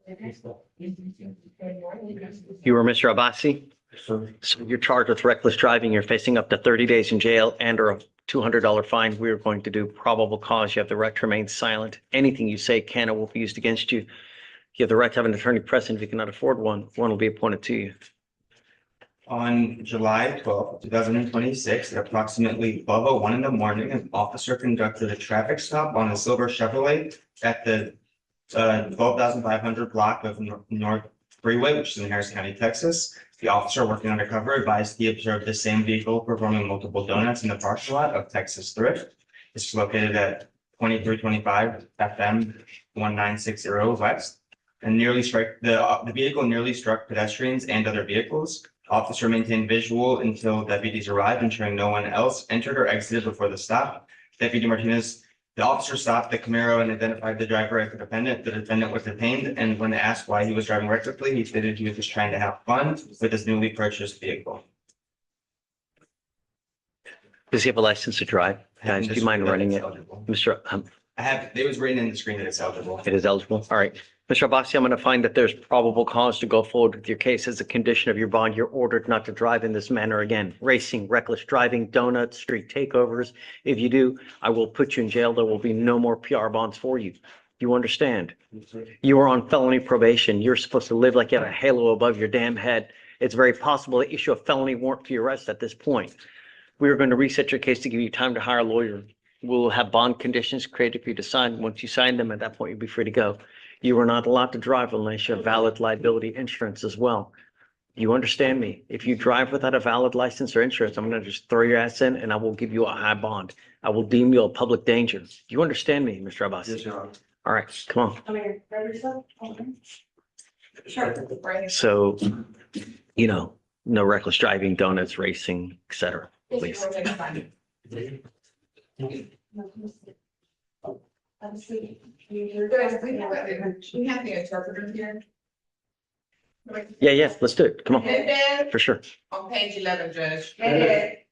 You were Mr. Abbasi? So you're charged with reckless driving. You're facing up to 30 days in jail and or a $200 fine. We are going to do probable cause. You have the right to remain silent. Anything you say can or will be used against you. You have the right to have an attorney present. If you cannot afford one, one will be appointed to you. On July 12th, 2026, at approximately 12:01 in the morning, an officer conducted a traffic stop on a silver Chevrolet at the 12,500 block of North Freeway, which is in Harris County, Texas. The officer working undercover advised he observed the same vehicle performing multiple donuts in the parking lot of Texas Thrift. This is located at 2325 FM 1960 West, and the vehicle nearly struck pedestrians and other vehicles. Officer maintained visual until deputies arrived, ensuring no one else entered or exited before the stop. Deputy Martinez, the officer stopped the Camaro and identified the driver as the defendant. The defendant was detained, and when asked why he was driving recklessly, he stated he was just trying to have fun with his newly purchased vehicle. Does he have a license to drive? Guys, do you mind running it? Mr. It was written in the screen that it's eligible. It is eligible. All right. Mr. Abbasi, I'm going to find that there's probable cause to go forward with your case as a condition of your bond. You're ordered not to drive in this manner again. Racing, reckless driving, donuts, street takeovers. If you do, I will put you in jail. There will be no more PR bonds for you. You understand? You are on felony probation. You're supposed to live like you have a halo above your damn head. It's very possible to issue a felony warrant for your arrest at this point. We are going to reset your case to give you time to hire a lawyer. We'll have bond conditions created for you to sign. Once you sign them, at that point, you'll be free to go. You are not allowed to drive unless you have valid liability insurance as well. You understand me? If you drive without a valid license or insurance, I'm going to just throw your ass in and I will give you a high bond. I will deem you a public danger. Do you understand me, Mr. Abbasi? Yes, Your Honor. All right, come on. Come here, grab yourself. Sure, right here. So, no reckless driving, donuts, racing, etc. Please. We have the interpreter here. Yeah, let's do it. Come on, Mendez, for sure. on page 11, Judge. Mendez.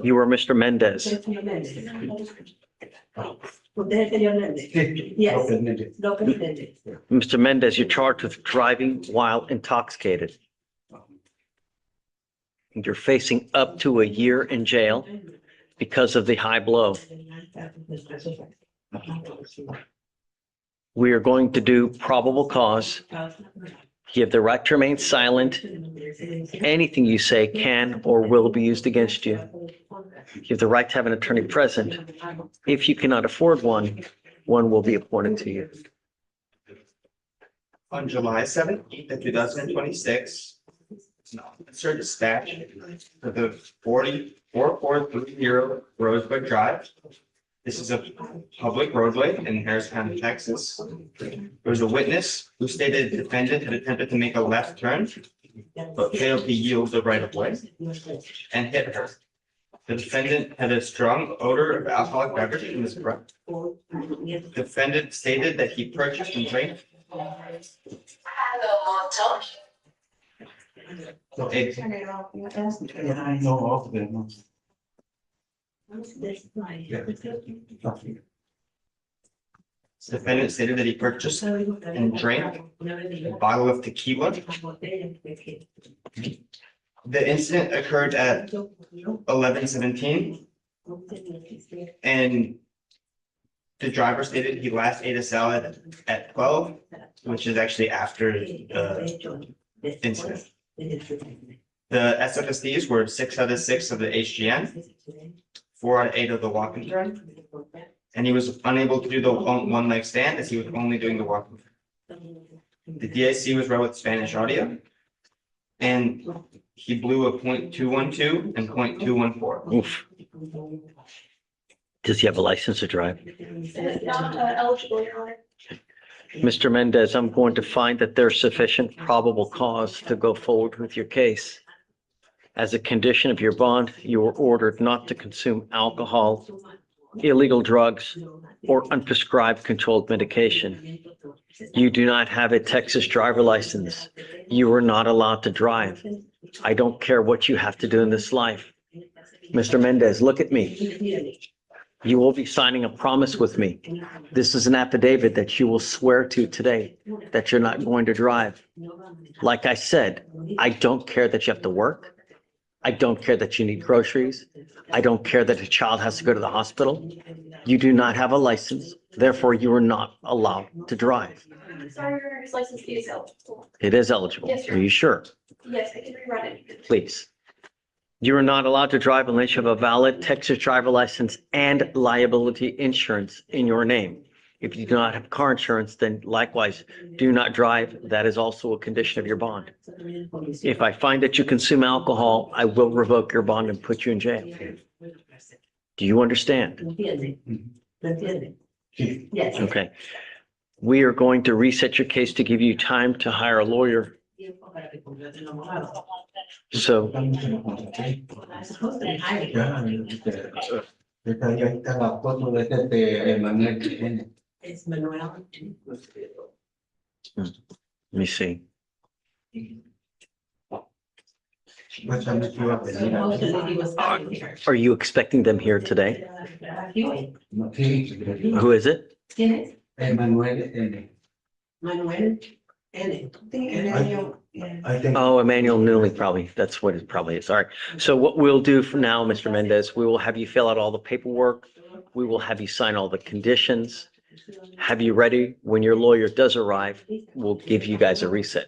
You are Mr. Mendez. Yes. Mr. Mendez, you're charged with driving while intoxicated. You're facing up to a year in jail because of the high blow. We are going to do probable cause. You have the right to remain silent. Anything you say can or will be used against you. You have the right to have an attorney present. If you cannot afford one, one will be appointed to you. On July 17th of 2026, an officer dispatched for the 4430 Rosebud Drive. This is a public roadway in Harris County, Texas. There was a witness who stated the defendant had attempted to make a left turn, but failed to yield the right of way and hit her. The defendant had a strong odor of alcoholic beverage in his breath. The defendant stated that he purchased and drank I know of them. The defendant stated that he purchased and drank a bottle of tequila. The incident occurred at 11:17, and the driver stated he last ate a salad at 12, which is actually after the incident. The SFSDs were 6 out of 6 of the HGN, 4 out of 8 of the walk and turn, and he was unable to do the one leg stand as he was only doing the walk and turn. The DIC was read with Spanish audio, and he blew a .212 and .214. Oof. Does he have a license to drive? Not eligible, Your Honor. Mr. Mendez, I'm going to find that there's sufficient probable cause to go forward with your case. As a condition of your bond, you were ordered not to consume alcohol illegal drugs, or unprescribed controlled medication. You do not have a Texas driver license. You are not allowed to drive. I don't care what you have to do in this life. Mr. Mendez, look at me. You will be signing a promise with me. This is an affidavit that you will swear to today that you're not going to drive. Like I said, I don't care that you have to work. I don't care that you need groceries. I don't care that a child has to go to the hospital. You do not have a license. Therefore, you are not allowed to drive. Sorry, your license is eligible. It is eligible. Yes, sir. Are you sure? Yes, I can rerun it. Please. You are not allowed to drive unless you have a valid Texas driver license and liability insurance in your name. If you do not have car insurance, then likewise, do not drive. That is also a condition of your bond. If I find that you consume alcohol, I will revoke your bond and put you in jail. Do you understand? Yes. Okay. We are going to reset your case to give you time to hire a lawyer. So Es Manuel. let me see. Supposed that he was coming here. Are you expecting them here today? Who is it? ¿Quién es? Manuel, Manuel N. I think. Oh, Emmanuel Newley, probably. That's what it probably is. All right. So what we'll do for now, Mr. Mendez, we will have you fill out all the paperwork. We will have you sign all the conditions. Have you ready? When your lawyer does arrive, we'll give you guys a reset.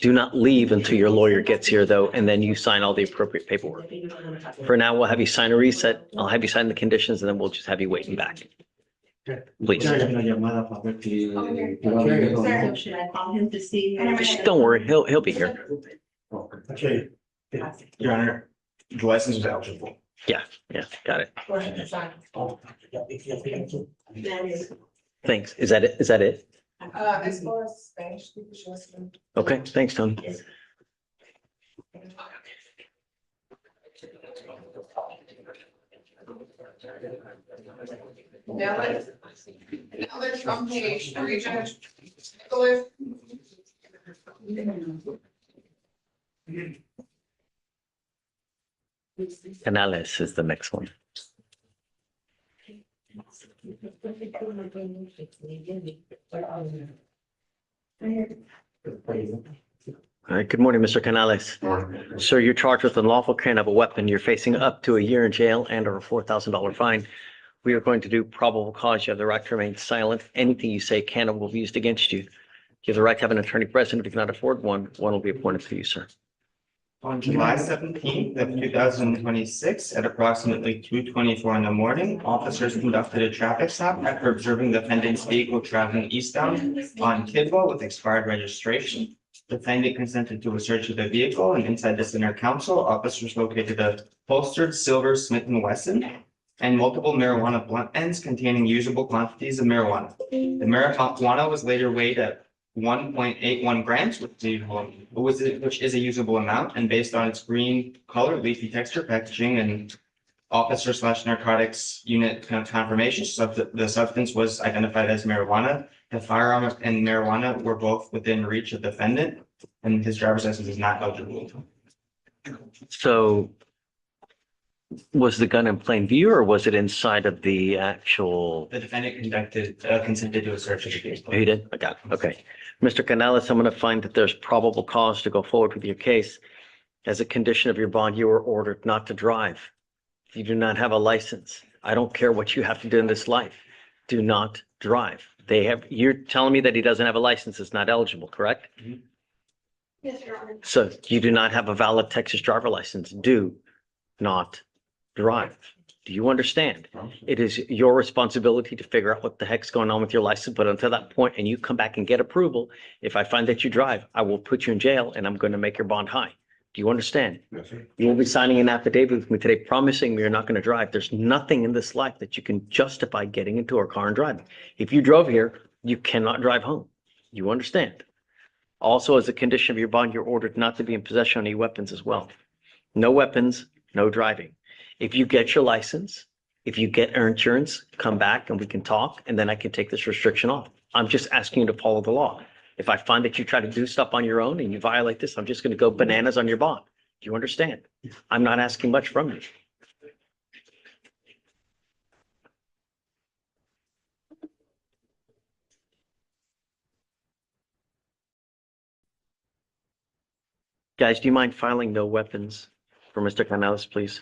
Do not leave until your lawyer gets here, though, and then you sign all the appropriate paperwork. For now, we'll have you sign a reset. I'll have you sign the conditions, and then we'll just have you waiting back. Please. Oh, Sir, Should I call him to see? Just don't worry. He'll be here. Okay, Your Honor, the license was eligible. Yeah, got it. Thanks. Is that it? Is that it? As far as Spanish speakers, yes, ma'am. Okay, thanks, Tony. Now that's on page 3, Judge. Nicholas. Canales is the next one. All right, good morning, Mr. Canales. Sir, you're charged with unlawful carrying of a weapon. You're facing up to a year in jail and or a $4,000 fine. We are going to do probable cause. You have the right to remain silent. Anything you say can and will be used against you. You have the right to have an attorney present. If you cannot afford one, one will be appointed for you, sir. On July 17th of 2026, at approximately 2:24 in the morning, officers conducted a traffic stop after observing the defendant's vehicle traveling eastbound on Kidwell with expired registration. Defendant consented to a search of the vehicle, and inside the center console, officers located a holstered silver Smith & Wesson and multiple marijuana blunt ends containing usable quantities of marijuana. The marijuana was later weighed at 1.81 grams, which is a usable amount, and based on its green color, leafy texture, packaging, and officer/narcotics unit confirmation, the substance was identified as marijuana. The firearm and marijuana were both within reach of the defendant, and his driver's license is not eligible. So was the gun in plain view or was it inside of the actual? The defendant consented to a search of the vehicle. He did? I got it. Okay. Mr. Canales, I'm going to find that there's probable cause to go forward with your case. As a condition of your bond, you were ordered not to drive. You do not have a license. I don't care what you have to do in this life. Do not drive. You're telling me that he doesn't have a license, is not eligible, correct? Yes, Your Honor. So you do not have a valid Texas driver license. Do not drive. Do you understand? It is your responsibility to figure out what the heck's going on with your license, but until that point, and you come back and get approval, if I find that you drive, I will put you in jail and I'm going to make your bond high. Do you understand? Yes, sir. You will be signing an affidavit with me today promising me you're not going to drive. There's nothing in this life that you can justify getting into a car and driving. If you drove here, you cannot drive home. You understand? Also, as a condition of your bond, you're ordered not to be in possession of any weapons as well. No weapons, no driving. If you get your license If you get our insurance, come back and we can talk, and then I can take this restriction off. I'm just asking you to follow the law. If I find that you try to do stuff on your own and you violate this, I'm just going to go bananas on your bond. Do you understand? I'm not asking much from you. Guys, do you mind filing no weapons for Mr. Canales, please?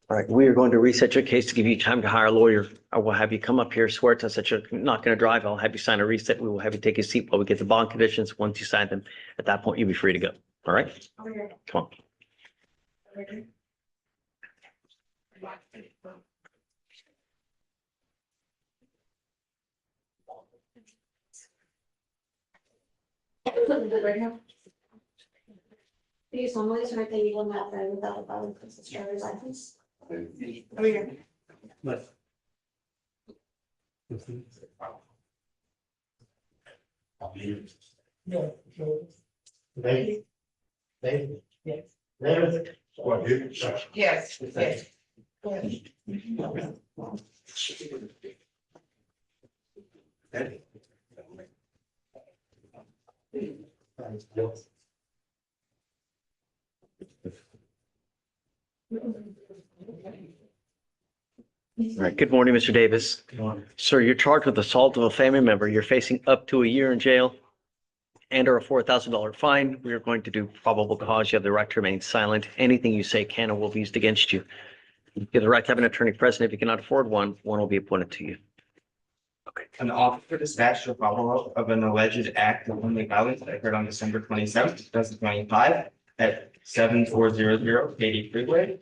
All right, we are going to reset your case to give you time to hire a lawyer. I will have you come up here, swear to us that you're not going to drive. I'll have you sign a reset. We will have you take a seat while we get the bond conditions. Once you sign them, at that point, you'll be free to go. All right? Over here. Come on. Over here. Right now. Do you solemnly swear that you will not drive without a valid driver's license? Over here. Yes, yes. All right, good morning, Mr. Davis. Sir, you're charged with assault of a family member. You're facing up to a year in jail and or a $4,000 fine. We are going to do probable cause. You have the right to remain silent. Anything you say can or will be used against you. You have the right to have an attorney present. If you cannot afford one, one will be appointed to you. An officer dispatched a follow-up of an alleged act of homely violence that occurred on December 27th, 2025 at 7400 Katy Freeway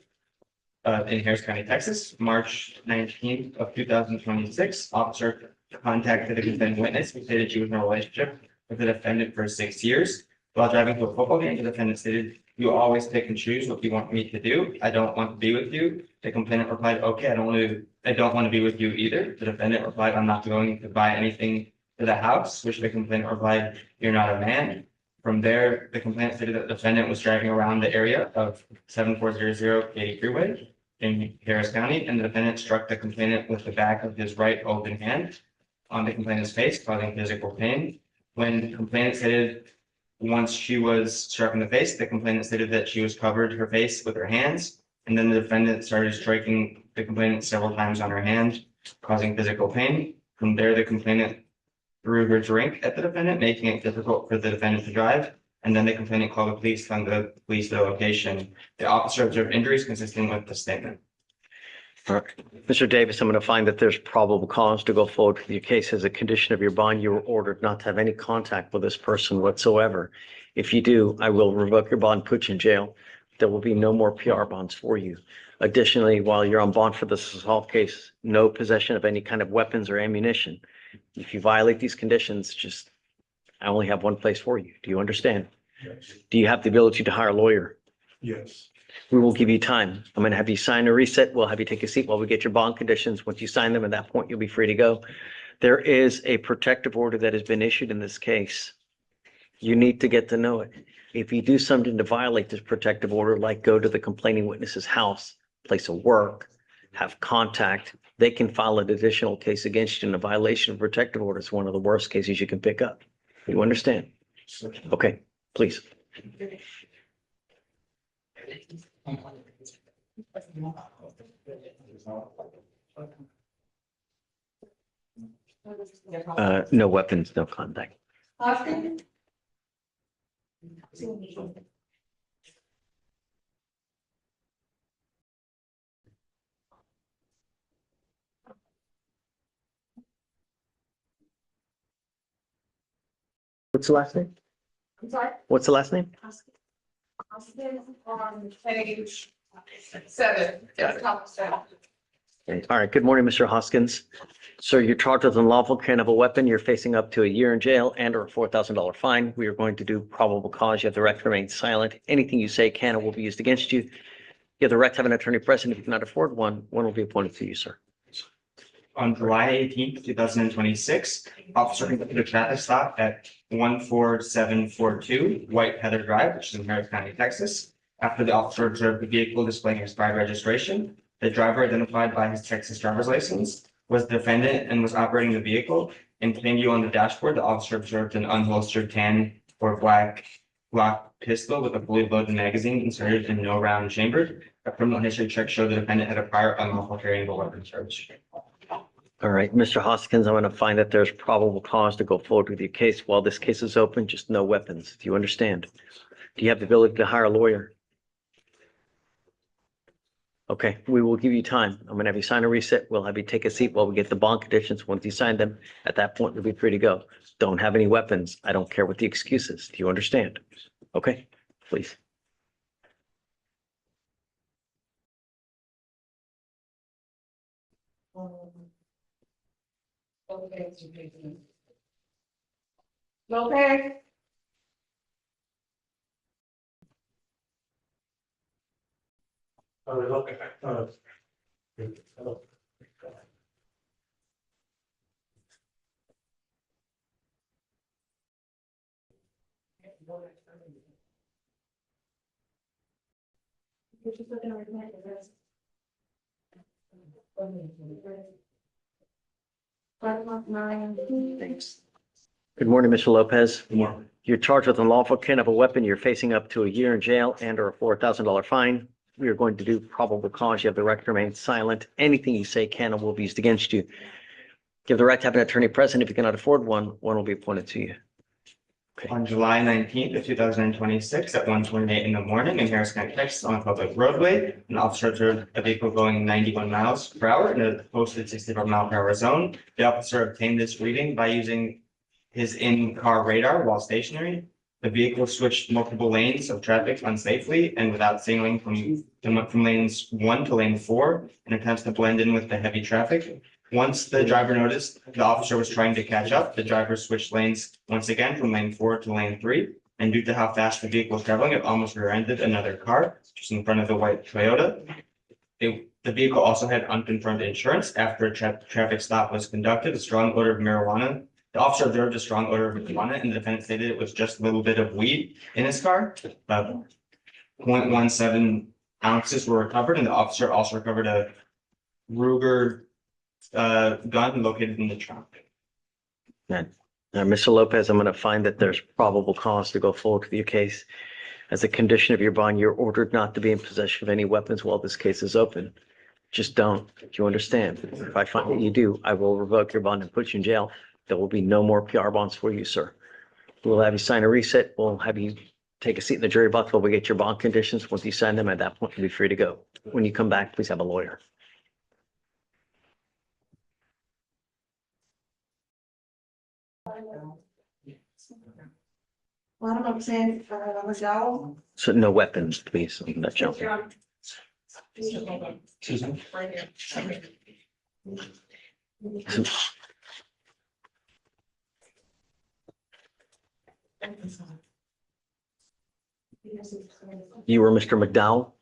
in Harris County, Texas, March 19th of 2026. Officer contacted a defendant witness who stated she was in a relationship with the defendant for 6 years. While driving to a football game, the defendant stated, "You always pick and choose what you want me to do. I don't want to be with you." The complainant replied, "Okay, I don't want to be with you either." The defendant replied, "I'm not going to buy anything to the house," which the complainant replied, "You're not a man." From there, the complainant stated that the defendant was driving around the area of 7400 Katy Freeway in Harris County, and the defendant struck the complainant with the back of his right open hand on the complainant's face, causing physical pain. When the complainant stated once she was struck in the face, the complainant stated that she was covered her face with her hands, and then the defendant started striking the complainant several times on her hand, causing physical pain. From there, the complainant threw her drink at the defendant, making it difficult for the defendant to drive. And then the complainant called the police, found the police to the location. The officer observed injuries consistent with the statement. All right. Mr. Davis, I'm going to find that there's probable cause to go forward with your case. As a condition of your bond, you were ordered not to have any contact with this person whatsoever. If you do, I will revoke your bond, put you in jail. There will be no more PR bonds for you. Additionally, while you're on bond for this assault case, no possession of any kind of weapons or ammunition. If you violate these conditions, I only have one place for you. Do you understand? Yes. Do you have the ability to hire a lawyer? Yes. We will give you time. I'm going to have you sign a reset. We'll have you take a seat while we get your bond conditions. Once you sign them, at that point, you'll be free to go. There is a protective order that has been issued in this case. You need to get to know it. If you do something to violate this protective order, like go to the complaining witness's house, place of work, have contact, they can file an additional case against you in a violation of protective order. It's one of the worst cases you can pick up. You understand? Okay, please. No weapons, no contact. Austin? What's the last name? I'm sorry? What's the last name? Austin on Page 7. It's top 7. All right, good morning, Mr. Hoskins. Sir, you're charged with unlawful carrying of a weapon. You're facing up to a year in jail and or a $4,000 fine. We are going to do probable cause. You have the right to remain silent. Anything you say can or will be used against you. You have the right to have an attorney present. If you cannot afford one, one will be appointed to you, sir. On July 18th, 2026, officer conducted a traffic stop at 14742 White Heather Drive, which is in Harris County, Texas. After the officer observed the vehicle displaying expired registration, the driver identified by his Texas driver's license was the defendant and was operating the vehicle. In plain view on the dashboard, the officer observed an unholstered tan or black Glock pistol with a fully loaded magazine inserted and no round chambered. A criminal history check showed the defendant had a prior unlawful carrying of a weapon charge. All right, Mr. Hoskins, I'm going to find that there's probable cause to go forward with your case. While this case is open, just no weapons. Do you understand? Do you have the ability to hire a lawyer? Okay, we will give you time. I'm going to have you sign a reset. We'll have you take a seat while we get the bond conditions. Once you sign them, at that point, you'll be free to go. Don't have any weapons. I don't care what the excuse is. Do you understand? Okay, please. Lopez. You're just looking over the minute, there's- Thanks. Good morning, Mr. Lopez. You're charged with unlawful carrying of a weapon. You're facing up to a year in jail and or a $4,000 fine. We are going to do probable cause. You have the right to remain silent. Anything you say can and will be used against you. You have the right to have an attorney present. If you cannot afford one, one will be appointed to you. On July 19th of 2026 at 1:28 in the morning in Harris County, Texas, on a public roadway, an officer observed a vehicle going 91 miles per hour in a posted 64-mile-per-hour zone. The officer obtained this reading by using his in-car radar while stationary. The vehicle switched multiple lanes of traffic unsafely and without signaling from lanes 1 to lane 4 in attempts to blend in with the heavy traffic. Once the driver noticed the officer was trying to catch up, the driver switched lanes once again from lane 4 to lane 3. And due to how fast the vehicle was traveling, it almost rear-ended another car just in front of the white Toyota. The vehicle also had unconfirmed insurance. After a traffic stop was conducted, a strong odor of marijuana. The officer observed a strong odor of marijuana, and the defendant stated it was just a little bit of weed in his car. 0.17 ounces were recovered, and the officer also recovered a Ruger gun located in the trunk. Mr. Lopez, I'm going to find that there's probable cause to go forward with your case. As a condition of your bond, you're ordered not to be in possession of any weapons while this case is open. Just don't. Do you understand? If I find that you do, I will revoke your bond and put you in jail. There will be no more PR bonds for you, sir. We'll have you sign a reset. We'll have you take a seat in the jury box while we get your bond conditions. Once you sign them, at that point, you'll be free to go. When you come back, please have a lawyer. Well, I don't know, saying, McDowell. So no weapons, please. in that jump. Susan? You were Mr. McDowell?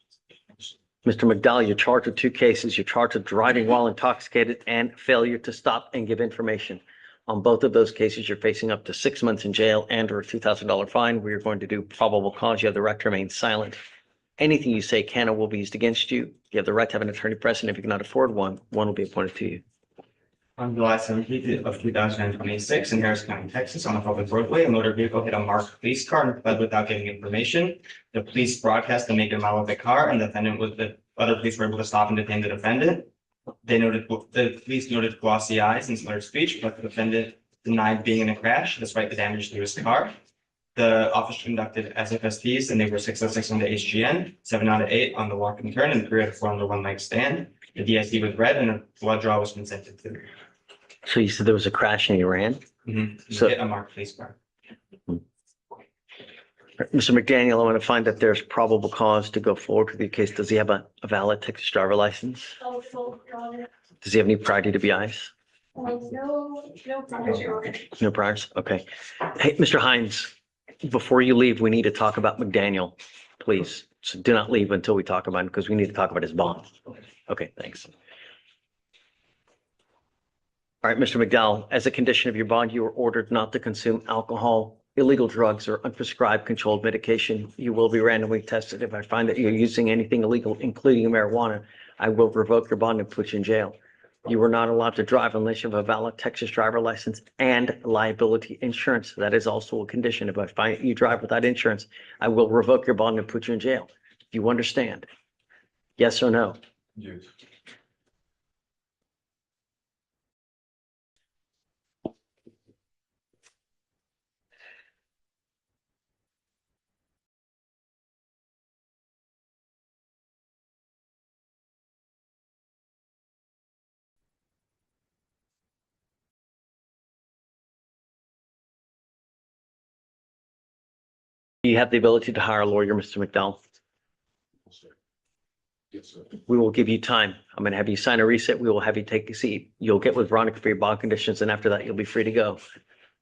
Mr. McDowell, you're charged with 2 cases. You're charged with driving while intoxicated and failure to stop and give information. On both of those cases, you're facing up to 6 months in jail and or a $2,000 fine. We are going to do probable cause. You have the right to remain silent. Anything you say can or will be used against you. You have the right to have an attorney present. If you cannot afford one, one will be appointed to you. On July 17th of 2026 in Harris County, Texas, on a public roadway, a motor vehicle hit a marked police car and fled without giving information. The police broadcast the make and model of the car, and the other police were able to stop and detain the defendant. The police noted glossy eyes and slurred speech, but the defendant denied being in a crash despite the damage to his car. The officer conducted SFSTs, and they were 606 on the HGN, 7 out of 8 on the walk and turn, and 3 out of 4 on the one leg stand. The DSD was read, and a blood draw was consented to. So you said there was a crash and you ran? So- Hit a marked police car. Mr. McDaniel, I want to find that there's probable cause to go forward with your case. Does he have a valid Texas driver license? Does he have any prior DWIs? No priors? Okay. Hey, Mr. Hines, before you leave, we need to talk about McDaniel, please. So do not leave until we talk about him because we need to talk about his bond. Okay, thanks. All right, Mr. McDowell, as a condition of your bond, you were ordered not to consume alcohol illegal drugs or unprescribed controlled medication, you will be randomly tested. If I find that you're using anything illegal, including marijuana, I will revoke your bond and put you in jail. You are not allowed to drive unless you have a valid Texas driver license and liability insurance. That is also a condition. If I find you drive without insurance, I will revoke your bond and put you in jail. Do you understand? Yes or no? Yes. Do you have the ability to hire a lawyer, Mr. McDowell? Yes, sir. We will give you time. I'm going to have you sign a reset. We will have you take a seat. You'll get with Veronica for your bond conditions, and after that, you'll be free to go.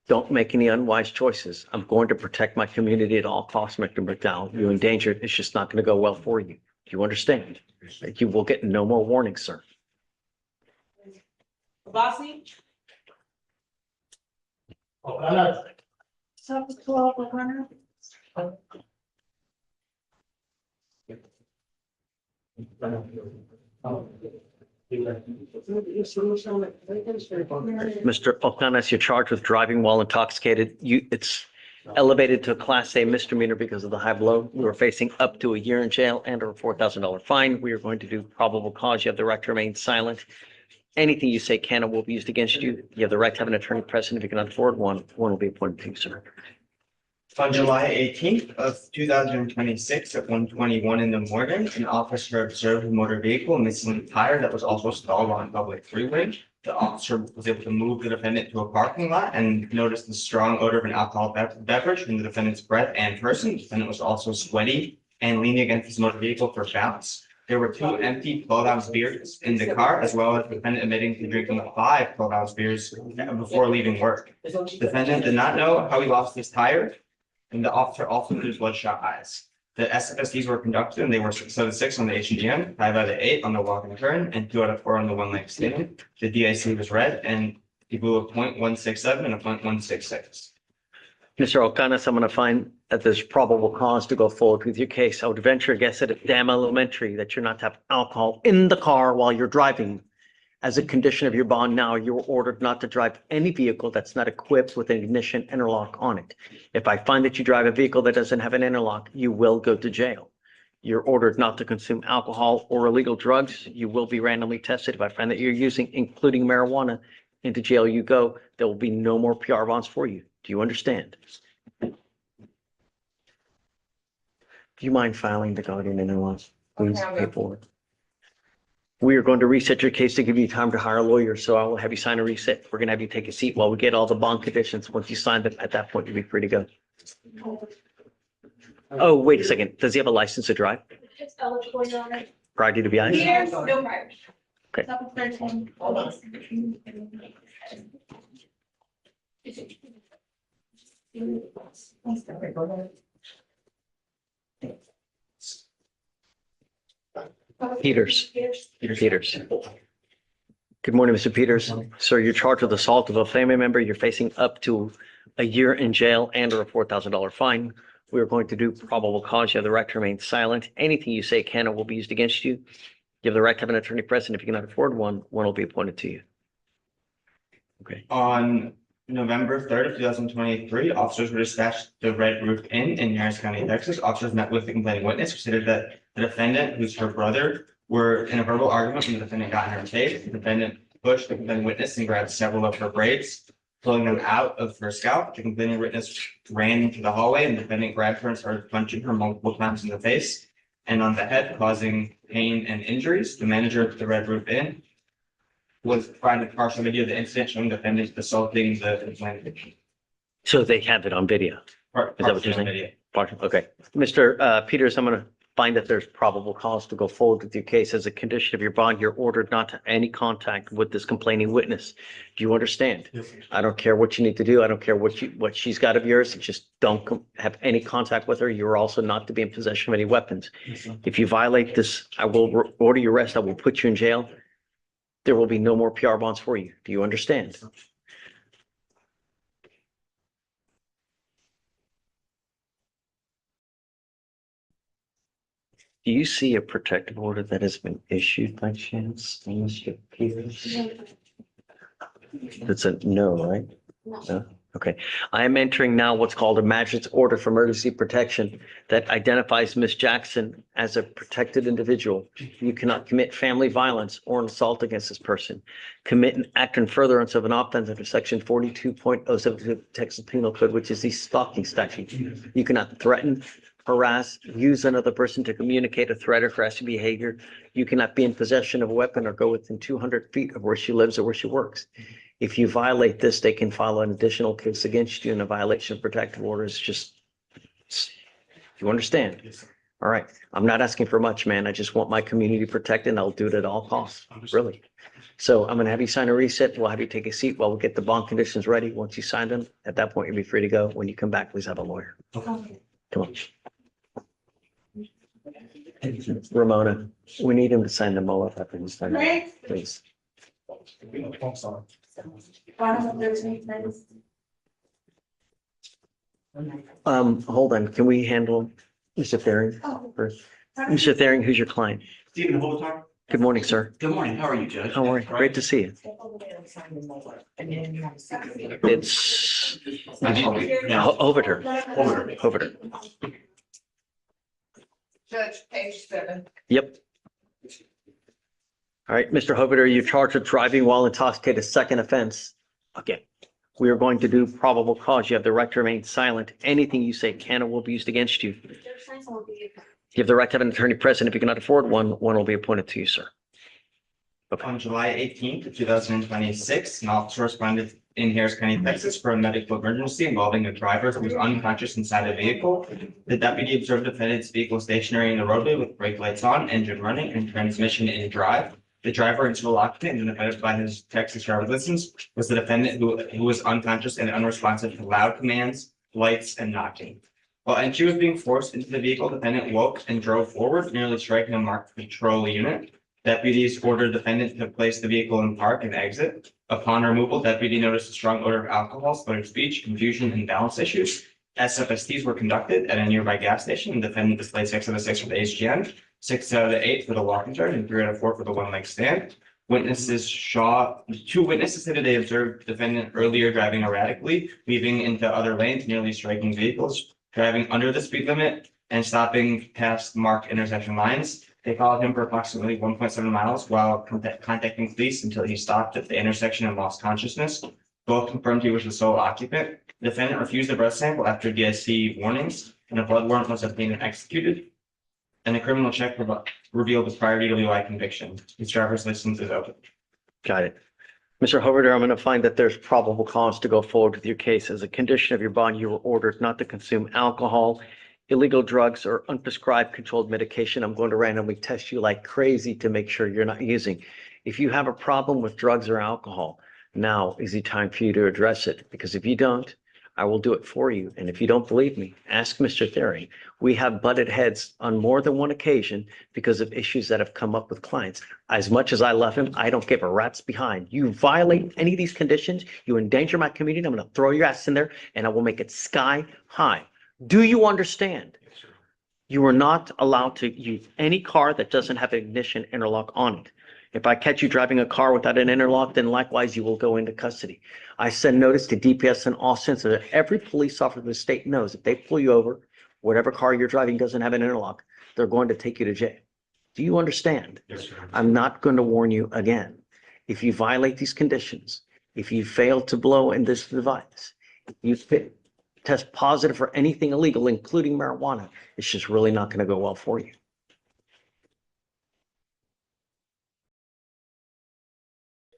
Don't make any unwise choices. I'm going to protect my community at all costs, Mr. McDowell. You endanger it. It's just not going to go well for you. Do you understand? You will get no more warnings, sir. Bossy? So 12, O'Connor? Mr. O'Connor, you're charged with driving while intoxicated. It's elevated to a Class A misdemeanor because of the high blow. You are facing up to a year in jail and or a $4,000 fine. We are going to do probable cause. You have the right to remain silent. Anything you say can and will be used against you. You have the right to have an attorney present. If you cannot afford one, one will be appointed to you, sir. On July 18th of 2026 at 1:21 in the morning, an officer observed a motor vehicle missing a tire that was also stalled on a public freeway. The officer was able to move the defendant to a parking lot and noticed the strong odor of an alcoholic beverage from the defendant's breath and person. The defendant was also sweaty and leaning against his motor vehicle for balance. There were 2 empty 12-ounce beers in the car, as well as the defendant admitting to drinking 5 12-ounce beers before leaving work. The defendant did not know how he lost his tire, and the officer also used bloodshot eyes. The SFSDs were conducted and they were 6 out of 6 on the HGM, 5 out of 8 on the walk and turn, and 2 out of 4 on the one leg stand. The DIC was read and he blew a .167 and a .166. Mr. O'Connor, I'm going to find that there's probable cause to go forward with your case. I would venture a guess at a damn elementary that you're not to have alcohol in the car while you're driving. As a condition of your bond now, you're ordered not to drive any vehicle that's not equipped with an ignition interlock on it. If I find that you drive a vehicle that doesn't have an interlock, you will go to jail. You're ordered not to consume alcohol or illegal drugs. You will be randomly tested. If I find that you're using, including marijuana, into jail you go. There will be no more PR bonds for you. Do you understand? Do you mind filing the guardian interlaws? Please, Okay, I'll do. paperwork. We are going to reset your case to give you time to hire a lawyer, so I will have you sign a reset. We're going to have you take a seat while we get all the bond conditions. Once you sign them, at that point, you'll be free to go. Oh, wait a second. Does he have a license to drive It's eligible, Your Honor. prior to the BI? Years, no priors. Okay. Hold on. Peters. Peters. Good morning, Mr. Peters. Sir, you're charged with assault of a family member. You're facing up to a year in jail and or a $4,000 fine. We are going to do probable cause. You have the right to remain silent. Anything you say can or will be used against you. You have the right to have an attorney present. If you cannot afford one, one will be appointed to you. Okay. On November 3rd of 2023, officers were dispatched to the Red Roof Inn in Harris County, Texas. Officers met with the complaining witness, who stated that the defendant, who's her brother, were in a verbal argument when the defendant got in her face. The defendant pushed the complaining witness and grabbed several of her braids, pulling them out of her scalp. The complaining witness ran into the hallway and the defendant grabbed her and started punching her multiple times in the face and on the head, causing pain and injuries. The manager of the Red Roof Inn was provided a partial video of the incident showing the defendant assaulting the complainant. So they have it on video. Is that what you're saying? Video. Okay. Mr. Peters, I'm going to find that there's probable cause to go forward with your case. As a condition of your bond, you're ordered not to have any contact with this complaining witness. Do you understand? Yes, sir. I don't care what you need to do. I don't care what she's got of yours. Just don't have any contact with her. You're also not to be in possession of any weapons. Yes, sir. If you violate this, I will order your arrest. I will put you in jail. There will be no more PR bonds for you. Do you understand? Do you see a protective order that has been issued by chance, Mr. Peters? That's a no, right? No. No? Okay. I am entering now what's called a magistrate's order for emergency protection that identifies Ms. Jackson as a protected individual. You cannot commit family violence or an assault against this person. Commit an act in furtherance of an offense under section 42.07 of Texas Penal Code, which is the stalking statute. You cannot threaten, harass, use another person to communicate a threat or harassing behavior. You cannot be in possession of a weapon or go within 200 feet of where she lives or where she works. If you violate this, they can file an additional case against you in a violation of protective orders. Just, you understand? All right. I'm not asking for much, man. I just want my community protected and I'll do it at all costs, really. So I'm going to have you sign a reset. We'll have you take a seat while we get the bond conditions ready. Once you sign them, at that point, you'll be free to go. When you come back, please have a lawyer. Come on. Ramona, we need him to sign the MOA after he's done, please. Hold on, can we handle Mr. Thering first? Mr. Thering, who's your client? Stephen Holtar. Good morning, sir. Good morning. How are you, Judge? How are you? Great to see you. It's over there. Judge, page 7. Yep. All right, Mr. Hoveder, you're charged with driving while intoxicated, second offense. Okay. We are going to do probable cause. You have the right to remain silent. Anything you say can or will be used against you. You have the right to have an attorney present. If you cannot afford one will be appointed to you, sir. Okay. On July 18th, 2026, an officer responded in Harris County, Texas for a medical emergency involving a driver who was unconscious inside a vehicle. The deputy observed the defendant's vehicle stationary in the roadway with brake lights on, engine running, and transmission in drive. The driver and sole occupant, identified by his Texas driver's license, was the defendant who was unconscious and unresponsive to loud commands, lights, and knocking. While entry was being forced into the vehicle, the defendant woke and drove forward, nearly striking a marked patrol unit. Deputies ordered the defendant to place the vehicle in park and exit. Upon removal, deputy noticed a strong odor of alcohol, slurred speech, confusion, and balance issues. SFSTs were conducted at a nearby gas station. The defendant displayed 6 out of 6 for the HGN, 6 out of the 8 for the walking turn, and 3 out of 4 for the one-leg stand. Two witnesses stated they observed the defendant earlier driving erratically, weaving into other lanes, nearly striking vehicles, driving under the speed limit, and stopping past marked intersection lines. They followed him for approximately 1.7 miles while contacting police until he stopped at the intersection and lost consciousness. Both confirmed he was the sole occupant. The defendant refused the breath sample after DSC warnings, and a blood warrant was obtained and executed. And a criminal check revealed his prior DWI conviction. His driver's license is open. Got it. Mr. Hoveder, I'm going to find that there's probable cause to go forward with your case. As a condition of your bond, you were ordered not to consume alcohol, illegal drugs, or unprescribed controlled medication. I'm going to randomly test you like crazy to make sure you're not using. If you have a problem with drugs or alcohol, now is the time for you to address it. Because if you don't, I will do it for you. And if you don't believe me, ask Mr. Thering. We have butted heads on more than one occasion because of issues that have come up with clients. As much as I love him, I don't give a rat's behind. You violate any of these conditions, you endanger my community, I'm going to throw your ass in there and I will make it sky high. Do you understand? You are not allowed to use any car that doesn't have an ignition interlock on it. If I catch you driving a car without an interlock, then likewise, you will go into custody. I send notice to DPS in Austin so that every police officer in the state knows if they pull you over, whatever car you're driving doesn't have an interlock, they're going to take you to jail. Do you understand? Yes, sir. I'm not going to warn you again. If you violate these conditions, if you fail to blow in this device, if you test positive for anything illegal, including marijuana, it's just really not going to go well for you.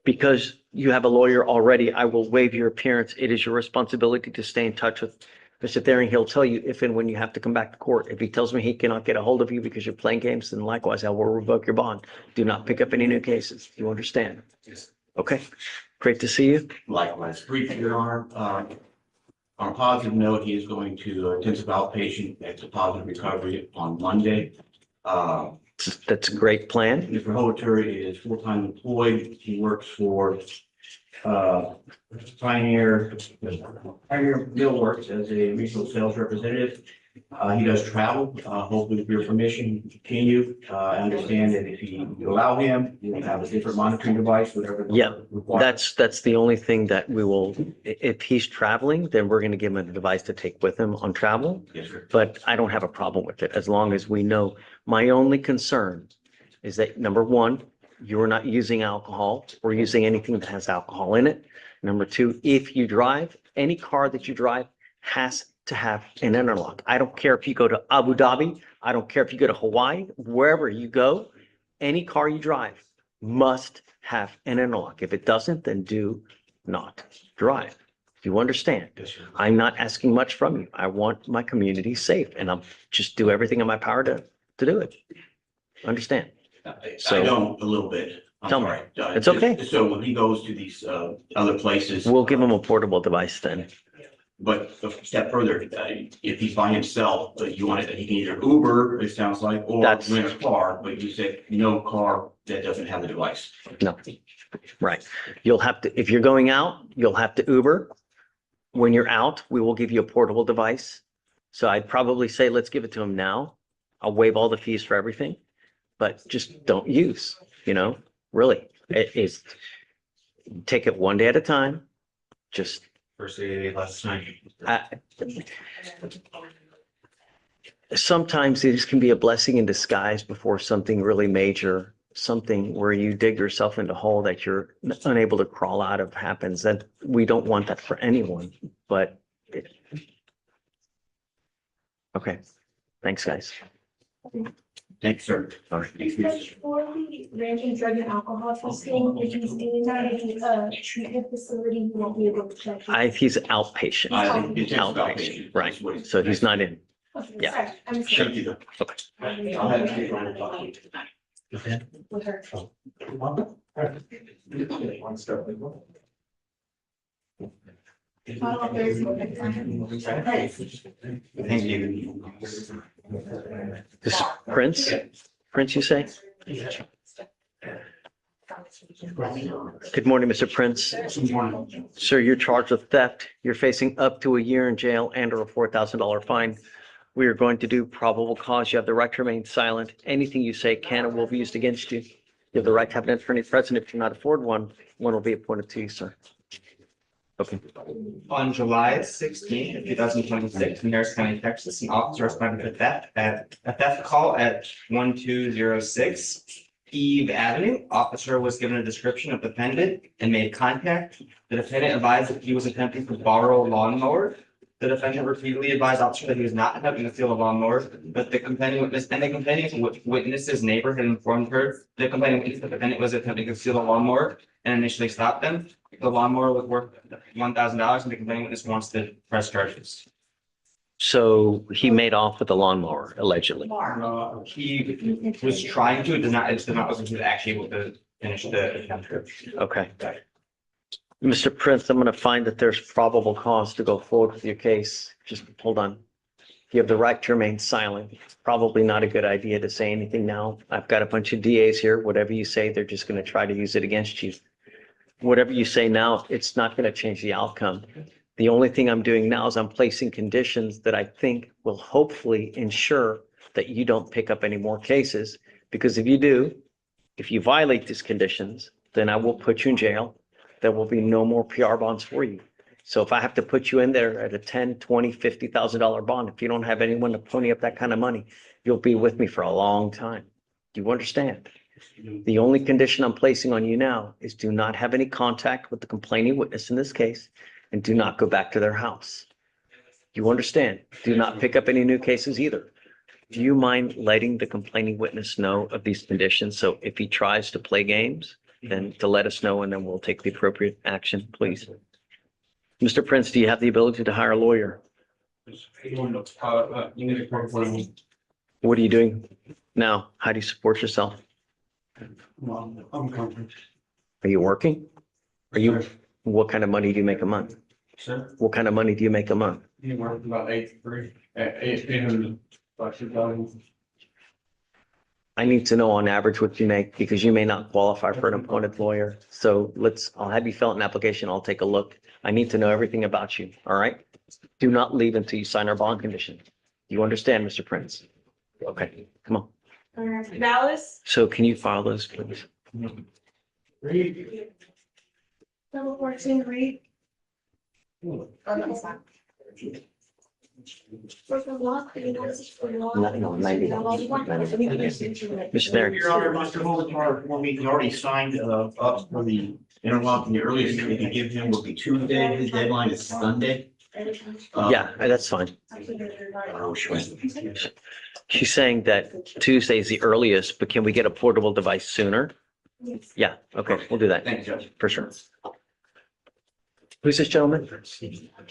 Because you have a lawyer already, I will waive your appearance. It is your responsibility to stay in touch with Mr. Thering. He'll tell you if and when you have to come back to court. If he tells me he cannot get a hold of you because you're playing games, then likewise, I will revoke your bond. Do not pick up any new cases. You understand? Yes. Okay. Great to see you. Likewise, briefly, Your Honor, on a positive note, he is going to intensive outpatient at the positive recovery on Monday. That's a great plan. Mr. Holter is full-time employed. He works for Pioneer Millworks as a regional sales representative. He does travel, hopefully with your permission, continue. I understand that if you allow him, you'll have a different monitoring device, whatever. Yeah, requires. That's the only thing that we will, if he's traveling, then we're going to give him a device to take with him on travel. Yes, sir. But I don't have a problem with it as long as we know. My only concern is that number one, you're not using alcohol or using anything that has alcohol in it. Number two, if you drive, any car that you drive has to have an interlock. I don't care if you go to Abu Dhabi. I don't care if you go to Hawaii, wherever you go, any car you drive must have an interlock. If it doesn't, then do not drive. Do you understand? Yes, sir. I'm not asking much from you. I want my community safe and I'll just do everything in my power to do it. Understand? I So- don't, a little bit. I'm Tell me. sorry. It's okay. So when he goes to these other places. We'll give him a portable device then. But a step further, if he's by himself, but you want it, he can either Uber, it sounds like, or That's- rent a car, but you said no car that doesn't have the device. No. Right. You'll have to, if you're going out, you'll have to Uber. When you're out, we will give you a portable device. So I'd probably say, let's give it to him now. I'll waive all the fees for everything, but just don't use, really. It is, take it one day at a time. Just, First day, last time. sometimes these can be a blessing in disguise before something really major, something where you dig yourself into a hole that you're unable to crawl out of happens. That we don't want that for anyone, but okay. Thanks, guys. Thanks, sir. All right. Judge, for the random drug and alcohol testing, if he's in a treatment facility, you won't be able to check. He's outpatient. It's Outpatient, right. So he's not in. Okay, yeah. sorry, I'm Thank you. sorry. I'll have to go and talk to you. With her. Follow-up Thursday, next time. Thank you. This is Prince? Prince, you say? Good morning, Mr. Prince. Sir, you're charged with theft. You're facing up to a year in jail and or a $4,000 fine. We are going to do probable cause. You have the right to remain silent. Anything you say can and will be used against you. You have the right to have an attorney present. If you cannot afford one, one will be appointed to you, sir. Okay. On July 16th, 2026, in Harris County, Texas, an officer responded to theft at a theft call at 1206 Eve Avenue. Officer was given a description of the defendant and made contact. The defendant advised that he was attempting to borrow a lawnmower. The defendant repeatedly advised officer that he was not attempting to steal a lawnmower, but the complaining witness's neighbor had informed her, the complaining witness, the defendant was attempting to steal a lawnmower and initially stopped them. The lawnmower was worth $1,000 and the complaining witness wants to press charges. So he made off with the lawnmower allegedly. He was trying to, it did not wasn't he was actually able to finish the attempt. Okay. Mr. Prince, I'm going to find that there's probable cause to go forward with your case. Just hold on. You have the right to remain silent. It's probably not a good idea to say anything now. I've got a bunch of DAs here. Whatever you say, they're just going to try to use it against you. Whatever you say now, it's not going to change the outcome. The only thing I'm doing now is I'm placing conditions that I think will hopefully ensure that you don't pick up any more cases. Because if you do, if you violate these conditions, then I will put you in jail. There will be no more PR bonds for you. So if I have to put you in there at a $10,000, $20,000, $50,000 bond, if you don't have anyone to pony up that kind of money, you'll be with me for a long time. Do you understand? The only condition I'm placing on you now is do not have any contact with the complaining witness in this case and do not go back to their house. You understand? Do not pick up any new cases either. Do you mind letting the complaining witness know of these conditions? So if he tries to play games, then to let us know and then we'll take the appropriate action, please. Mr. Prince, do you have the ability to hire a lawyer? What are you doing now? How do you support yourself? I'm comfortable. Are you working? What kind of money do you make a month? Sir, What kind of money do you make a month? you work about 800 bucks a thousand. I need to know on average what you make because you may not qualify for an appointed lawyer. So I'll have you fill out an application. I'll take a look. I need to know everything about you. All right? Do not leave until you sign our bond condition. You understand, Mr. Prince? Okay, come on. Dallas, So can you file those, please? number 14, Reed. Mr. Mayor. Your Honor, Mr. Mulder, he already signed up for the interlock, and the earliest we can give him will be Tuesday. His deadline is Sunday. Yeah, that's fine. She's saying that Tuesday is the earliest, but can we get a portable device sooner? Yeah, okay, we'll do that. Thank you, Judge. For sure. Who's this gentleman?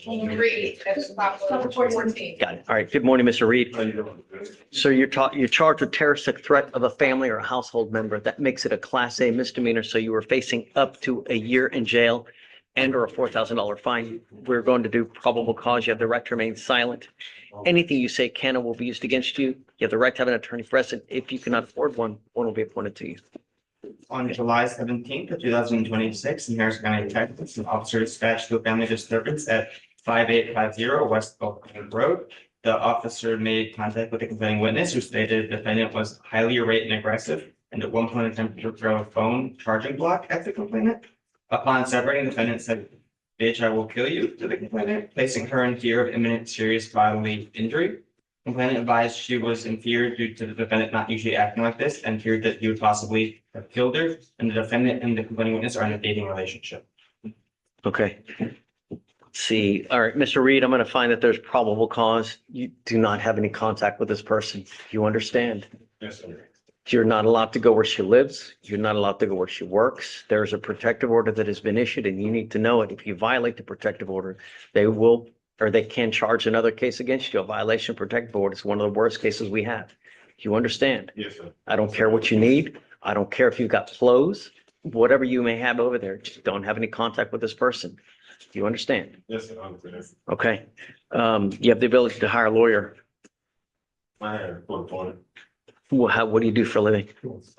Read, that's number 14. Got it. All right. Good morning, Mr. Reed. How you doing? So you're charged with terroristic threat of a family or a household member. That makes it a Class A misdemeanor. So you were facing up to a year in jail and or a $4,000 fine. We're going to do probable cause. You have the right to remain silent. Anything you say can or will be used against you. You have the right to have an attorney present. If you cannot afford one, one will be appointed to you. On July 17th, 2026, in Harris County, Texas, an officer dispatched to a family disturbance at 5850 West Oakland Road. The officer made contact with the complaining witness, who stated the defendant was highly irate and aggressive, and at one point attempted to throw a phone charging block at the complainant. Upon separating, the defendant said, "Bitch, I will kill you," to the complainant, placing her in fear of imminent serious bodily injury. Complainant advised she was in fear due to the defendant not usually acting like this, and feared that he would possibly have killed her, and the defendant and the complaining witness are in a dating relationship. Okay. Let's see. All right, Mr. Reed, I'm going to find that there's probable cause. You do not have any contact with this person. You understand? Yes, sir. You're not allowed to go where she lives. You're not allowed to go where she works. There's a protective order that has been issued and you need to know it. If you violate the protective order, they will, or they can charge another case against you. A violation of protective order is one of the worst cases we have. You understand? Yes, sir. I don't care what you need. I don't care if you've got clothes, whatever you may have over there, just don't have any contact with this person. Do you understand? Yes, sir. I understand. Okay. You have the ability to hire a lawyer. I have for the point. What do you do for a living?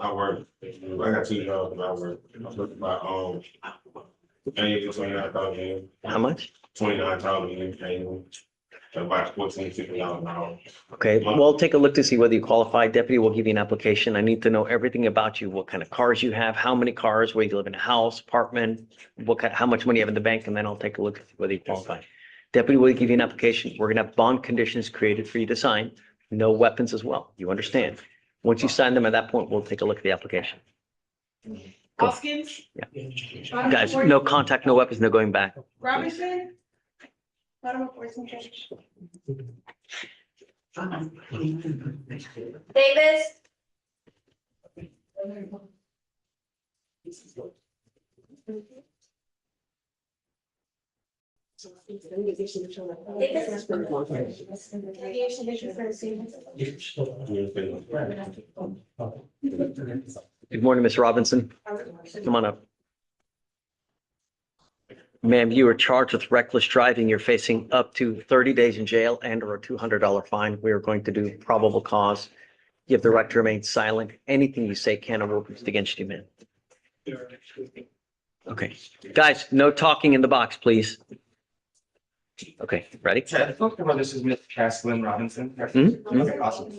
I work. I got 2 jobs and I work. I work my own. Paying for 29,000. How much? 29,000 annually. About $14.50 an hour. Okay, well, take a look to see whether you qualify. Deputy will give you an application. I need to know everything about you, what kind of cars you have, how many cars, whether you live in a house, apartment, how much money you have in the bank, and then I'll take a look at whether you qualify. Deputy will give you an application. We're gonna have bond conditions created for you to sign. No weapons as well. You understand? Once you sign them, at that point, we'll take a look at the application. Go. Hoskins? Yeah. Guys, no contact, no weapons, no going back. Robinson? Bottom of 14, Judge. Davis. Good morning, Ms. Robinson. Come on up. Ma'am, you are charged with reckless driving. You're facing up to 30 days in jail and or a $200 fine. We are going to do probable cause. You have the right to remain silent. Anything you say can or will be used against you, ma'am. Okay, guys, no talking in the box, please. Okay, ready? Chad, this is Ms. Caslin Robinson. Mhm. Okay, awesome.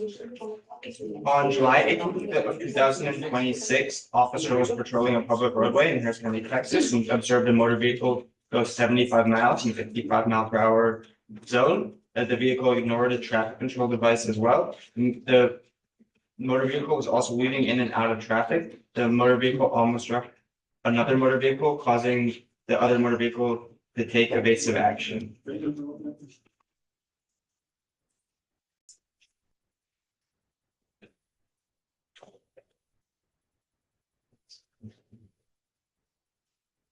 On July 18th of 2026, officer was patrolling a public roadway in Harris County, Texas, and observed a motor vehicle go 75 miles in 55-mile-per-hour zone. The vehicle ignored a traffic control device as well. The motor vehicle was also weaving in and out of traffic. The motor vehicle almost struck another motor vehicle, causing the other motor vehicle to take evasive action.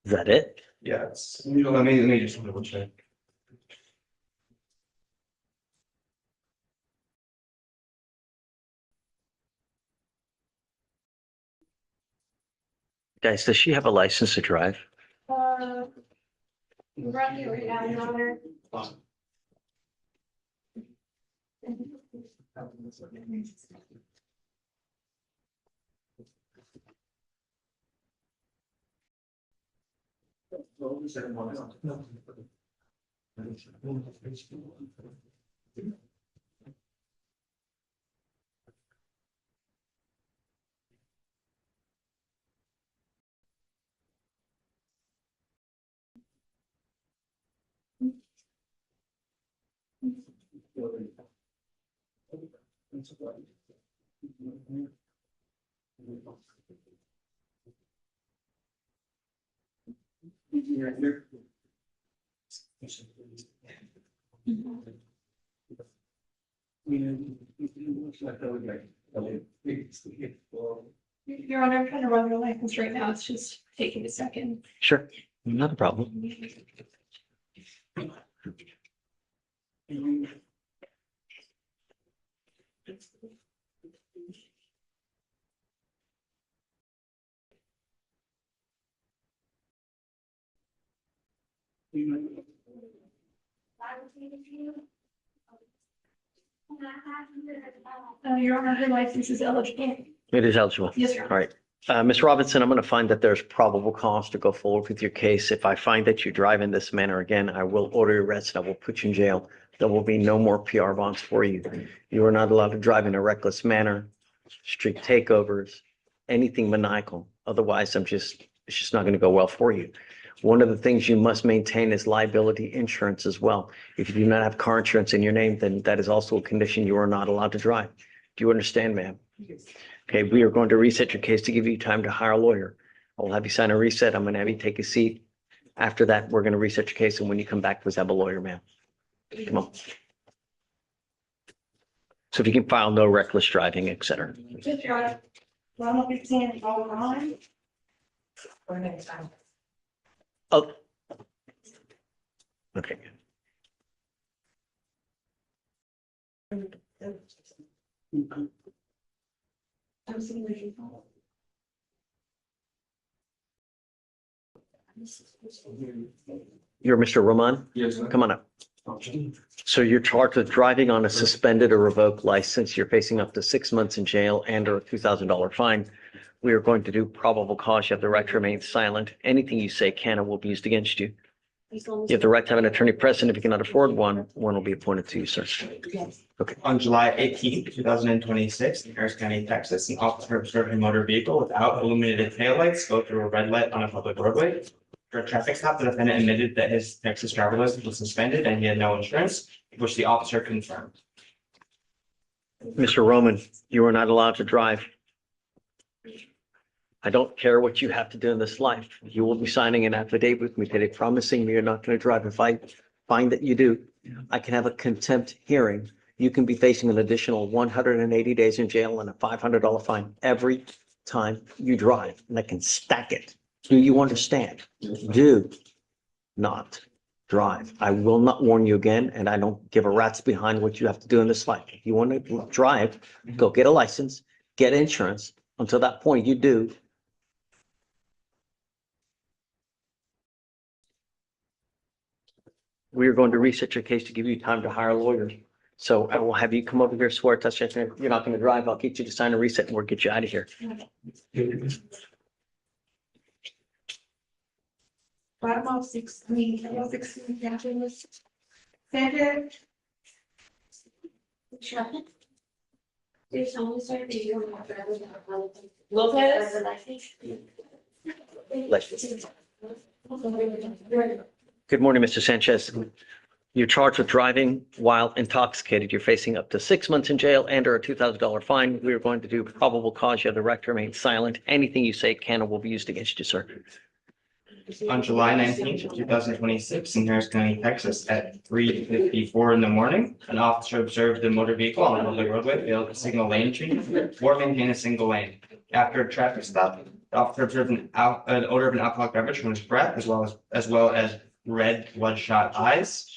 Is that it? Yes. Let me just double check. Guys, does she have a license to drive? Right here, right now, Your Honor. Your Honor, I'm trying to run your license right now. It's just taking a second. Sure, not a problem. Your Honor, her license is eligible. It is eligible. Yes, Your Honor. All right. Ms. Robinson, I'm going to find that there's probable cause to go forward with your case. If I find that you drive in this manner again, I will order your arrest. I will put you in jail. There will be no more PR bonds for you. You are not allowed to drive in a reckless manner, street takeovers, anything maniacal. Otherwise, it's just not going to go well for you. One of the things you must maintain is liability insurance as well. If you do not have car insurance in your name, then that is also a condition you are not allowed to drive. Do you understand, ma'am? Okay, we are going to reset your case to give you time to hire a lawyer. I will have you sign a reset. I'm going to have you take a seat. After that, we're going to reset your case. And when you come back, please have a lawyer, ma'am. Come on. So if you can file no reckless driving, et cetera. Yes, Your Honor. Ronald McSand, all on. For next time. Oh. Okay. I'm seeing what you call. You're Mr. Roman? Yes, sir. Come on up. So you're charged with driving on a suspended or revoked license. You're facing up to 6 months in jail and or a $2,000 fine. We are going to do probable cause. You have the right to remain silent. Anything you say can and will be used against you. You have the right to have an attorney present. If you cannot afford one will be appointed to you, sir. On July 18th, 2026, in Harris County, Texas, an officer observed a motor vehicle without illuminated taillights go through a red light on a public roadway. For a traffic stop, the defendant admitted that his Texas driver's license was suspended and he had no insurance, which the officer confirmed. Mr. Roman, you are not allowed to drive. I don't care what you have to do in this life. You will be signing an affidavit with me today promising me you're not going to drive. If I find that you do, I can have a contempt hearing. You can be facing an additional 180 days in jail and a $500 fine every time you drive, and I can stack it. Do you understand? Do not drive. I will not warn you again, and I don't give a rat's behind what you have to do in this life. If you want to drive, go get a license, get insurance. Until that point, you do. We are going to reset your case to give you time to hire a lawyer. So I will have you come over here, swear testimony. You're not going to drive. I'll get you to sign a reset and we'll get you out of here. 506, Sanchez. Do someone serve you on my driver's Lopez? license? Good morning, Mr. Sanchez. You're charged with driving while intoxicated. You're facing up to 6 months in jail and or a $2,000 fine. We are going to do probable cause. You have the right to remain silent. Anything you say can or will be used against you, sir. On July 19th, 2026, in Harris County, Texas, at 3:54 in the morning, an officer observed the motor vehicle on a public roadway failed to signal lane change or maintain a single lane. After a traffic stop, the officer observed an odor of an alcoholic beverage from his breath, as well as red bloodshot eyes.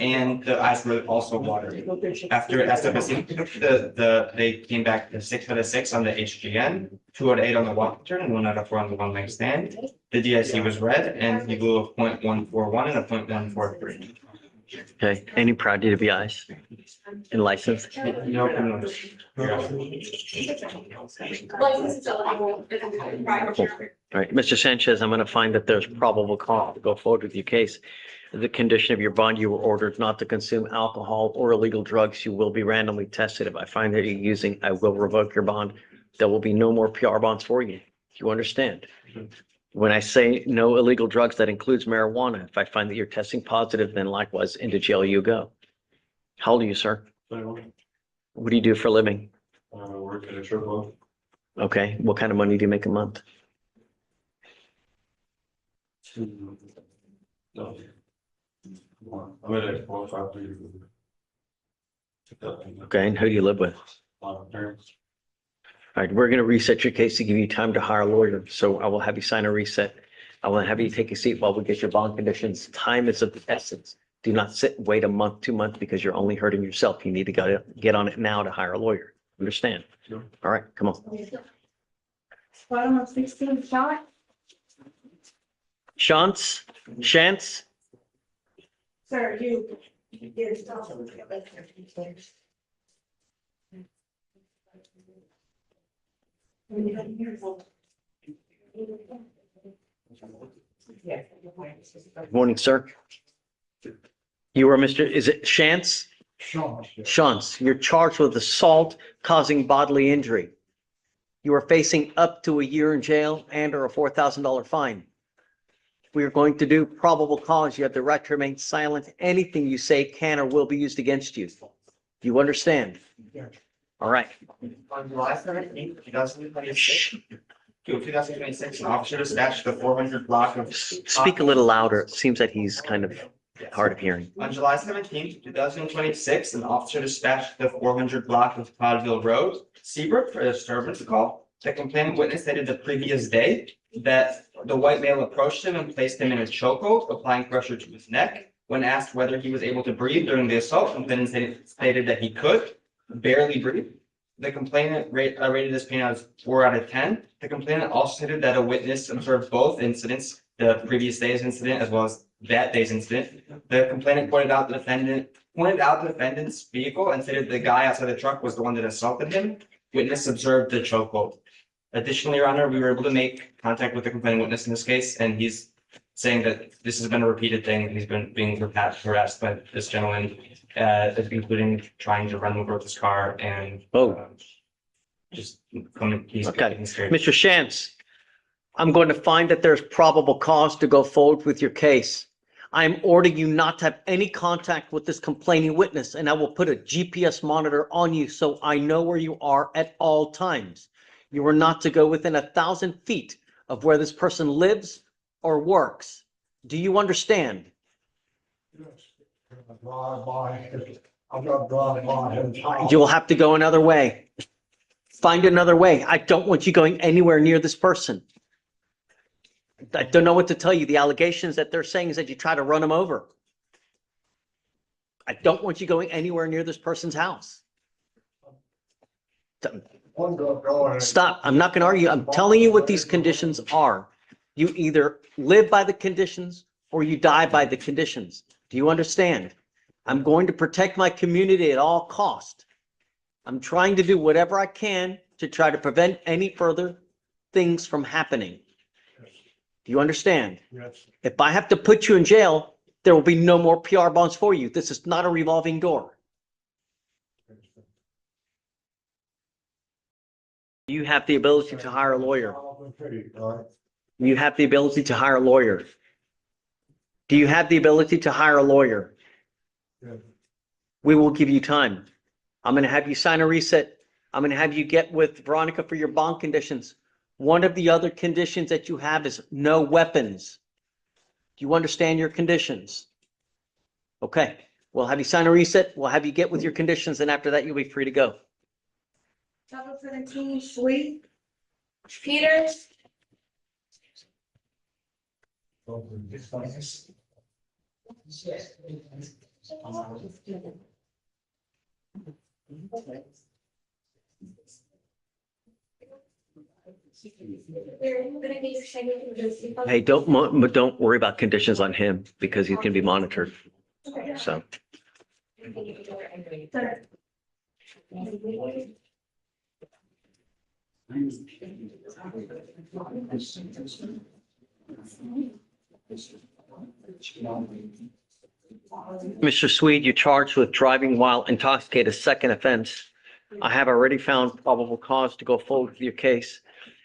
And the eyes were also watery. After SWC, they came back to 6 out of 6 on the HGN, 2 out of 8 on the walk turn, and 1 out of 4 on the one leg stand. The DIC was red, and he blew a .141 and a .143. Okay. Any prior DWIs and license? No criminal. License is eligible. All right, Mr. Sanchez, I'm going to find that there's probable cause to go forward with your case. The condition of your bond, you were ordered not to consume alcohol or illegal drugs. You will be randomly tested. If I find that you're using, I will revoke your bond. There will be no more PR bonds for you. You understand? When I say no illegal drugs, that includes marijuana. If I find that you're testing positive, then likewise into jail you go. How old are you, sir? So, What do you do for a living? work at a triple. Okay, what kind of money do you make a month? No. I'm at a 453. Okay, and who do you live with? Parents. All right, we're gonna reset your case to give you time to hire a lawyer, so I will have you sign a reset. I will have you take a seat while we get your bond conditions. Time is of the essence. Do not sit and wait a month, 2 months, because you're only hurting yourself. You need to get on it now to hire a lawyer. Understand? Sure. All right, come on. Bottom of 16 shot. Shantz? Sir, you. Good morning, sir. You are Mr., is it Shantz? Shantz, you're charged with assault causing bodily injury. You are facing up to a year in jail and or a $4,000 fine. We are going to do probable cause. You have the right to remain silent. Anything you say can or will be used against you. Do you understand? All right. On July 17th, 2026, an officer dispatched the 400 block of. Speak a little louder. It seems that he's kind of hard of hearing. On July 17th, 2026, an officer dispatched the 400 block of Codville Road, Seabrook, for a disturbance call. The complainant witness stated the previous day that the white male approached him and placed him in a chokehold, applying pressure to his neck. When asked whether he was able to breathe during the assault, the complainant stated that he could barely breathe. The complainant rated this pain as 4 out of 10. The complainant also stated that a witness observed both incidents, the previous day's incident as well as that day's incident. The complainant pointed out the defendant's vehicle and stated the guy outside the truck was the one that assaulted him. Witness observed the chokehold. Additionally, Your Honor, we were able to make contact with the complaining witness in this case, and he's saying that this has been a repeated thing. He's been being harassed by this gentleman, including trying to run over with his car and just coming. He's Okay. getting scared. Mr. Shantz, I'm going to find that there's probable cause to go forward with your case. I'm ordering you not to have any contact with this complaining witness, and I will put a GPS monitor on you so I know where you are at all times. You are not to go within 1,000 feet of where this person lives or works. Do you understand? You will have to go another way. Find another way. I don't want you going anywhere near this person. I don't know what to tell you. The allegations that they're saying is that you try to run them over. I don't want you going anywhere near this person's house. Stop. I'm not going to argue. I'm telling you what these conditions are. You either live by the conditions or you die by the conditions. Do you understand? I'm going to protect my community at all cost. I'm trying to do whatever I can to try to prevent any further things from happening. Do you understand? Yes. If I have to put you in jail, there will be no more PR bonds for you. This is not a revolving door. You have the ability to hire a lawyer. You have the ability to hire a lawyer. Do you have the ability to hire a lawyer? Yes. We will give you time. I'm going to have you sign a reset. I'm going to have you get with Veronica for your bond conditions. One of the other conditions that you have is no weapons. Do you understand your conditions? Okay, we'll have you sign a reset. We'll have you get with your conditions, and after that, you'll be free to go. Double 17, Sweet. Peters. Hey, don't worry about conditions on him because he can be monitored. So. Sir. Mr. Swede, you're charged with driving while intoxicated, second offense. I have already found probable cause to go forward with your case.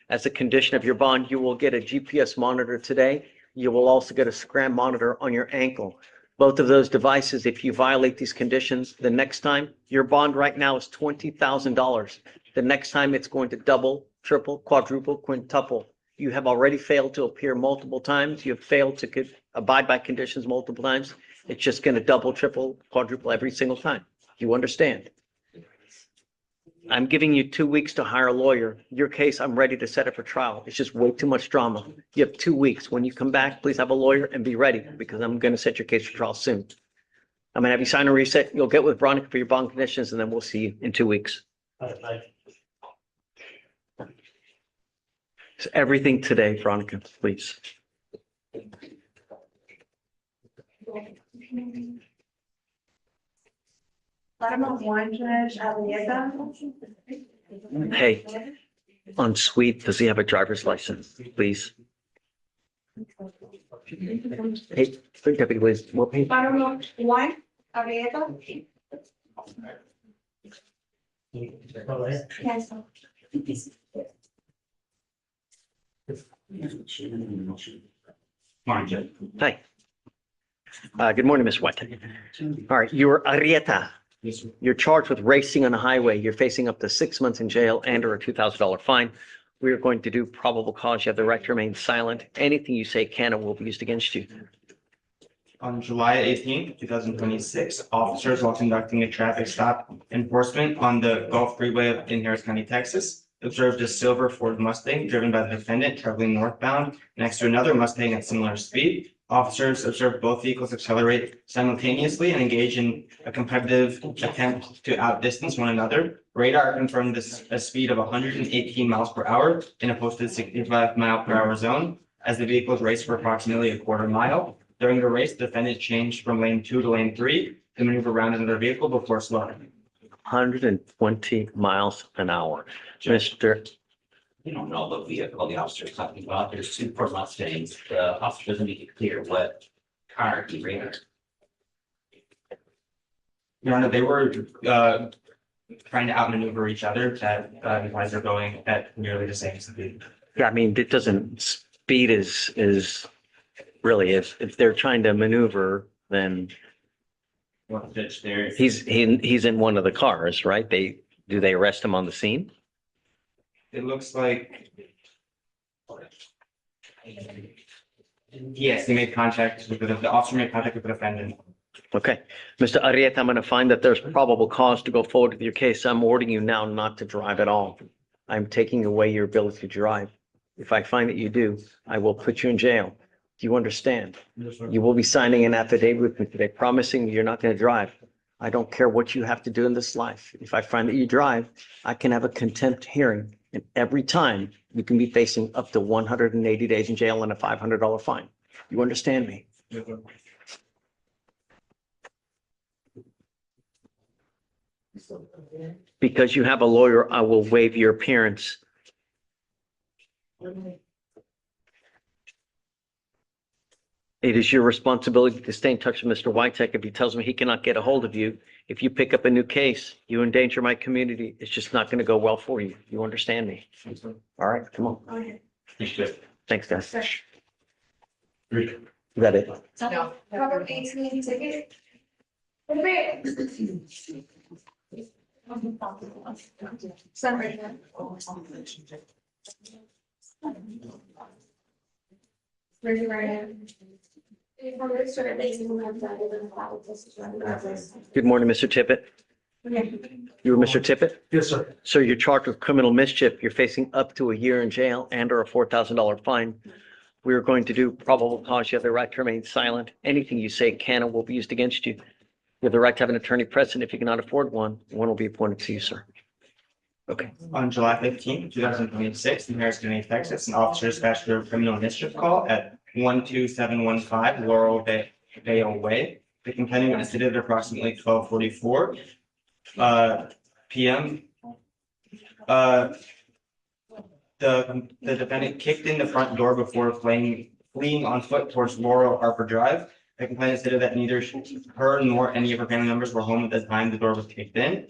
As a condition of your bond, you will get a GPS monitor today. You will also get a scram monitor on your ankle. Both of those devices, if you violate these conditions, the next time, your bond right now is $20,000. The next time it's going to double, triple, quadruple, quintuple. You have already failed to appear multiple times. You have failed to abide by conditions multiple times. It's just going to double, triple, quadruple every single time. You understand? I'm giving you 2 weeks to hire a lawyer. Your case, I'm ready to set it for trial. It's just way too much drama. You have 2 weeks. When you come back, please have a lawyer and be ready because I'm going to set your case for trial soon. I'm going to have you sign a reset. You'll get with Veronica for your bond conditions and then we'll see you in 2 weeks. So everything today, Veronica, please. Bottom one, Judge Fleischer. Hey, on suite, does he have a driver's license, please? Hey, Deputy Liz, what page? Bottom one, Arietta. Yes. Morning, Judge. Hi. Good morning, Ms. White. All right, you're Arietta. Yes, sir. You're charged with racing on a highway. You're facing up to 6 months in jail and or a $2,000 fine. We are going to do probable cause. You have the right to remain silent. Anything you say can and will be used against you. On July 18th, 2026, officers while conducting a traffic stop enforcement on the Gulf Freeway in Harris County, Texas, observed a silver Ford Mustang driven by the defendant traveling northbound next to another Mustang at similar speed. Officers observed both vehicles accelerate simultaneously and engage in a competitive attempt to outdistance one another. Radar confirmed a speed of 118 miles per hour in a posted 65-mile-per-hour zone as the vehicles raced for approximately a quarter mile. During the race, the defendant changed from lane 2 to lane 3 to maneuver around another vehicle before slowing. 120 miles an hour. Mr. We don't know the vehicle the officer is talking about. There's two Ford Mustangs. The officer doesn't make it clear what car he ran. Your Honor, they were trying to outmaneuver each other. That implies they're going at nearly the same speed. Yeah, I mean, it doesn't, speed is really, if they're trying to maneuver, then Well, Judge, there. he's in one of the cars, right? Do they arrest him on the scene? It looks like. Yes, he made contact with the officer made contact with the defendant. Okay, Mr. Arieta, I'm going to find that there's probable cause to go forward with your case. I'm ordering you now not to drive at all. I'm taking away your ability to drive. If I find that you do, I will put you in jail. Do you understand? You will be signing an affidavit with me today, promising you're not going to drive. I don't care what you have to do in this life. If I find that you drive, I can have a contempt hearing. And every time you can be facing up to 180 days in jail and a $500 fine. You understand me? Because you have a lawyer, I will waive your appearance. It is your responsibility to stay in touch with Mr. Whitek. If he tells me he cannot get a hold of you, if you pick up a new case, you endanger my community. It's just not going to go well for you. You understand me? All right, come on. Okay. Thanks, guys. Sure. Is that it? No. Cover 18 ticket. Sorry. Raise your right hand. Good morning, Mr. Tippett. You were Mr. Tippett? Yes, sir. So you're charged with criminal mischief. You're facing up to a year in jail and or a $4,000 fine. We are going to do probable cause. You have the right to remain silent. Anything you say can and will be used against you. You have the right to have an attorney present. If you cannot afford one, one will be appointed to you, sir. Okay. On July 15th, 2026, in Harris County, Texas, an officer dispatched a criminal mischief call at 12715 Laurel Vale Way. The complainant was seated at approximately 12:44 p.m. The defendant kicked in the front door before fleeing on foot towards Laurel Harper Drive. The complainant stated that neither her nor any of her family members were home at the time the door was kicked in.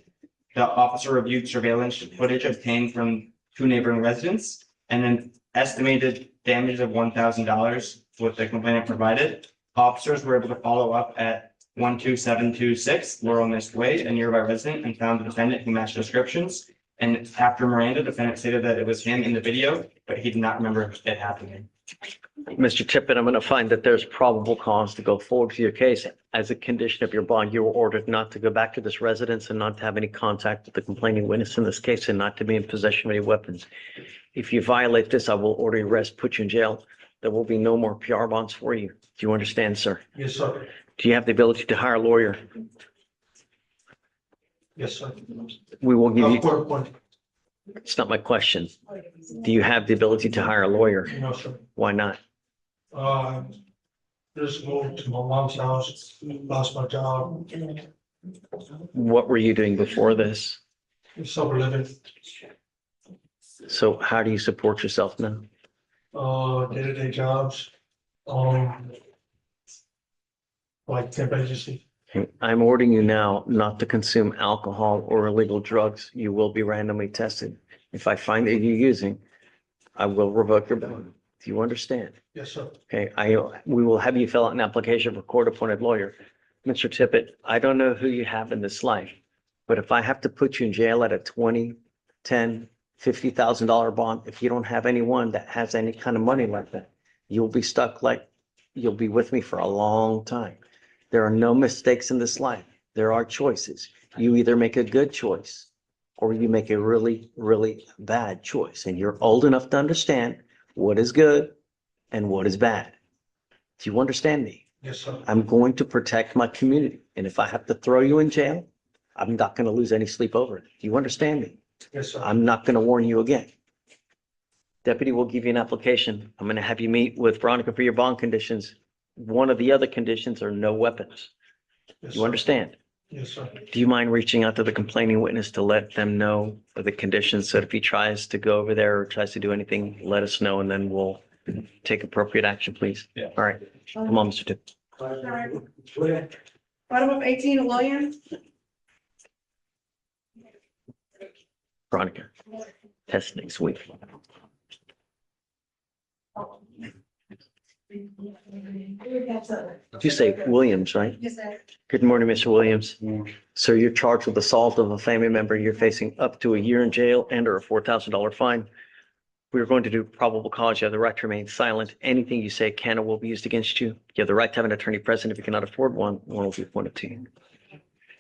The officer reviewed surveillance footage obtained from 2 neighboring residents and then estimated damages of $1,000 what the complainant provided. Officers were able to follow up at 12726 Laurel Mist Way, a nearby resident, and found the defendant who matched descriptions. And after Miranda, defendant stated that it was him in the video, but he did not remember it happening. Mr. Tippett, I'm going to find that there's probable cause to go forward with your case. As a condition of your bond, you were ordered not to go back to this residence and not to have any contact with the complaining witness in this case and not to be in possession of any weapons. If you violate this, I will order your arrest, put you in jail. There will be no more PR bonds for you. Do you understand, sir? Yes, sir. Do you have the ability to hire a lawyer? Yes, sir. We will give you, Court appointed. it's not my question. Do you have the ability to hire a lawyer? No, sir. Why not? Just moved to my mom's house, lost my job, What were you doing before this? sober living, So how do you support yourself now? day-to-day jobs, like temp agency. I'm ordering you now not to consume alcohol or illegal drugs. You will be randomly tested. If I find that you're using, I will revoke your bond. Do you understand? Yes, sir. Okay, we will have you fill out an application for court-appointed lawyer. Mr. Tippett, I don't know who you have in this life, but if I have to put you in jail at a 20, 10, $50,000 bond, if you don't have anyone that has any kind of money like that, you'll be stuck you'll be with me for a long time. There are no mistakes in this life. There are choices. You either make a good choice or you make a really, really bad choice. And you're old enough to understand what is good and what is bad. Do you understand me? Yes, sir. I'm going to protect my community. And if I have to throw you in jail, I'm not going to lose any sleep over it. Do you understand me? Yes, sir. I'm not going to warn you again. Deputy will give you an application. I'm going to have you meet with Veronica for your bond conditions. One of the other conditions are no weapons. Yes, You sir. understand? Yes, sir. Do you mind reaching out to the complaining witness to let them know of the conditions? So if he tries to go over there or tries to do anything, let us know and then we'll take appropriate action, please. Yeah. All right. Come on, Mr. Tip. Item of 18, Williams. Veronica. Test next week. Did you say Williams, right? Yes, sir. Good morning, Mr. Williams. Sir, you're charged with assault of a family member. You're facing up to a year in jail and or a $4,000 fine. We're going to do probable cause. You have the right to remain silent. Anything you say can or will be used against you. You have the right to have an attorney present. If you cannot afford one will be appointed to you.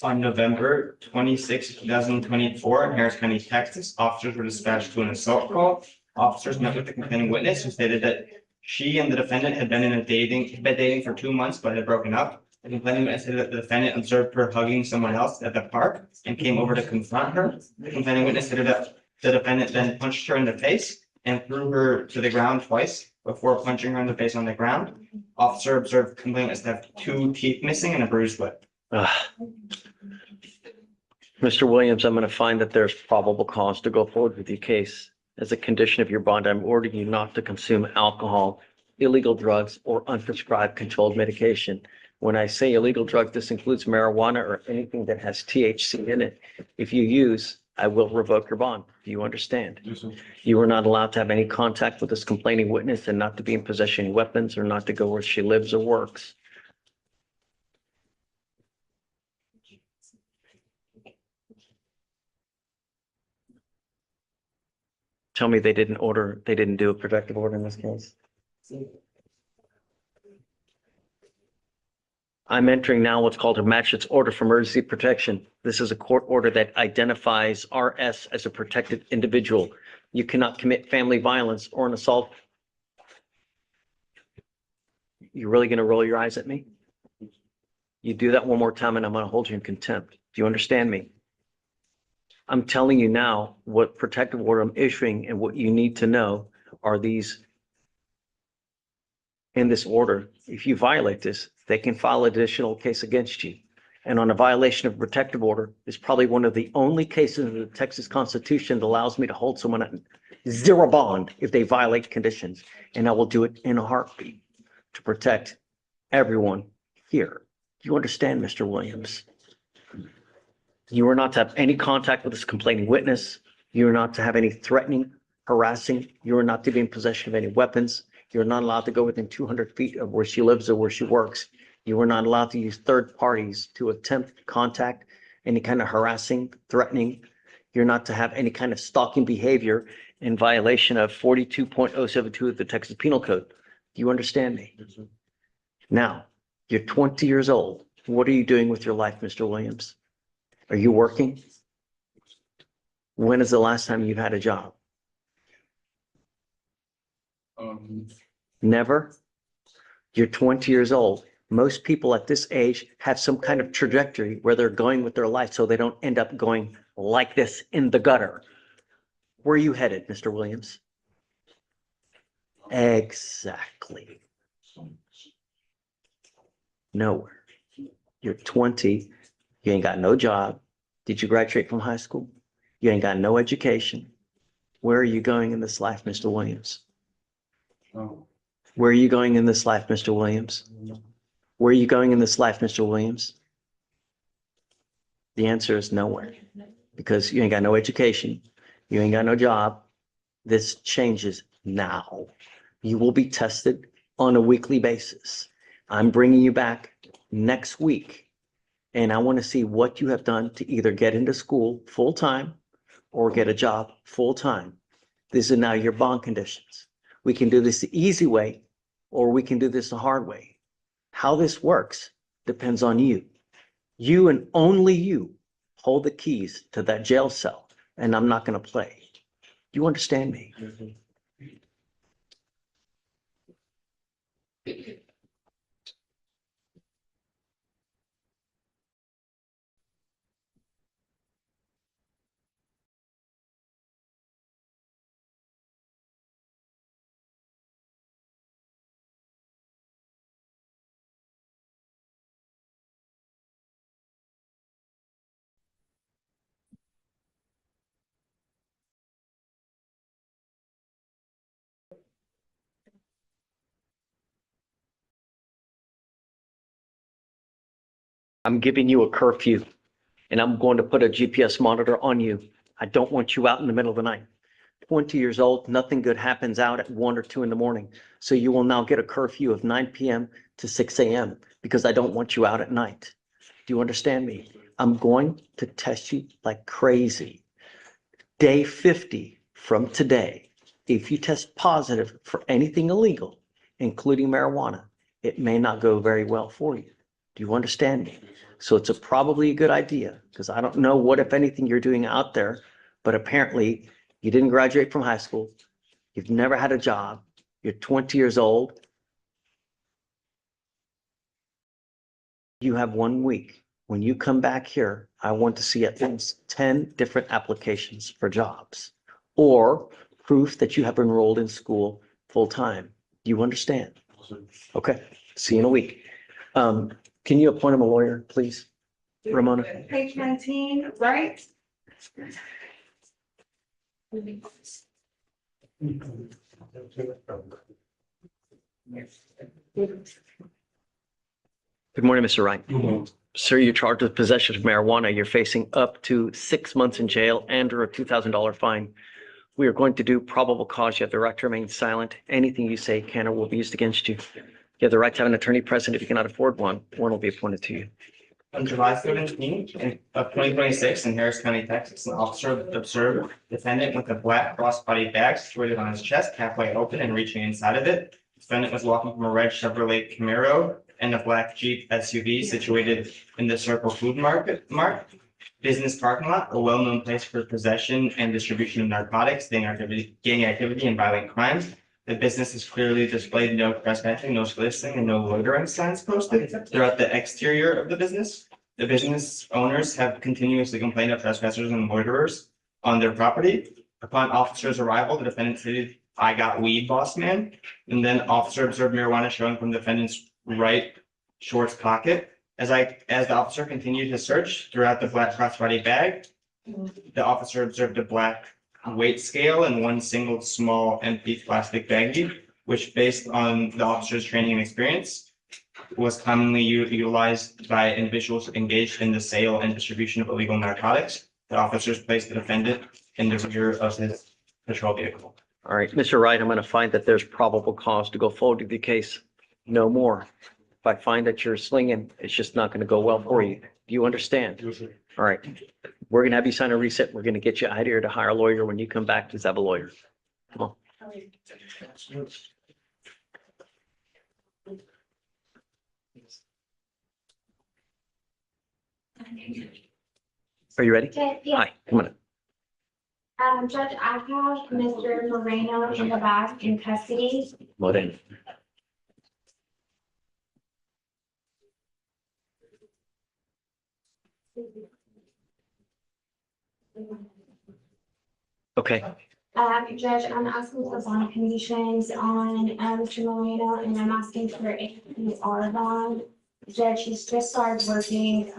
On November 26, 2024, in Harris County, Texas, officers were dispatched to an assault call. Officers met with the complaining witness who stated that she and the defendant had been dating for 2 months, but had broken up. The complaining witness said that the defendant observed her hugging someone else at the park and came over to confront her. The complaining witness said that the defendant then punched her in the face and threw her to the ground twice before punching her in the face on the ground. Officer observed complainant to have 2 teeth missing and a bruised lip. Mr. Williams, I'm going to find that there's probable cause to go forward with your case. As a condition of your bond, I'm ordering you not to consume alcohol, illegal drugs, or unprescribed controlled medication. When I say illegal drugs, this includes marijuana or anything that has THC in it. If you use, I will revoke your bond. Do you understand? Yes, sir. You are not allowed to have any contact with this complaining witness and not to be in possession of weapons or not to go where she lives or works. Tell me they didn't do a protective order in this case. I'm entering now what's called a magistrate's order for emergency protection. This is a court order that identifies RS as a protected individual. You cannot commit family violence or an assault. You're really going to roll your eyes at me? You do that one more time and I'm going to hold you in contempt. Do you understand me? I'm telling you now what protective order I'm issuing and what you need to know are these in this order. If you violate this, they can file additional case against you. And on a violation of protective order is probably one of the only cases in the Texas Constitution that allows me to hold someone at zero bond if they violate conditions. And I will do it in a heartbeat to protect everyone here. You understand, Mr. Williams? You are not to have any contact with this complaining witness. You are not to have any threatening, harassing. You are not to be in possession of any weapons. You're not allowed to go within 200 feet of where she lives or where she works. You are not allowed to use third parties to attempt contact, any kind of harassing, threatening. You're not to have any kind of stalking behavior in violation of 42.072 of the Texas Penal Code. Do you understand me? Now, you're 20 years old. What are you doing with your life, Mr. Williams? Are you working? When is the last time you had a job? Never? You're 20 years old. Most people at this age have some kind of trajectory where they're going with their life so they don't end up going like this in the gutter. Where are you headed, Mr. Williams? Exactly. Nowhere. You're 20. You ain't got no job. Did you graduate from high school? You ain't got no education. Where are you going in this life, Mr. Williams? Where are you going in this life, Mr. Williams? Where are you going in this life, Mr. Williams? The answer is nowhere, because you ain't got no education. You ain't got no job. This changes now. You will be tested on a weekly basis. I'm bringing you back next week, and I want to see what you have done to either get into school full-time or get a job full-time. These are now your bond conditions. We can do this the easy way, or we can do this the hard way. How this works depends on you. You and only you hold the keys to that jail cell, and I'm not going to play. Do you understand me? I'm giving you a curfew, and I'm going to put a GPS monitor on you. I don't want you out in the middle of the night. 20 years old, nothing good happens out at 1 or 2 in the morning. So you will now get a curfew of 9 p.m. to 6 a.m. because I don't want you out at night. Do you understand me? I'm going to test you like crazy. Day 50 from today, if you test positive for anything illegal, including marijuana, it may not go very well for you. Do you understand me? So it's probably a good idea, because I don't know what, if anything, you're doing out there, but apparently you didn't graduate from high school. You've never had a job. You're 20 years old. You have 1 week. When you come back here, I want to see at least 10 different applications for jobs or proof that you have enrolled in school full time. Do you understand? Okay, see you in a week. Can you appoint him a lawyer, please, Ramona? Page 19, right? Good morning, Mr. Wright. Sir, you're charged with possession of marijuana. You're facing up to 6 months in jail and or a $2,000 fine. We are going to do probable cause. You have the right to remain silent. Anything you say can or will be used against you. You have the right to have an attorney present. If you cannot afford one will be appointed to you. On July 17th of 2026 in Harris County, Texas, an officer observed defendant with a black crossbody bag situated on his chest, halfway open and reaching inside of it. Defendant was walking from a red Chevrolet Camaro and a black Jeep SUV situated in the Circle Food Market business parking lot, a well-known place for possession and distribution of narcotics, gang activity, and violent crimes. The business is clearly displayed no trespassing, no soliciting, and no loitering signs posted throughout the exterior of the business. The business owners have continuously complained of trespassers and loiterers on their property. Upon officer's arrival, the defendant stated, "I got weed, boss man." And then officer observed marijuana showing from the defendant's right shorts pocket. As the officer continued his search throughout the black crossbody bag, the officer observed a black weight scale and one single small empty plastic baggie, which based on the officer's training and experience was commonly utilized by individuals engaged in the sale and distribution of illegal narcotics. The officers placed the defendant in the rear of his patrol vehicle. All right, Mr. Wright, I'm going to find that there's probable cause to go forward with the case. No more. If I find that you're slinging, it's just not going to go well for you. Do you understand? All right. We're going to have you sign a reset. We're going to get you out of here to hire a lawyer. When you come back, please have a lawyer. Come on. Are you ready? Okay, yeah. Hi, come on. Judge, I have Mr. Moreno in the back in custody. Load in. Okay, Judge, I'm asking for bond conditions on, Mr. Moreno, and I'm asking for a PR bond. Judge, he's just started working,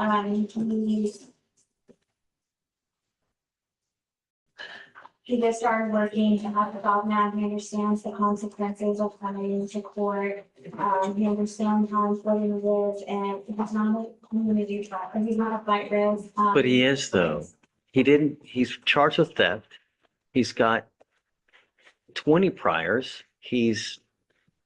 he just started working to have the dog now. He understands the consequences of coming into court. He understands how important it is, and he's not a community driver. He's not a flight risk. but he is though. He's charged with theft. He's got 20 priors.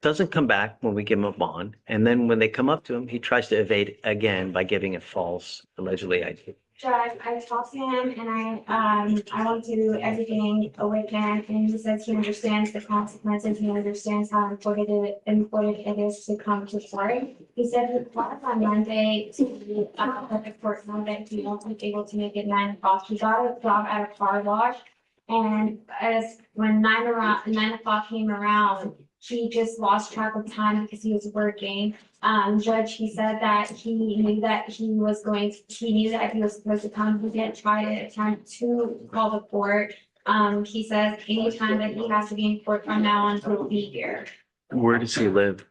Doesn't come back when we give him a bond. And then when they come up to him, he tries to evade again by giving a false allegedly ID. Judge, I talked to him and I want to do everything with him, and he says he understands the consequences, he understands how important it is to come to court. He said he applied on Monday to, at the court Monday, he wasn't able to make it 9 o'clock. He got a job at a car wash, and when 9 o'clock came around, he just lost track of time because he was working. Judge, he said that he knew that he was supposed to come. He didn't try to attempt to call the court. He says anytime that he has to be in court from now on, he'll be here. Where does he live?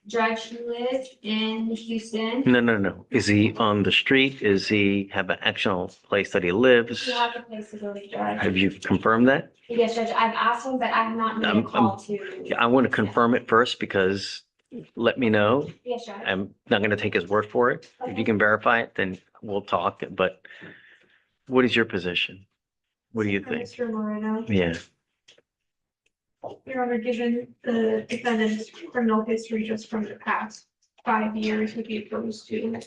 Judge, he lives in Houston. No. Is he on the street? Is he have an actual place that he lives? He has a place to go to, Judge. Have you confirmed that? Yes, Judge, I've asked him, but I have not made a call to. I want to confirm it first because let me know. Yes, Judge. I'm not going to take his word for it. If you can verify it, then we'll talk. But what is your position? What do you think? Mr. Moreno, Yeah. Your Honor, given the defendant's criminal history just from the past 5 years, would be opposed to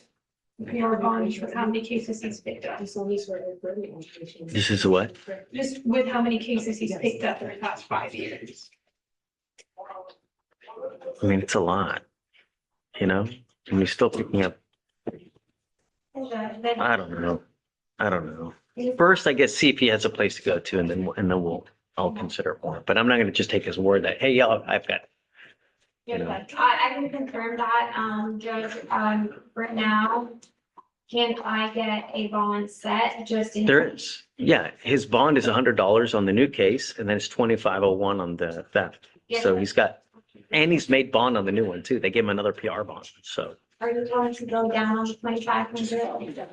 PR bonds with how many cases he's picked up. This is what? Just with how many cases he's picked up in the past 5 years. I mean, it's a lot, you know, and we're still picking up. I don't know. First, I guess see if he has a place to go to, and then I'll consider it more. But I'm not going to just take his word that, hey, yeah, I've got. Yes, Judge. I can confirm that, Judge, right now, can I get a bond set just in? There is, yeah, his bond is $100 on the new case, and then it's 2,501 on the theft. Yes, So Judge. and he's made bond on the new one too. They gave him another PR bond, so. Are you going to go down on the 2,500?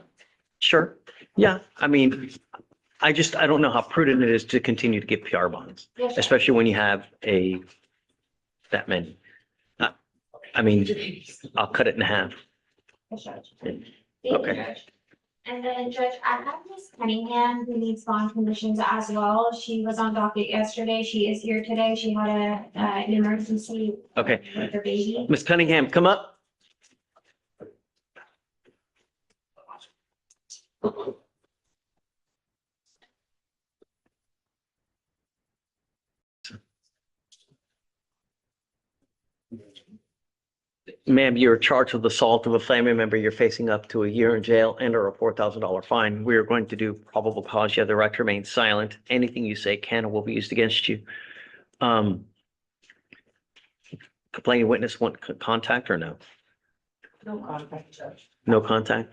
Sure, yeah, I mean, I don't know how prudent it is to continue to give PR bonds, Yes, Judge. especially when you have that many. I mean, I'll cut it in half. Yes, Judge. Thank you, Okay. Judge. And then, Judge, I have Miss Cunningham who needs bond conditions as well. She was on docket yesterday. She is here today. She had an emergency. Okay. With her baby. Ms. Cunningham, come up. Ma'am, you're charged with assault of a family member. You're facing up to a year in jail and or a $4,000 fine. We are going to do probable cause. You have the right to remain silent. Anything you say can or will be used against you. Complaining witness want contact or no? No contact, Judge. No contact?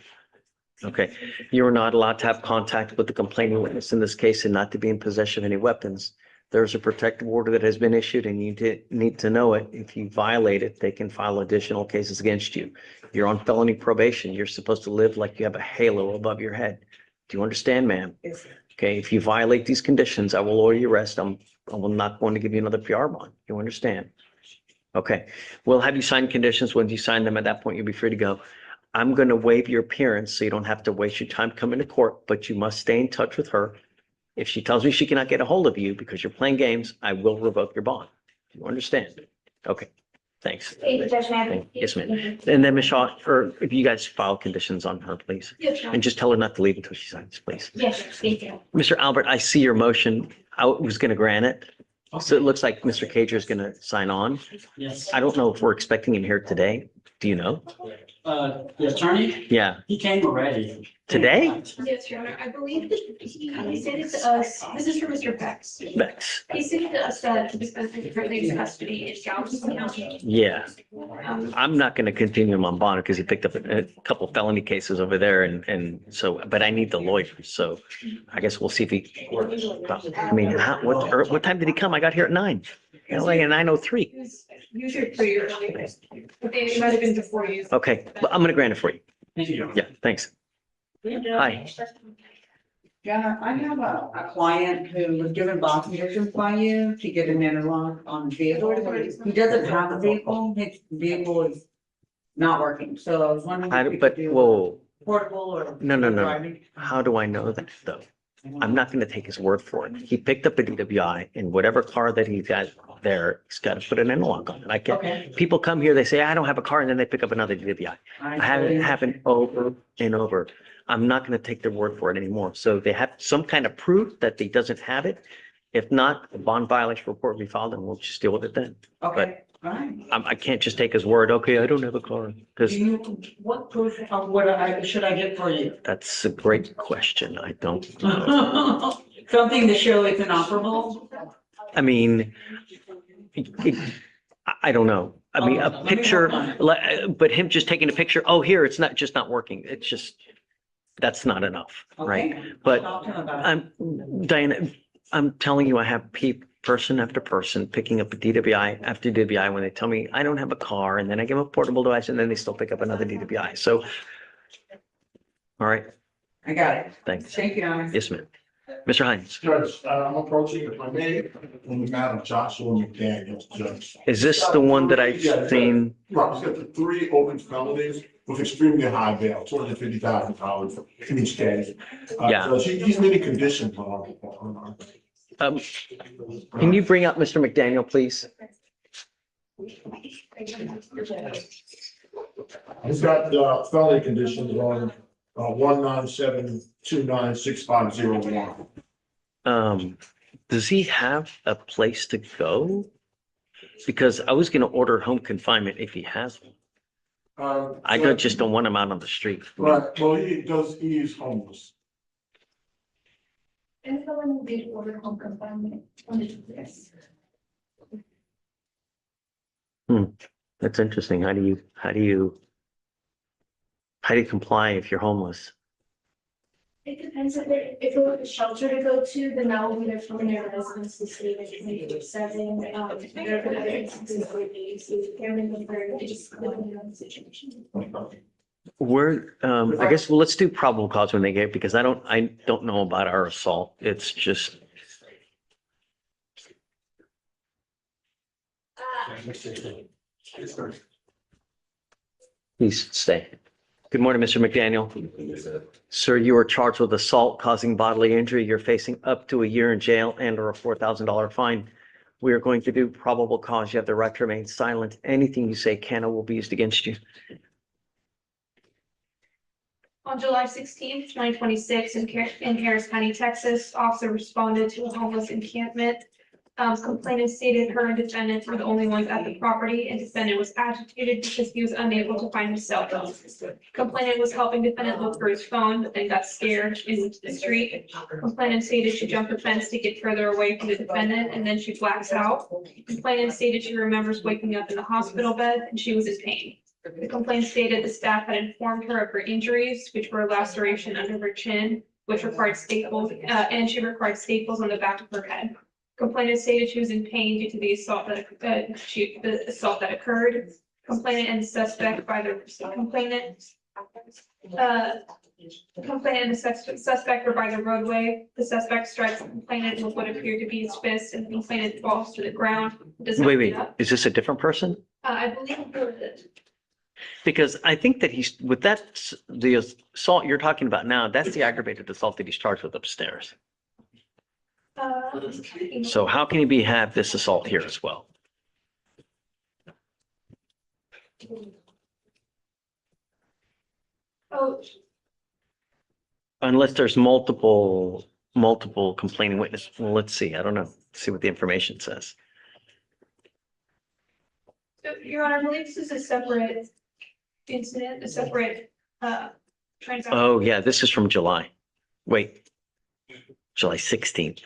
Okay. You are not allowed to have contact with the complaining witness in this case and not to be in possession of any weapons. There's a protective order that has been issued and you need to know it. If you violate it, they can file additional cases against you. You're on felony probation. You're supposed to live like you have a halo above your head. Do you understand, ma'am? Yes, sir. Okay, if you violate these conditions, I will order your arrest. I will not going to give you another PR bond. You understand? Okay, we'll have you sign conditions. When you sign them, at that point, you'll be free to go. I'm going to waive your appearance so you don't have to waste your time coming to court, but you must stay in touch with her. If she tells me she cannot get a hold of you because you're playing games, I will revoke your bond. You understand? Okay, thanks. Thank you, Judge Madden. Yes, ma'am. And then Ms. Shaw, or if you guys file conditions on her, please. Yes, Your And just tell her not to leave until she signs, please. Yes, thank you. Mr. Albert, I see your motion. I was going to grant it. So it looks like Mr. Cager is going to sign on. Yes. I don't know if we're expecting him here today. Do you know? The attorney, Yeah, he came already. today? Yes, Your Honor, I believe that he stated to us, this is for Mr. Bex. Bex. He stated to us that the defendant is currently in custody in Galveston County. Yeah, Um, I'm not going to continue him on bond because he picked up a couple felony cases over there and so, but I need the lawyer. So I guess we'll see if he, I mean, what time did he come? I got here at 9. Like at 9:03. he was usually pretty early, but they might have been before you. Okay, but I'm going to grant it for you. Thank you. Yeah, thanks. Hi. Jenna, I have a client who was given bond conditions by you to get an interlock on the vehicle. He doesn't have a vehicle, his vehicle is not working, so I was wondering. if we But, could do whoa, Portable or. No, no, no. driving. how do I know that though? I'm not going to take his word for it. He picked up a DWI and whatever car that he got there, he's got to put an interlock on it. I get, Okay. people come here, they say, I don't have a car, and then they pick up another DWI. I have it happen over and over. I'm not going to take their word for it anymore. So they have some kind of proof that he doesn't have it. If not, the bond violation report will be filed and we'll just deal with it then. Okay, all right. I can't just take his word, okay, I don't have a car, because Do you, what proof of what should I get for you? that's a great question. I don't know. Something to show it's inoperable? I mean, I don't know. I mean, a Okay, let me picture, work on but him just taking a picture, oh, here, it's not, just not working. It's just, that's not enough, right? Okay, But talk to him about it. Diana, I'm telling you, I have person after person picking up a DWI after DWI when they tell me I don't have a car, and then I give them a portable device, and then they still pick up another DWI. So, all right, I got it. thanks. Thank you, Honor. Yes, ma'am. Mr. Hines, Judge, I'm approaching, if I may, on the matter of Joshua McDaniel, Judge. is this the one that I've seen? Right, he's got the 3 open felonies with extremely high bail, $250,000 in each case. Yeah. Judge, he's many conditions on. Can you bring up Mr. McDaniel, please? He's got felony conditions on 197296501. Does he have a place to go? Because I was gonna order home confinement if he has one. I just don't want him out on the street. Right, well, he is homeless. And someone did order home confinement on the yes. That's interesting. How do you comply if you're homeless? It depends if it were a shelter to go to, then that will be their preliminary residence to stay in 24/7. There are other instances where they use the family member, they just depending on the situation. We're, I guess, well, let's do probable cause when they get, because I don't know about our assault. It's just, please stay. Good morning, Mr. McDaniel. Sir, you are charged with assault causing bodily injury. You're facing up to a year in jail and or a $4,000 fine. We are going to do probable cause. You have the right to remain silent. Anything you say can or will be used against you. On July 16th, 2026, in Harris County, Texas, officer responded to a homeless encampment. Complainant stated her and defendant were the only ones at the property, and defendant was agitated because he was unable to find his cell phone. Complainant was helping defendant look for his phone, but then got scared into the street. Complainant stated she jumped the fence to get further away from the defendant, and then she blacks out. Complainant stated she remembers waking up in the hospital bed and she was in pain. The complaint stated the staff had informed her of her injuries, which were a laceration under her chin, which required staples, and she required staples on the back of her head. Complainant stated she was in pain due to the assault that occurred. Complainant and the suspect by the complainant. Complainant and the suspect were by the roadway. The suspect strikes the complainant with what appeared to be his fist, and the complainant falls to the ground. Does not Wait, get up. is this a different person? I believe that. Because I think that he's, with that, the assault you're talking about now, that's the aggravated assault that he's charged with upstairs. So how can he have this assault here as well? Oh, Unless there's multiple complaining witnesses. Well, let's see. I don't know. See what the information says. Your Honor, I believe this is a separate incident, a separate, transaction. Oh, yeah, this is from July. Wait, July 16th.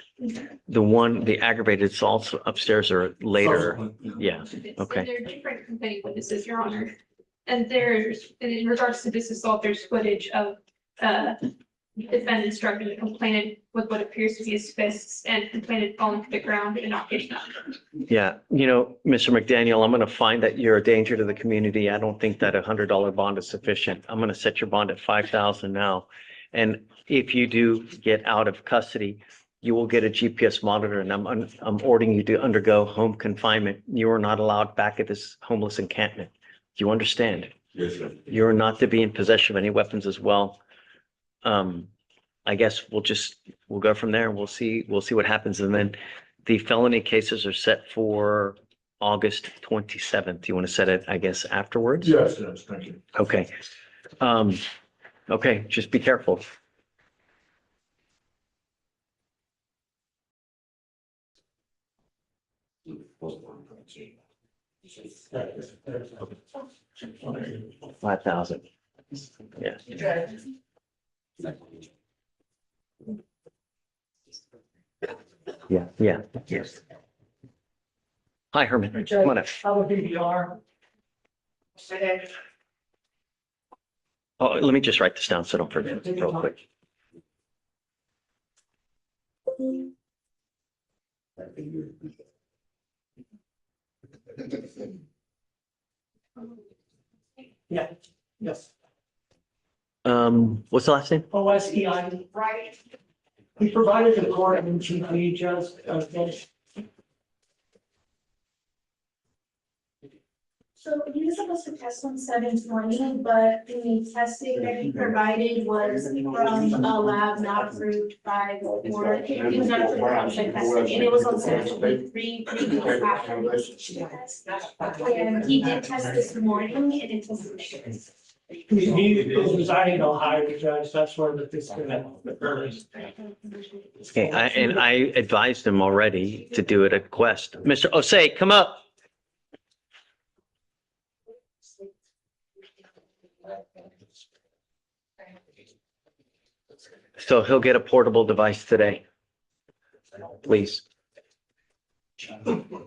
The aggravated assaults upstairs are later. Yeah, okay. They're different complaining witnesses, Your Honor. And in regards to this assault, there's footage of, defendant striking the complainant with what appears to be his fists and complainant falling to the ground and not getting up. Yeah, Mr. McDaniel, I'm going to find that you're a danger to the community. I don't think that $100 bond is sufficient. I'm going to set your bond at 5,000 now. And if you do get out of custody, you will get a GPS monitor, and I'm ordering you to undergo home confinement. You are not allowed back at this homeless encampment. Do you understand? Yes, sir. You're not to be in possession of any weapons as well. I guess we'll go from there. We'll see what happens. And then the felony cases are set for August 27th. You want to set it, I guess, afterwards? Yes, thank you. Okay. Okay, just be careful. $5,000. Yeah. Yeah. Yes. Hi, Herman. Come on up. How would BBR? Oh, let me just write this down so I don't forget real quick. Yeah, yes. What's the last name? OSEI. Right. We provided the court and GP just, So he was supposed to test on 7/20, but the testing that he provided was from a lab not approved by the board. It was not approved for the testing, and it was on 7/23, 3 weeks after the test. And he did test this morning, and it tested negative. he was residing in Ohio, Judge, that's where the disconnect occurs. Okay, I advised him already to do it at Quest. Mr. Osei, come up. So he'll get a portable device today. Please.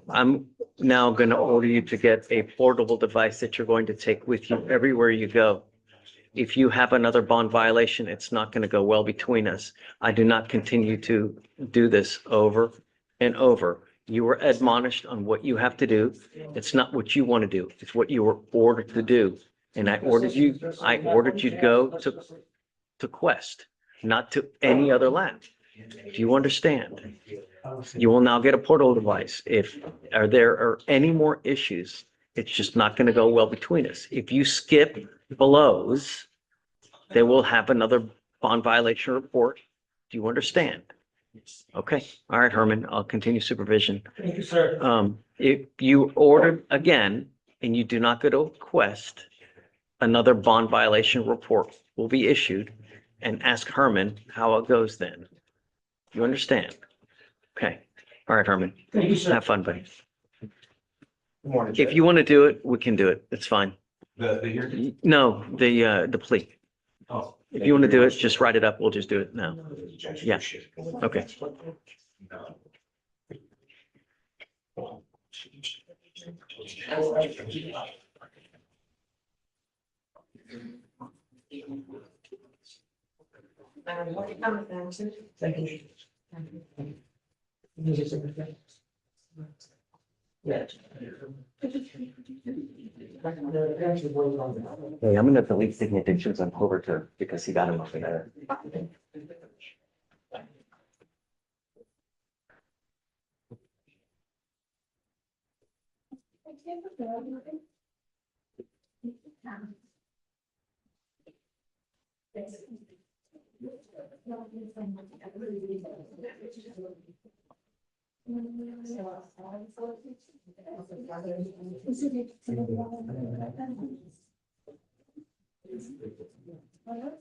I'm now going to order you to get a portable device that you're going to take with you everywhere you go. If you have another bond violation, it's not going to go well between us. I do not continue to do this over and over. You were admonished on what you have to do. It's not what you want to do. It's what you were ordered to do. And I ordered you to go to Quest, not to any other lab. Do you understand? You will now get a portable device. If there are any more issues, it's just not going to go well between us. If you skip belows, they will have another bond violation report. Do you understand? Okay. All right, Herman, I'll continue supervision. Thank you, sir. If you order again and you do not go to Quest, another bond violation report will be issued, and ask Herman how it goes then. You understand? Okay. All right, Herman. Thank you, sir. Have fun, buddy. Good morning. If you want to do it, we can do it. It's fine. The hearing? No, the plea. Oh. If you want to do it, just write it up. We'll just do it now. Yeah. Okay. Thank you. Yeah. Hey, I'm gonna delete signatures on Clover because he got him over there.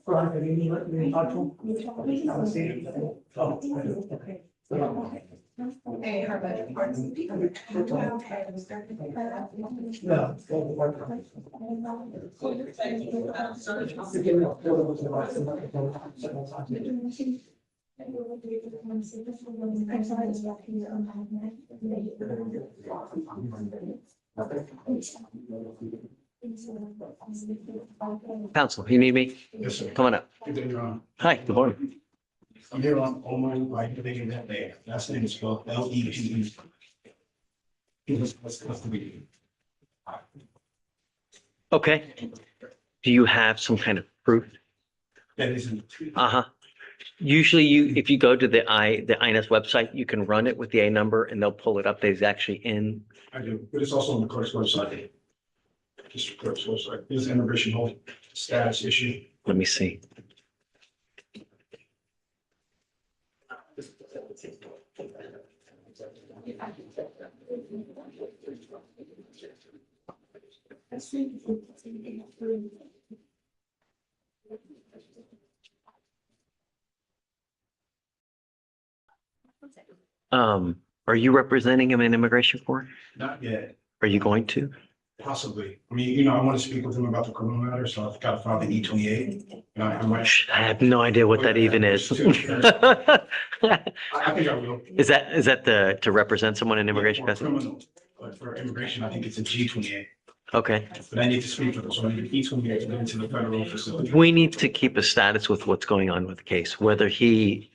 Veronica, do you need to talk to him? I was seeing him. Oh, okay. Hey, her budget reports. No. Counsel, you need me? Yes, sir. Come on up. Good day, Your Honor. Hi, good morning. I'm here on Omar, like, thinking that day. Last name is spelled Lete. He was custody. Okay. Do you have some kind of proof? That isn't. Uh-huh. Usually if you go to the INS website, you can run it with the A number and they'll pull it up. That he's actually in. I do, but it's also on the court's website. District court's website. It's an immigration hold status issue. Let me see. Are you representing him in immigration court? Not yet, Are you going to? possibly. I mean, I want to speak with him about the criminal matter, so I've got to file the E-28. I might. I have no idea what that even is. I think I will. Is that to represent someone in immigration For custody? criminal, but for immigration, I think it's a G-28. Okay. But I need to speak with them, so I need an E-28 to get into the federal facility. We need to keep a status with what's going on with the case, whether he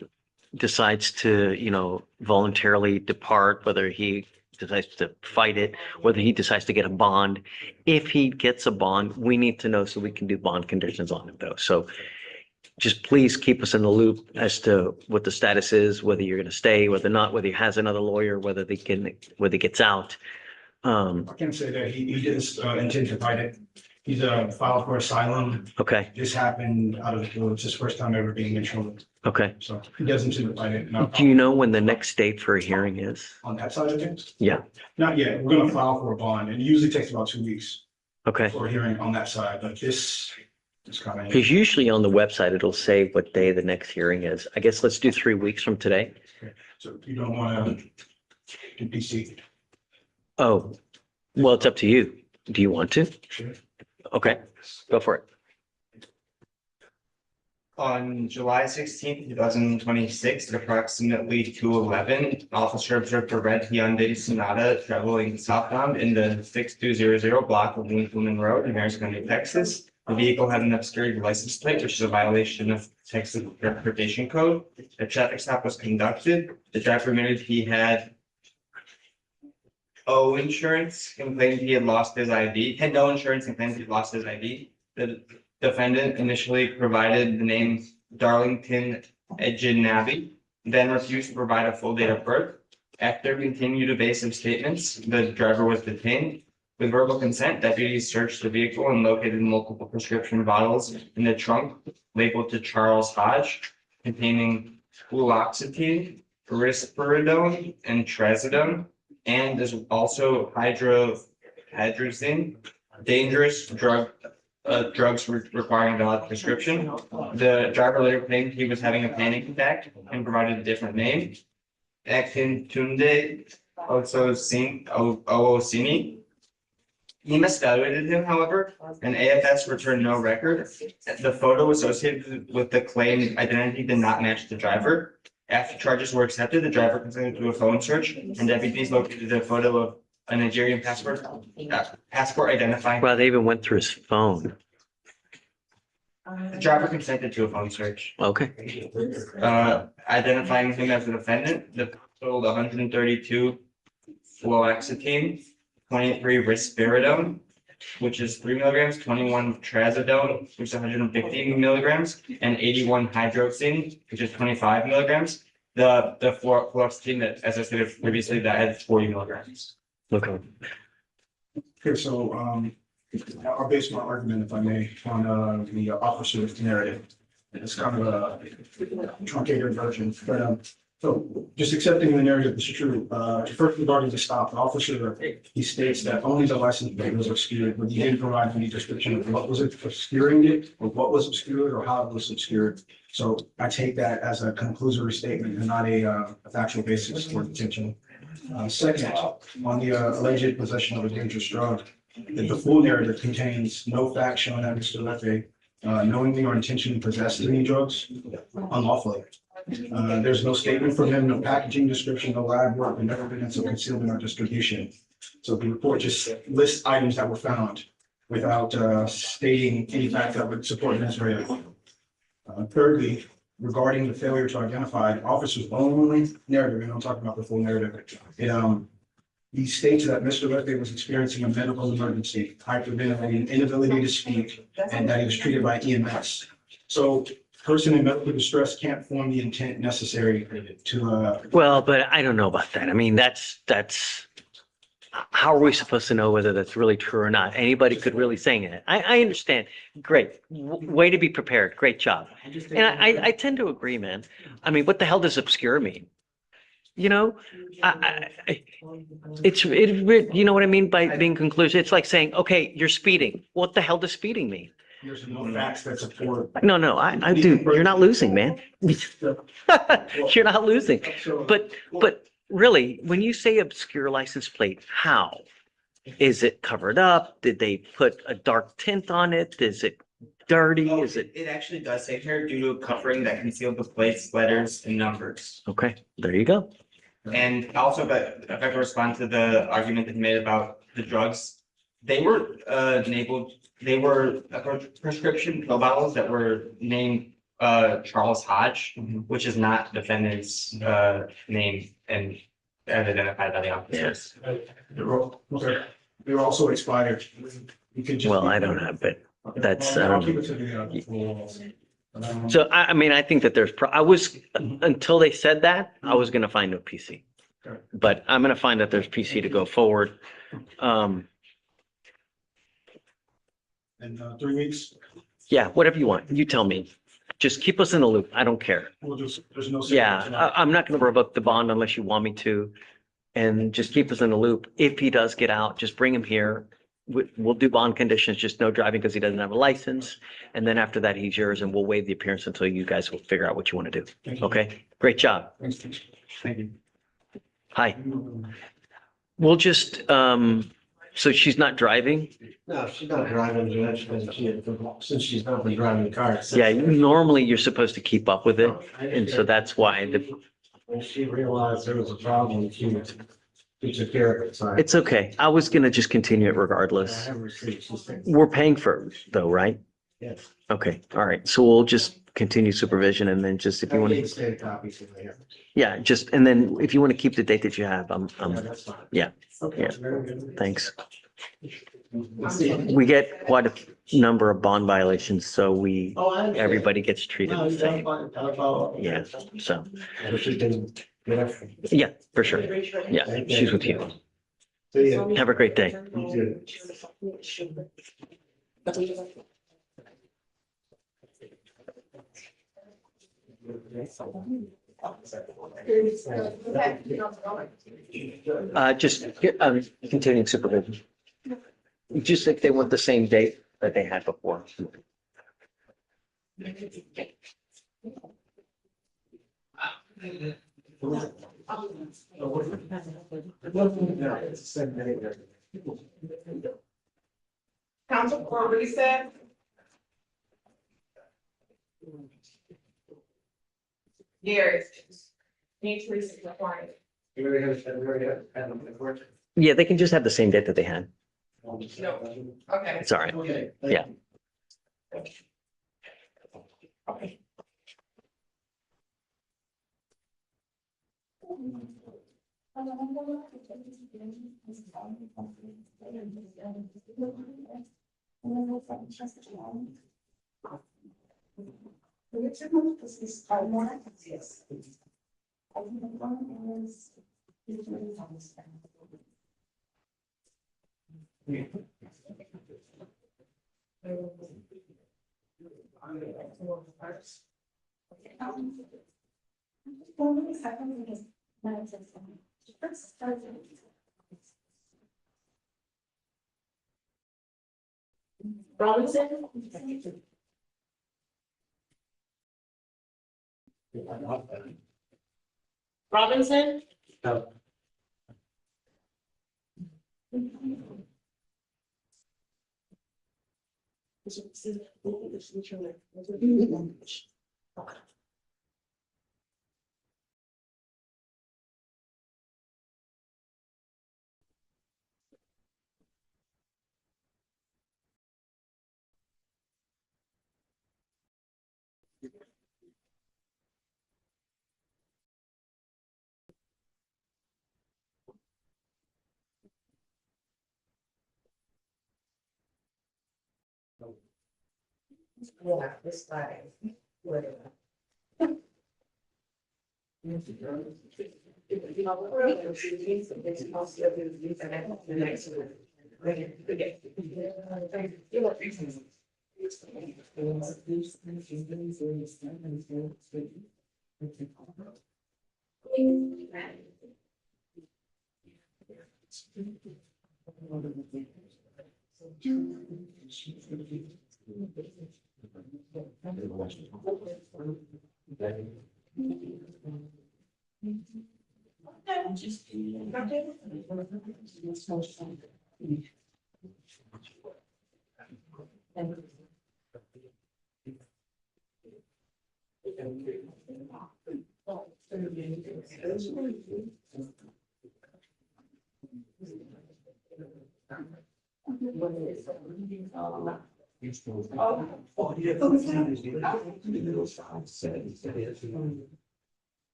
decides to, voluntarily depart, whether he decides to fight it, whether he decides to get a bond. If he gets a bond, we need to know so we can do bond conditions on it though. So just please keep us in the loop as to what the status is, whether you're going to stay, whether not, whether he has another lawyer, whether he gets out. I can say that he didn't intend to fight it. He's filed for asylum. Okay, This happened out of the blue. It's his first time ever being in trouble. okay. So he doesn't intend to fight it. No Do you know when the next date for a hearing is? On that side of things? Yeah. Not yet. We're gonna file for a bond, and it usually takes about 2 weeks Okay. for a hearing on that side, but this is kind of. Because usually on the website, it'll say what day the next hearing is. I guess let's do 3 weeks from today. So you don't want to do PC. Oh, well, it's up to you. Do you want to? Sure. Okay, go for it. On July 16th, 2026, at approximately 2:11, officer observed a red Hyundai Sonata traveling southbound in the 6200 block of Winkleman Road in Harris County, Texas. The vehicle had an obscured license plate, which is a violation of Texas Transportation Code. A traffic stop was conducted. The driver admitted he had insurance and claimed he had lost his ID, had no insurance and claimed he lost his ID. The defendant initially provided the name Darlington Ejinabi, then refused to provide a full date of birth. After continued evasive statements, the driver was detained. With verbal consent, deputies searched the vehicle and located multiple prescription bottles in the trunk labeled to Charles Hodge, containing fluoxetine, risperidone, and trazodone, and there's also hydrazine, dangerous drugs requiring a valid prescription. The driver later claimed he was having a panic attack and provided a different name. Akintunde Oosini. He misevaluated him, however, and AFS returned no record. The photo associated with the claimed identity did not match the driver. After charges were accepted, the driver consented to a phone search, and deputies located a photo of a Nigerian passport identifying. Well, they even went through his phone. The driver consented to a phone search, Okay, identifying him as the defendant. The total 132 fluoxetine, 23 risperidone, which is 3 milligrams, 21 trazodone, which is 150 milligrams, and 81 hydroxine, which is 25 milligrams. The fluoxetine that, as I stated previously, that had 40 milligrams. okay. Okay, so I'll base my argument, if I may, on the officer's narrative. It's kind of a truncated version, but So just accepting the narrative is true. First regarding the stop, the officer, he states that only the license plate was obscured, but he didn't provide any description of what was obscuring it, or what was obscured, or how it was obscured. So I take that as a conclusory statement and not a factual basis for detention. Second, on the alleged possession of a dangerous drug, the full narrative contains no facts showing that Mr. Lefe knowingly or intentionally possessed any drugs unlawfully. There's no statement from him, no packaging description, no lab work, and no evidence of concealment or distribution. So the report just lists items that were found without stating any fact that would support his narrative. Thirdly, regarding the failure to identify the officer's only narrative, and I'm talking about the full narrative, he states that Mr. Lefe was experiencing a medical emergency, hyperventilating, inability to speak, and that he was treated by EMS. So person in medical distress can't form the intent necessary to Well, but I don't know about that. I mean, that's, how are we supposed to know whether that's really true or not? Anybody could really say it. I understand. Great. Way to be prepared. Great job. And I tend to agree, man. I mean, what the hell does obscure mean? You know, you know what I mean by being conclusive? It's like saying, okay, you're speeding. What the hell does speeding mean? there's no facts that support. No, I do. You're not losing, man. You're not losing. But really, when you say obscure license plate, how? Is it covered up? Did they put a dark tint on it? Is it dirty? Is it? It actually does say here due to a covering that concealed the plates, letters, and numbers. Okay, there you go. And also, if I could respond to the argument that you made about the drugs, they were enabled, they were prescription pill bottles that were named Charles Hodge, which is not defendant's name and as identified by the officers. They were also expired. You could just. Well, I don't have, but that's, I I'll don't keep know. it to the. So I mean, I think that there's, until they said that, I was gonna find no PC. Okay. But I'm gonna find that there's PC to go forward. In 3 weeks, Yeah, whatever you want. You tell me. Just keep us in the loop. I don't care. we'll just, there's no. Yeah, I'm not gonna revoke the bond unless you want me to. And just keep us in the loop. If he does get out, just bring him here. We'll do bond conditions, just no driving because he doesn't have a license. And then after that, he's yours and we'll waive the appearance until you guys will figure out what you want to do. Thank you. Okay, great job. Thank you. Hi. We'll just, so she's not driving? No, she's not driving, Judge, since she's not been driving the car. Yeah, normally you're supposed to keep up with it. And so that's why When she realized there was a problem, she took care of it, sorry. it's okay. I was gonna just continue it I regardless. have received, she said, We're paying for it though, right? yes. Okay, all right. So we'll just continue supervision and then just if you want I to, gave state copies of it. yeah, just, and then if you want to keep the date that you have, Yeah, that's fine. yeah. Okay, Yeah. very good. Thanks. We'll see. We get quite a number of bond violations, so Oh, I understand. everybody gets treated No, the you same. don't find, I'll follow. Yeah, so, And she can get up. yeah, for sure. Yeah, she's with you. See ya. Have a great day. You too. Just continuing supervision. Just if they want the same date that they had before. Council for recess. Gary. Need to recess required. Yeah, they can just have the same date that they had. No, okay. It's all right. Okay. Yeah. Robinson, Robinson. Yeah, this guy. Whatever.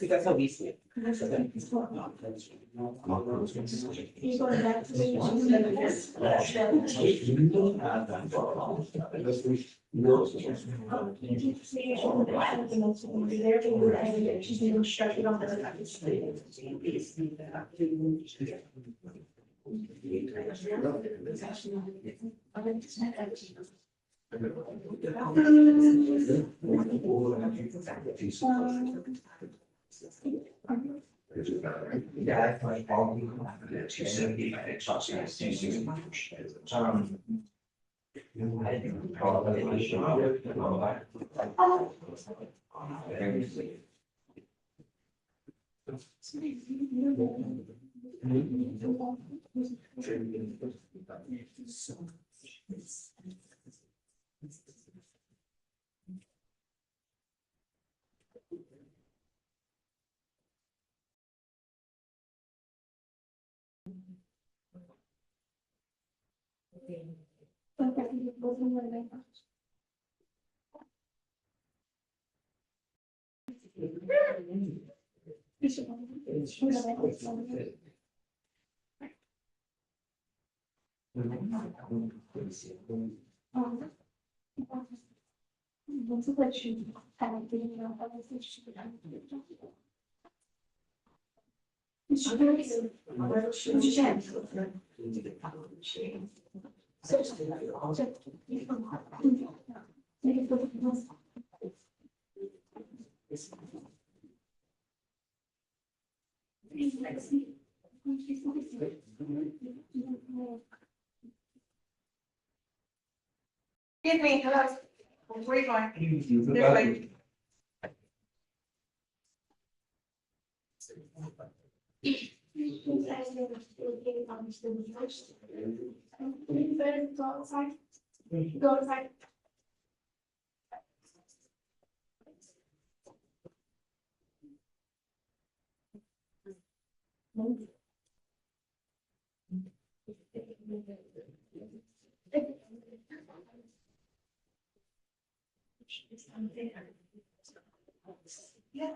That's how we see it. Excuse me, hello. Where are you going? This way. Go outside. Go outside. Yeah.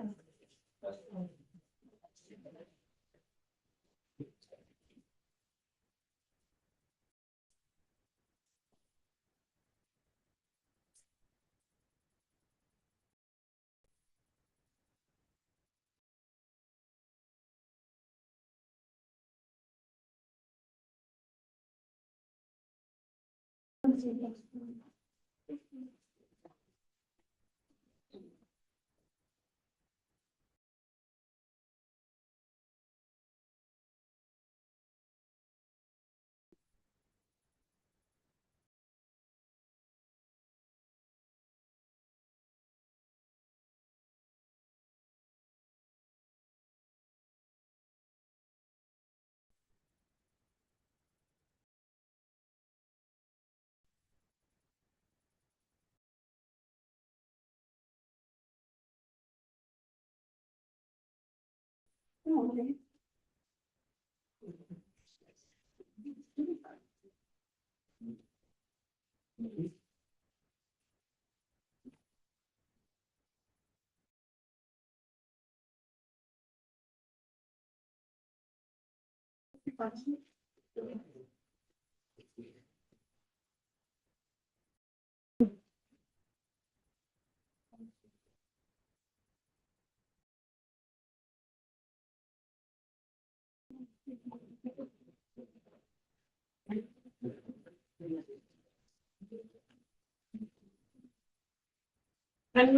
And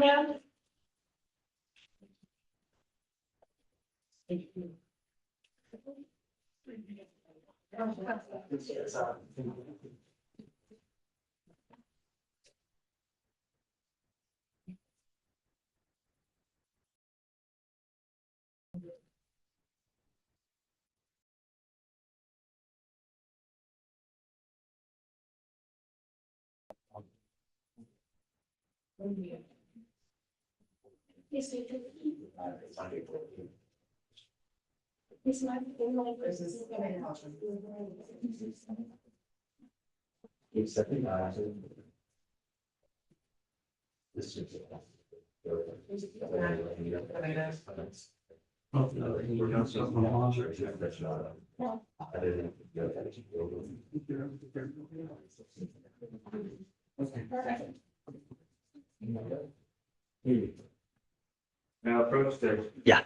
Now approach the. Yeah.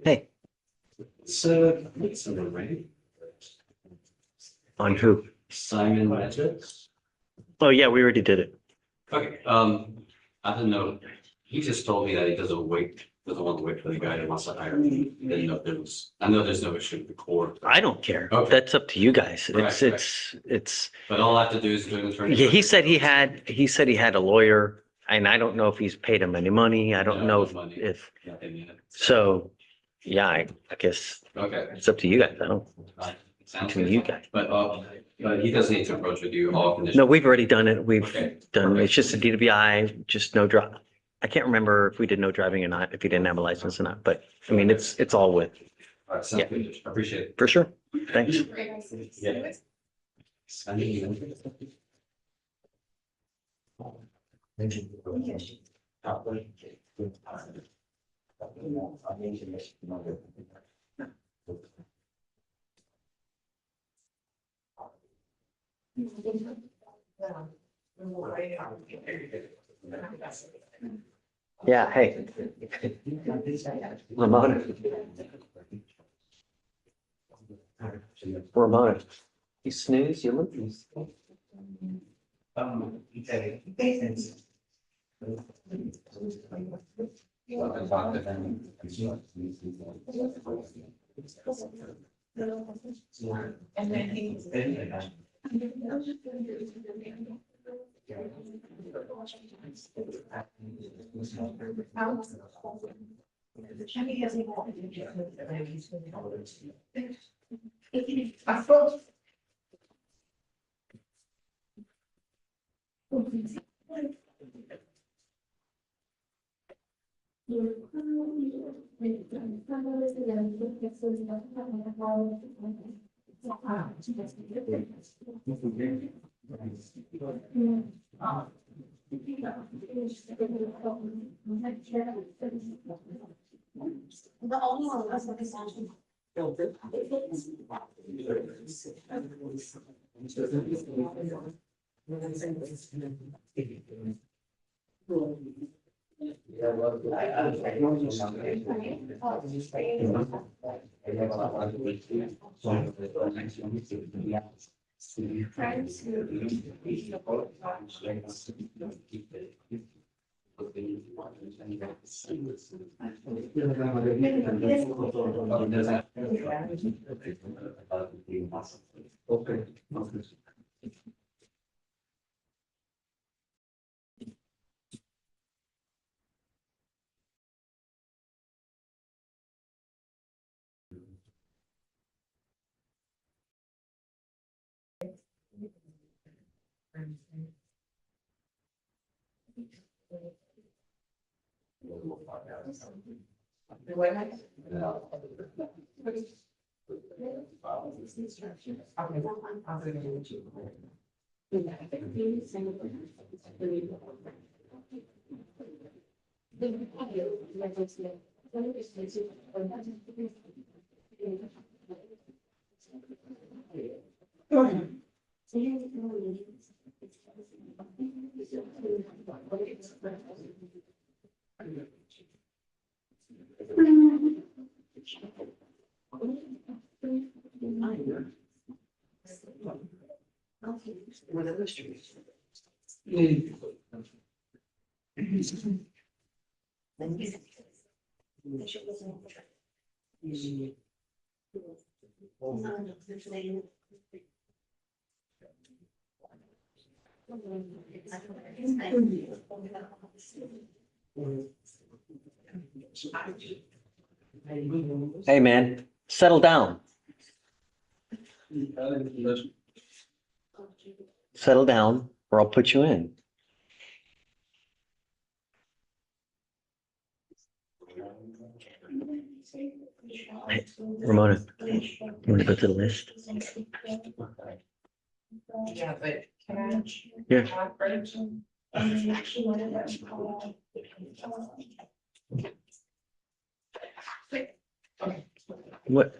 Hey, So, it's a right? on who? Simon Legends. Oh, yeah, we already did it. Okay, I don't know, he just told me that he doesn't want to wait for the guy that wants to hire me. Didn't know if there was, I know there's no issue with the court. I don't care. Okay. That's up to you guys. Right, It's, But all I have to do is do an attorney. yeah, he said he had a lawyer and I don't know if he's paid him any money. I don't No, know no money. if, Nothing yet. so, yeah, I guess Okay. it's up to you guys. I don't, Sounds between good. you guys. But he doesn't need to approach with you all conditions. No, we've already done it. We've Okay, done, perfect. it's just a DWI, just no drive. I can't remember if we did no driving or not, if he didn't have a license or not, but I mean, it's all with, All right, sounds good. I appreciate it. for sure. Thanks. Yeah. I need Yeah, hey. Ramona. Ramona, you snooze, you lose. And then he. I thought. The only one was the extension. Hey, man, settle down. Settle down or I'll put you in. Hey, Ramona, you want to go to the list? Yeah, but can I? Yeah. What?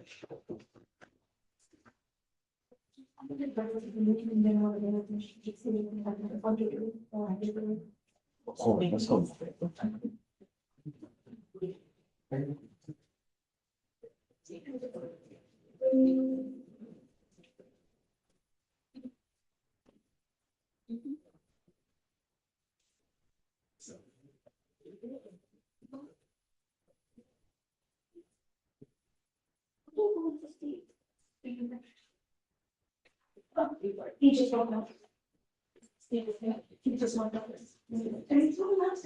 Oh, let's go. He just wrote out. He just wrote out. And it's really nice.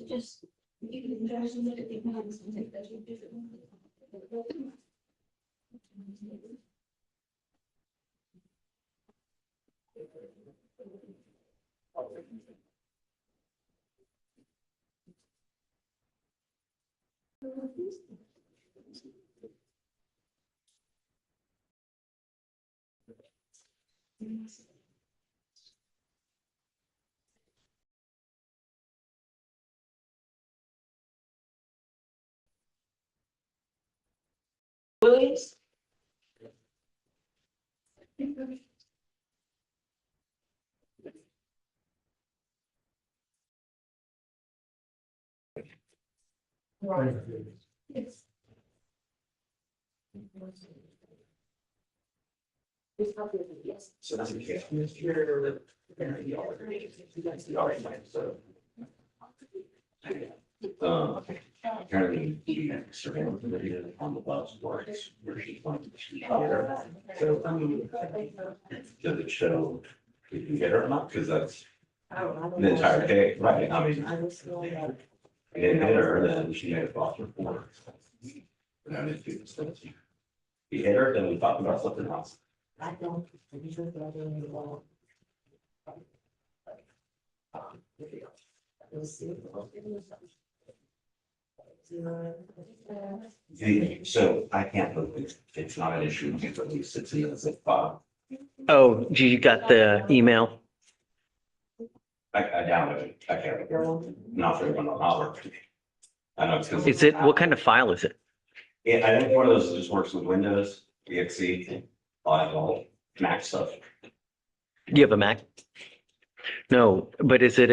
Just, you can look at the hands and take that different. Williams? So that's okay. Apparently, the surveillance video on the bus works where she wants to hit her. So, I mean. Does it show if you hit her or not? Because that's the entire day, right? I mean, if you didn't hit her, then she made a false report. Without it, if you hit her, then we talk about something else. So I can't believe it's not an issue, but at least it's in the zip file. Oh, you got the email? I downloaded it. I can't. Not for one hour. I know it's because. Is it, what kind of file is it? Yeah, I think one of those just works with Windows, EXE, all Mac stuff. You have a Mac? No, but is it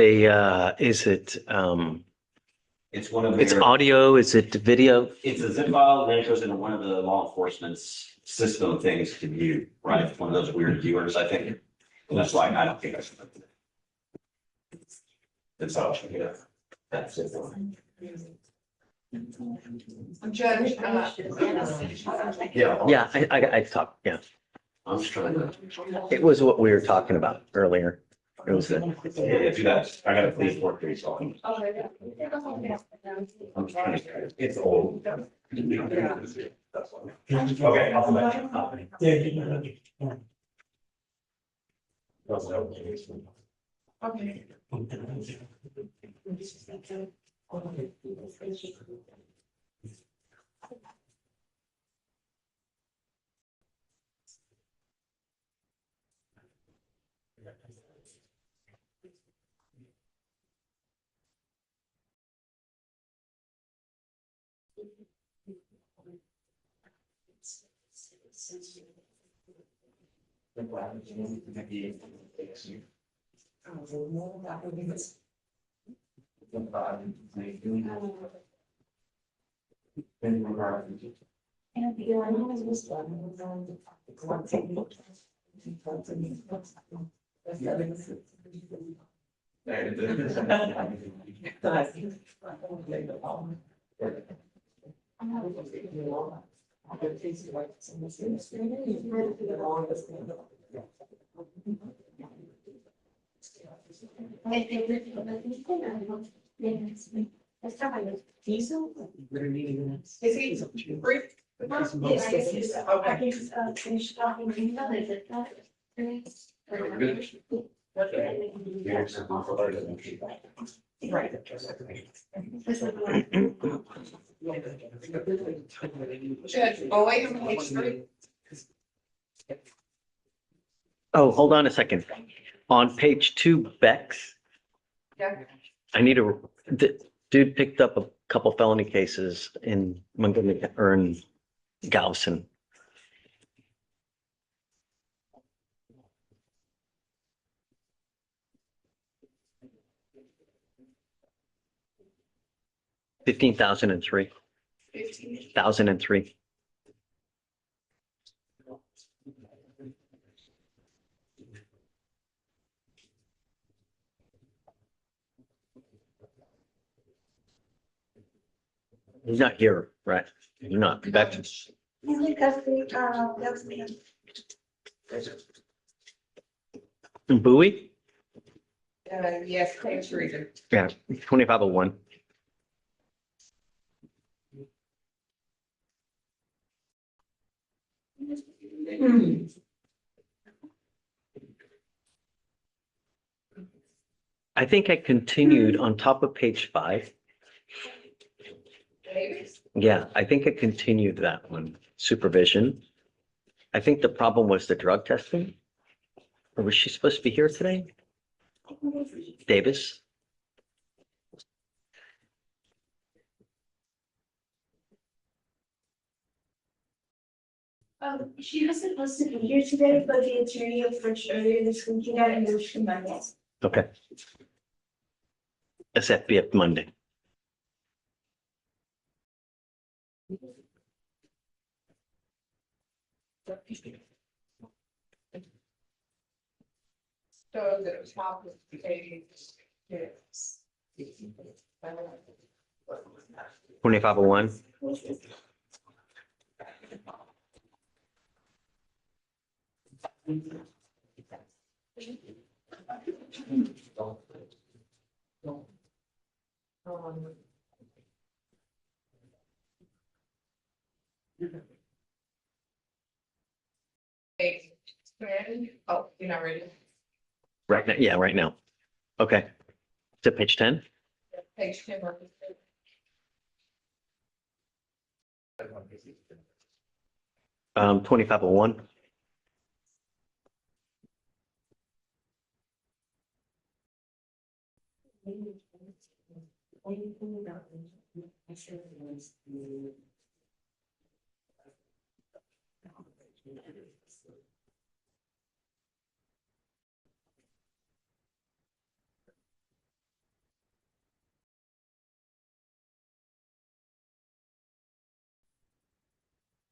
It's one of it's their, audio? Is it video? it's a zip file, then it goes into one of the law enforcement's system things to view, right? It's one of those weird viewers, I think. And that's why I don't think I should. It's all, yeah. That's it. Judge, Yeah. Yeah, I talked, yeah. I'm just trying to. It was what we were talking about earlier. It was the, Yeah, do that. I gotta please work these on. I'm just trying to, it's old. Okay, I'll come back. okay. Is he brief? Yeah, I guess it's, I can just, finish talking, is it that? Right. Judge, oh, wait, on page 3. oh, hold on a second. On page 2, Bex, Yeah. I need a, the dude picked up a couple felony cases in Montgomery or in Galveston. $15,003. 1,003. He's not here, right? He's not. Back to. He's in custody, that's me. Bowie? Yes, page 3. Yeah, 2501. I think I continued on top of page 5. Yeah, I think I continued that one, supervision. I think the problem was the drug testing. Or was she supposed to be here today? Davis? She was supposed to be here today, but the attorney approached earlier this week and got it moved to Monday. Okay. SFBF Monday. So that was top of page 6. 2501. Page 10. Oh, you're not ready. Right now, yeah, right now. Okay. To page 10? Page 10. 2501.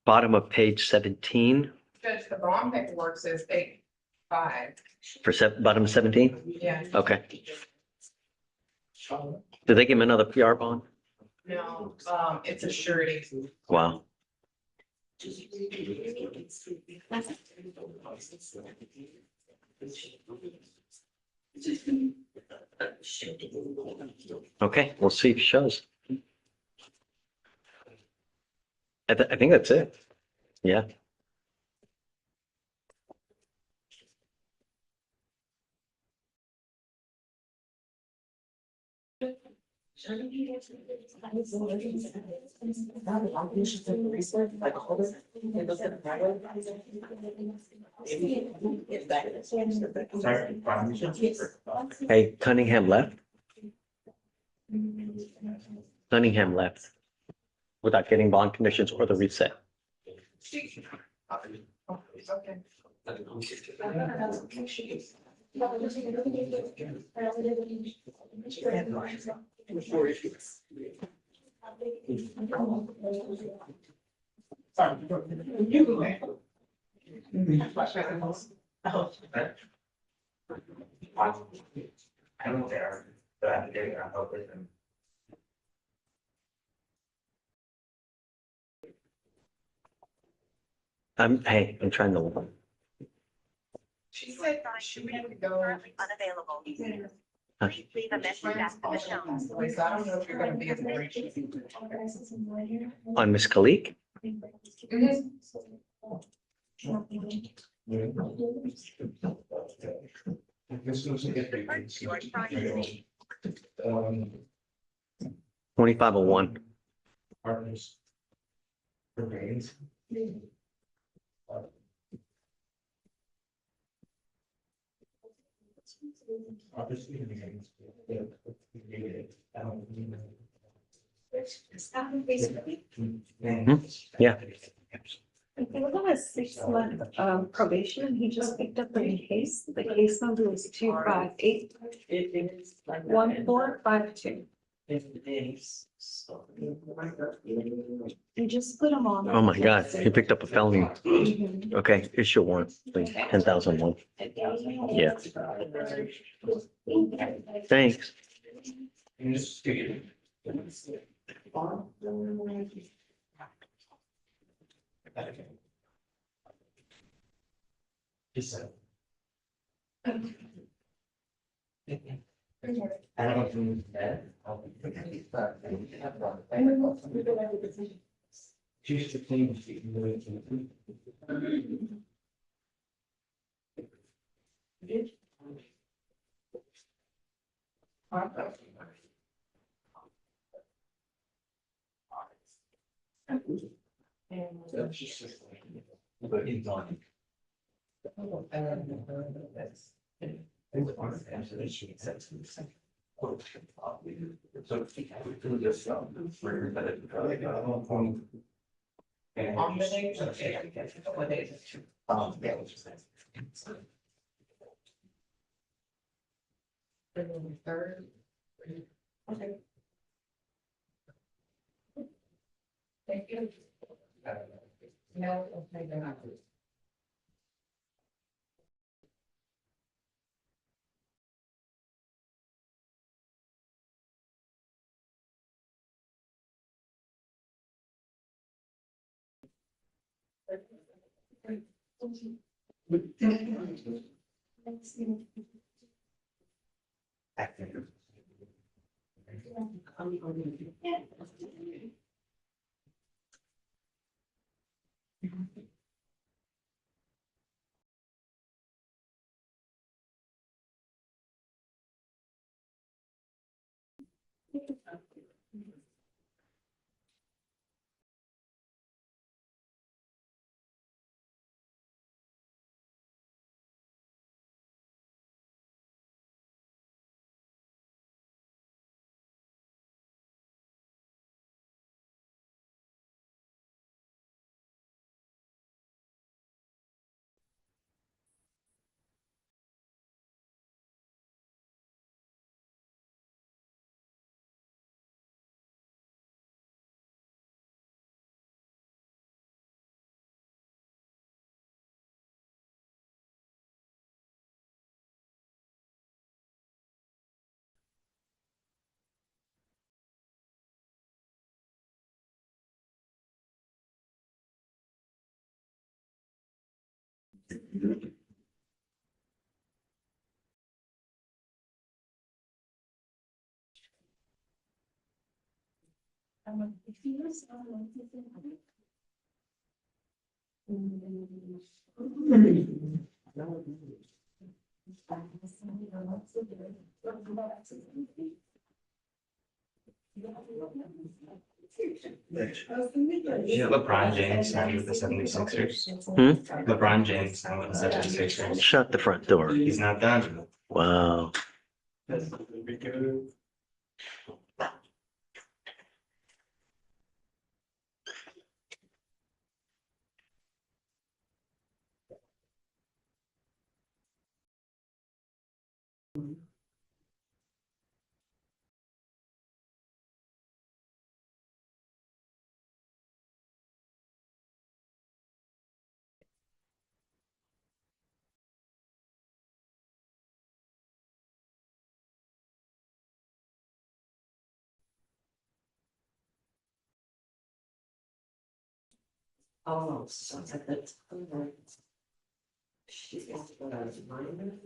Bottom of page 17 Judge, the bond paperwork says 8-5. for bottom 17? Yeah. Okay. Did they give him another PR bond? No, it's a surety. Wow. Okay, we'll see if it shows. I think that's it. Yeah. Hey, Cunningham left. Cunningham left without getting bond conditions or the reset. Okay. I don't care, but I have to get it on with them. Hey, I'm trying to. She said she had to go. Unavailable. Huh? Leave a message after the tone. So I don't know if you're gonna be able to reach it. On Miss Kalik? Mhm. George Friday. 2501. Partners. Remains. Obviously, remains. Yeah. If they were on a 6-month probation, he just picked up a case. The case number was 258-1452. You just put him on. Oh my God, he picked up a felony. Mhm. Okay, issue warrant, please, 10,001. Yeah. Thanks. He said. I don't know if you that. She's the clean. Yeah, LeBron James signed with the 76ers. LeBron James signed with the 76ers. Shut the front door. He's not done. Wow. Oh, sounds like that's. She's got to go out of mine.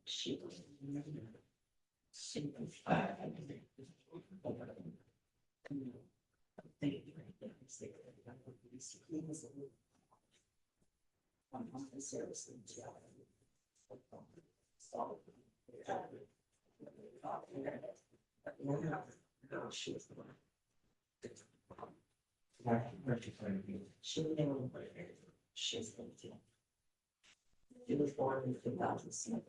She was. She was born in 2007.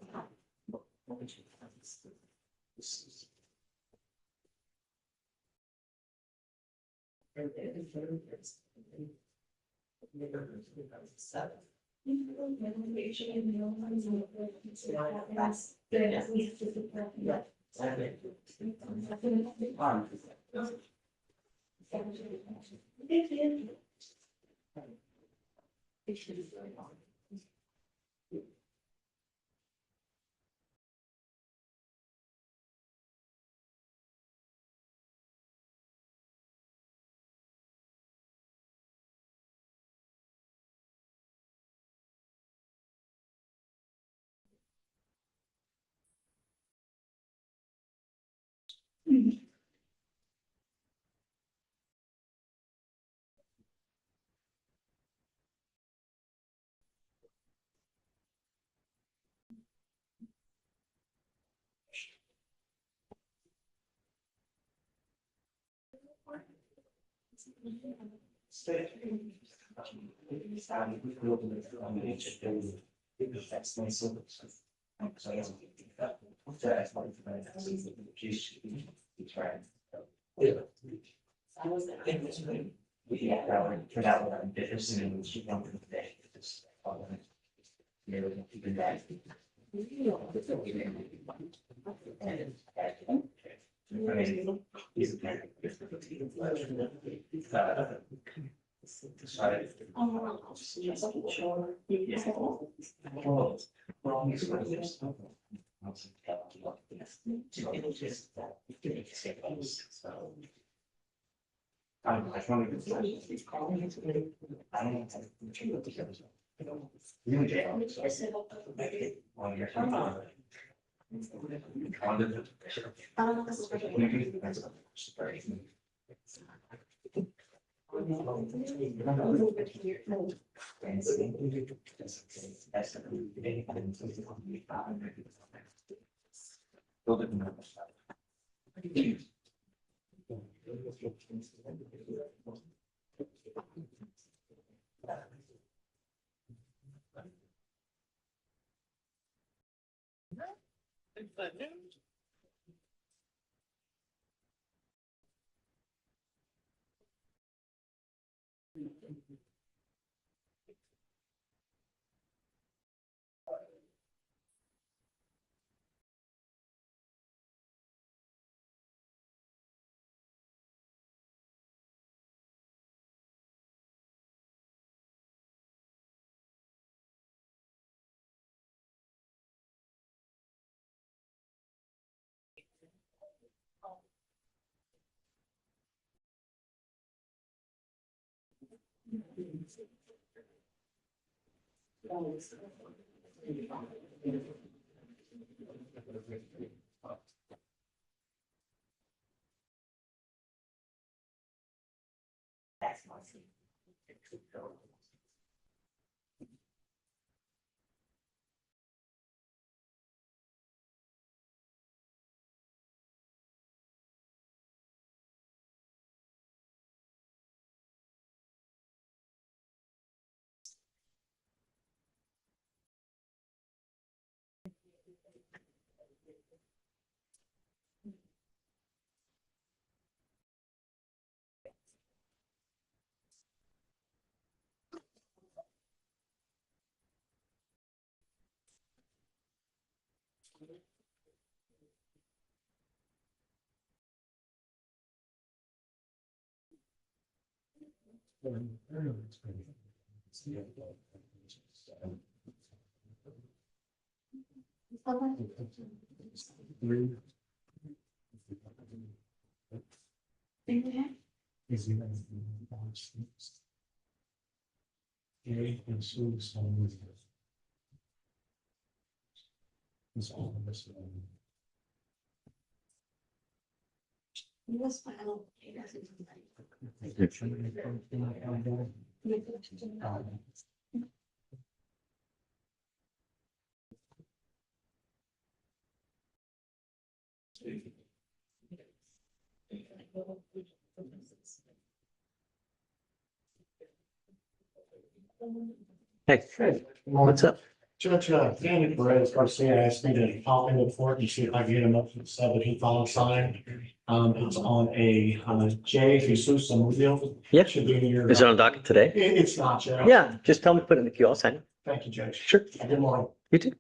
Hey, what's up? Judge, Danny Perez Garcia asked me to pop into the court and see if I can get him up to the stuff that he found signed. It's on a J Jesus Samudio. Yeah. Should be in your. Is it on docket today? It's not, Judge. Yeah, just tell me to put it in the queue. I'll sign it. Thank you, Judge. Sure. Good morning. You too.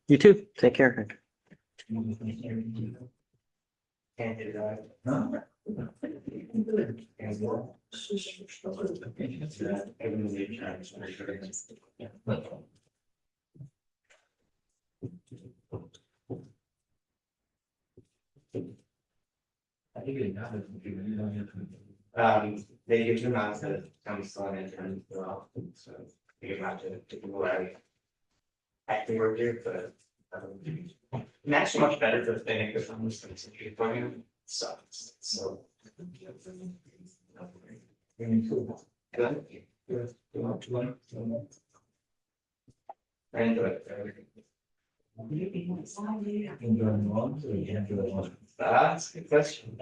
You too. Take care. They give you not to come still in and well, so you have to take away. Acting work here, but and that's much better for the thing because I'm just going to for you. So. Good. That's a good question.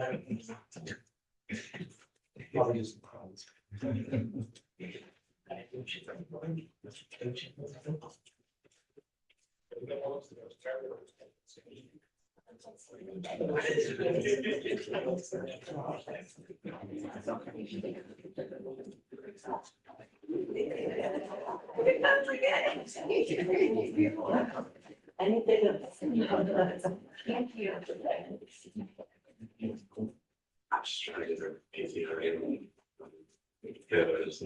I'm just trying to get her, if you are able. Because.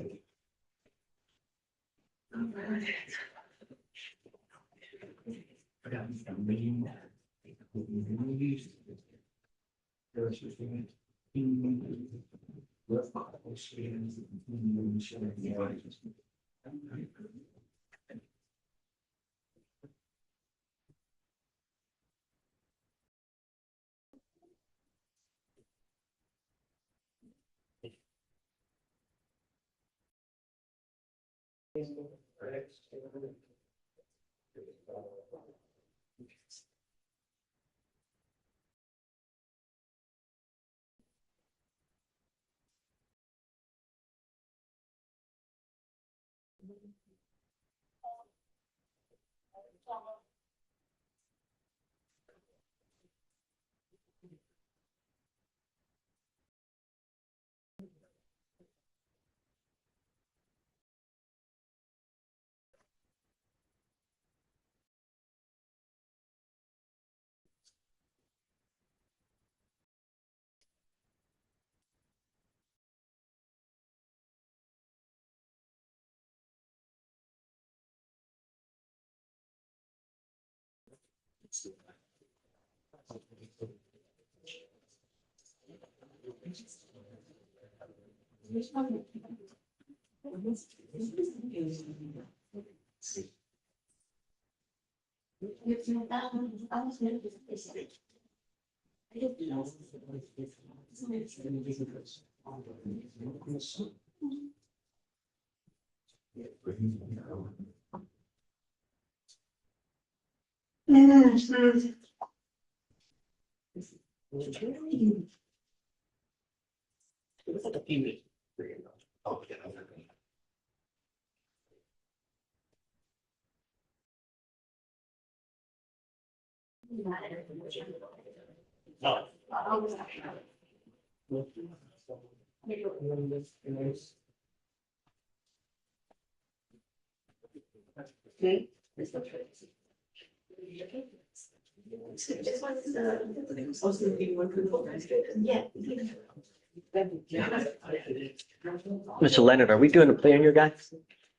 Mr. Leonard, are we doing a play on your guy?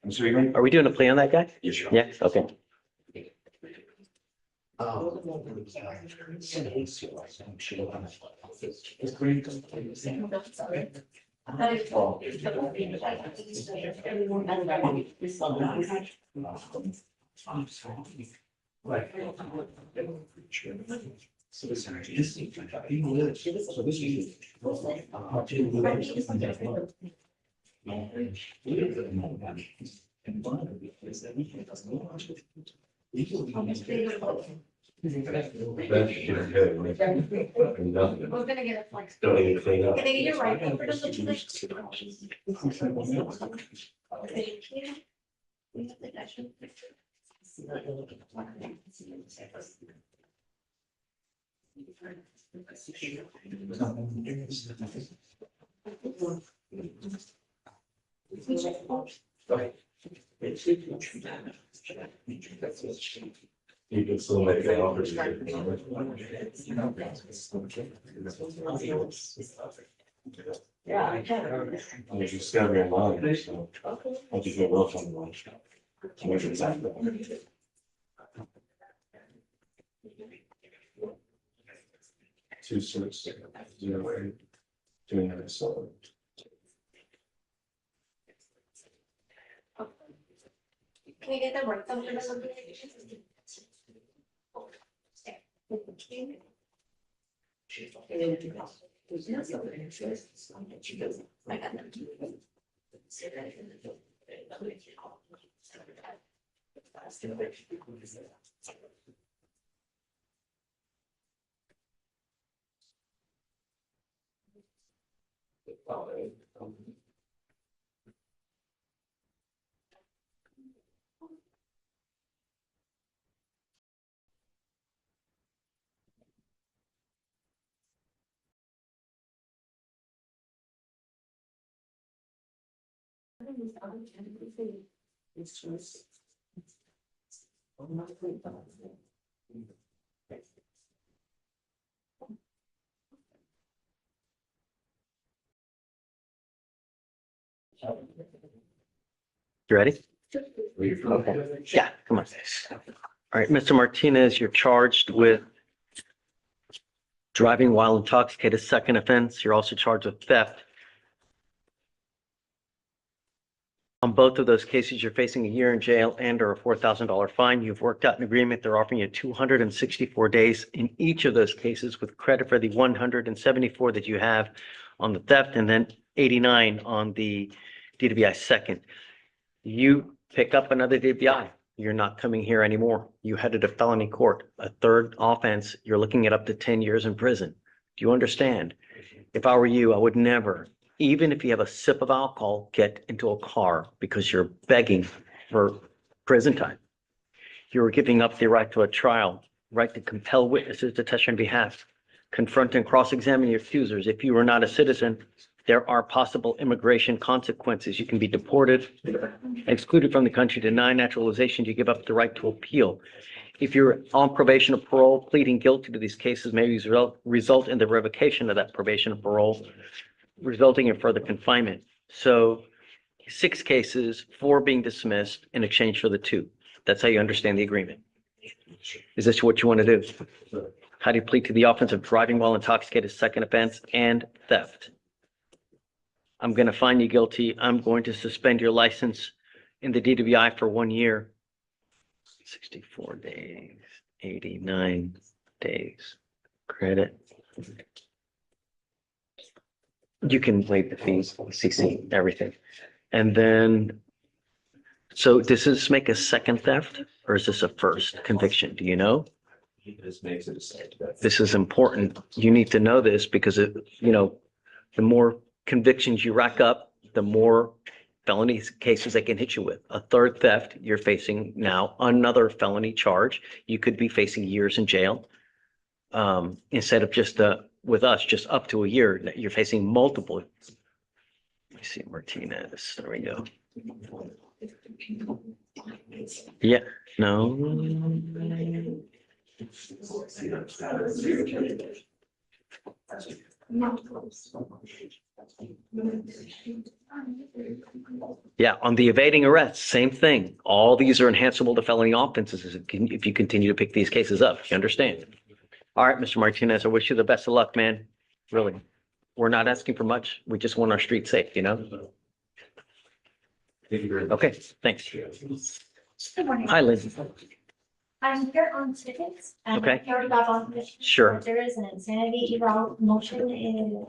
I'm sorry. Are we doing a play on that guy? Yes, sure. Yeah, okay. We're gonna get a flex. Don't need to clean up. Can I get your right over to the flex? We have the dash. You can still make it out. Yeah, I can. You just gotta be online, so. I'll just go real fun lunch. Two six, 0 8, 297. Can you get the right over to something? I got them. You ready? Okay. Yeah, come on. All right, Mr. Martinez, you're charged with driving while intoxicated, second offense. You're also charged with theft. On both of those cases, you're facing a year in jail and or a $4,000 fine. You've worked out an agreement. They're offering you 264 days in each of those cases with credit for the 174 that you have on the theft and then 89 on the DWI second. You pick up another DWI. You're not coming here anymore. You headed a felony court, a third offense. You're looking at up to 10 years in prison. Do you understand? If I were you, I would never, even if you have a sip of alcohol, get into a car because you're begging for prison time. You're giving up the right to a trial, right to compel witnesses to testify on behalf, confront and cross-examine your accusers. If you are not a citizen, there are possible immigration consequences. You can be deported, excluded from the country, denied naturalization. You give up the right to appeal. If you're on probation or parole, pleading guilty to these cases may result in the revocation of that probation or parole, resulting in further confinement. So 6 cases, 4 being dismissed in exchange for the 2. That's how you understand the agreement. Is this what you want to do? How do you plead to the offense of driving while intoxicated, second offense, and theft? I'm going to find you guilty. I'm going to suspend your license in the DWI for 1 year. 64 days, 89 days. Credit. You can waive the fees, CC, everything. And then, so does this make a second theft or is this a first conviction? Do you know? This makes it a second. This is important. You need to know this because it, the more convictions you rack up, the more felony cases they can hit you with. A third theft, you're facing now another felony charge. You could be facing years in jail. Instead of just with us, just up to a year, you're facing multiple. Let me see, Martinez. There we go. Yeah, no. Yeah, on the evading arrest, same thing. All these are enhanceable to felony offenses if you continue to pick these cases up. You understand? All right, Mr. Martinez, I wish you the best of luck, man. Really. We're not asking for much. We just want our street safe, Okay, thanks. Good morning. Hi, Liz. I'm here on tickets. Okay. I already got on this. Sure. There is an insanity eval motion in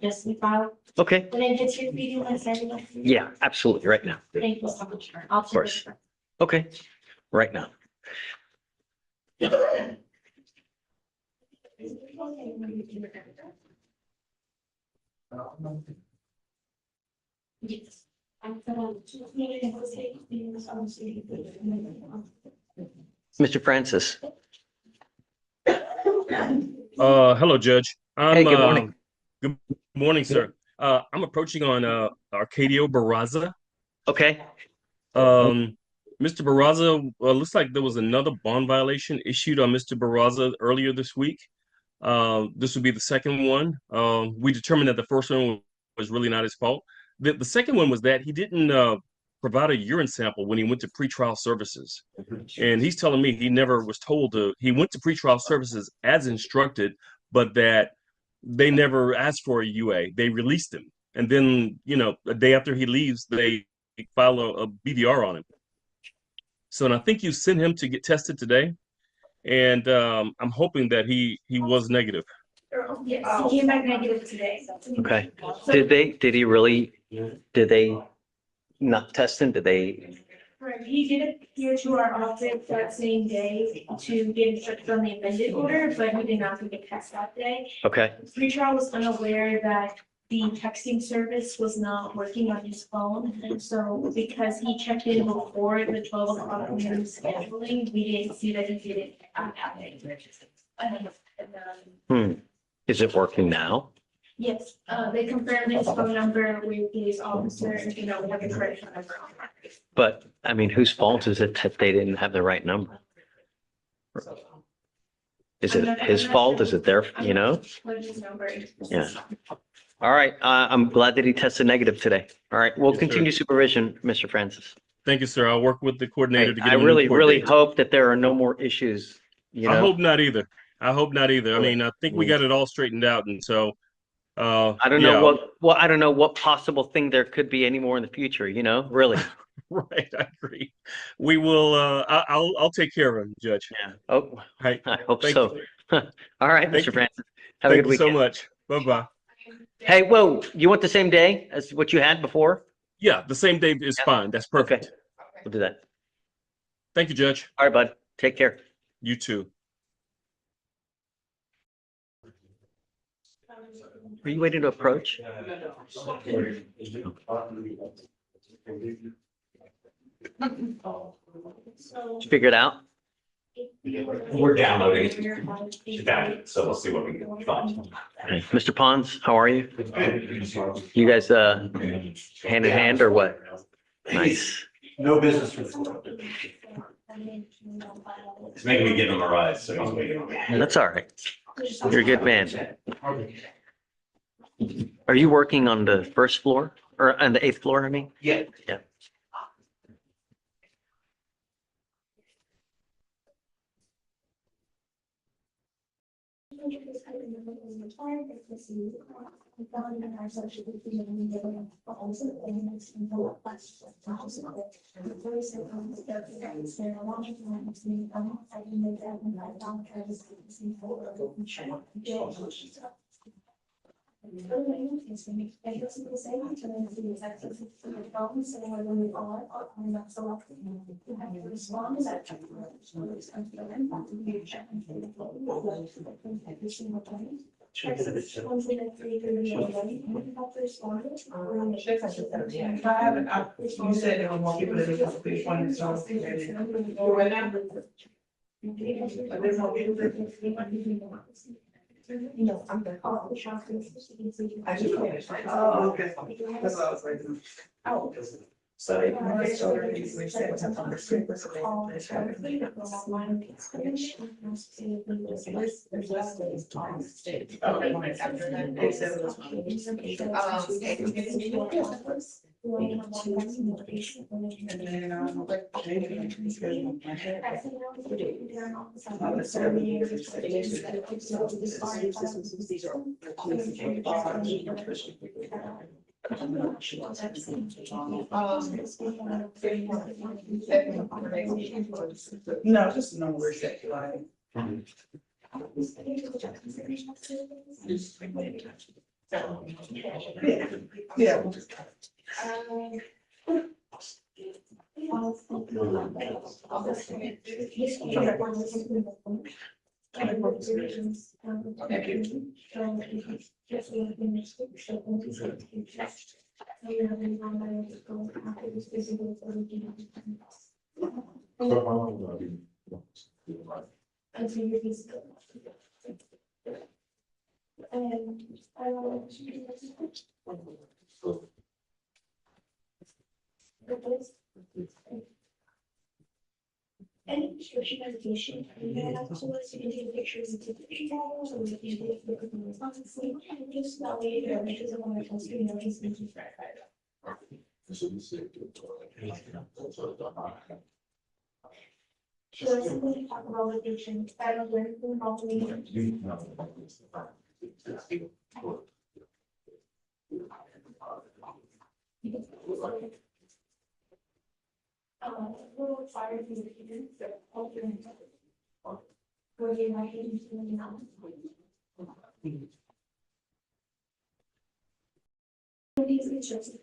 just we filed. Okay. When it hits your meeting, let's say. Yeah, absolutely. Right now. Thank you so much. Of course. Okay. Right now. Yes. Mr. Francis. Hello, Judge. Hey, good morning. Good morning, sir. I'm approaching on Arcadio Barraza. Okay. Mr. Barraza, looks like there was another bond violation issued on Mr. Barraza earlier this week. This would be the second one. We determined that the first one was really not his fault. The second one was that he didn't provide a urine sample when he went to pretrial services. And he's telling me he never was told he went to pretrial services as instructed, but that they never asked for a UA. They released him. And then, a day after he leaves, they file a BVR on him. So and I think you sent him to get tested today. And I'm hoping that he was negative. Yes, he came back negative today. Okay. Did they not testing? Did they? Correct. He did appear to our office that same day to get instructed on the amended order, but he did not take a test that day. Okay, Pretrial was unaware that the texting service was not working on his phone. And so because he checked in before the 12 o'clock noon scheduling, we didn't see that he didn't have it. Is it working now? Yes, they confirmed his phone number with his officer, and we have a correct phone number on record. But I mean, whose fault is it that they didn't have the right number? Is it his fault? Is it their, you know? What his number is. Yeah. All right, I'm glad that he tested negative today. All right, we'll Yes, sir. continue supervision, Mr. Francis. Thank you, sir. I'll work with the coordinator to get I him a new really, court really date. hope that there are no more issues, you I know? hope not either. I hope not either. I Really? mean, I think we got it all straightened out, and so I don't know I don't know what possible thing there could be anymore in the future, you know, really. Right, I agree. We will. I'll take care of him, Judge. Yeah. Oh, Right. I hope Thank so. All right, Thank Mr. you. Francis. Have a Thank good you so weekend. much. Bye bye. Hey, whoa, you want the same day as what you had before? Yeah, the same day is Yeah. fine. That's Okay, perfect. we'll do that. Thank you, Judge. All right, bud. Take care. You too. Are you waiting to approach? Did you figure it out? We're downloading it, so we'll see what we can find. Okay. Mr. Pons, how are you? You guys, hand in hand or what? Nice. No business for the. It's making me give him a rise, so he's waiting on me. That's all right. You're a good man. Are you working on the first floor or on the 8th floor, I mean? Yeah. Yeah. You said there were more people that have to one, so. Right now. But there's more people that. No, I'm good. I just. Oh, okay. That's what I was like. Oh. So. No, just a normal reset, like. Yeah. Any prescription medication, you know, like, so let's see, you can take pictures and take picture tags, or we can do it with the response, just that way, you know, because of what else, you know, just making sure. Sure, somebody talk about the patient, I don't know, involved me. Little fire from the kitchen, so alternate. Where you might be doing now. These instructions.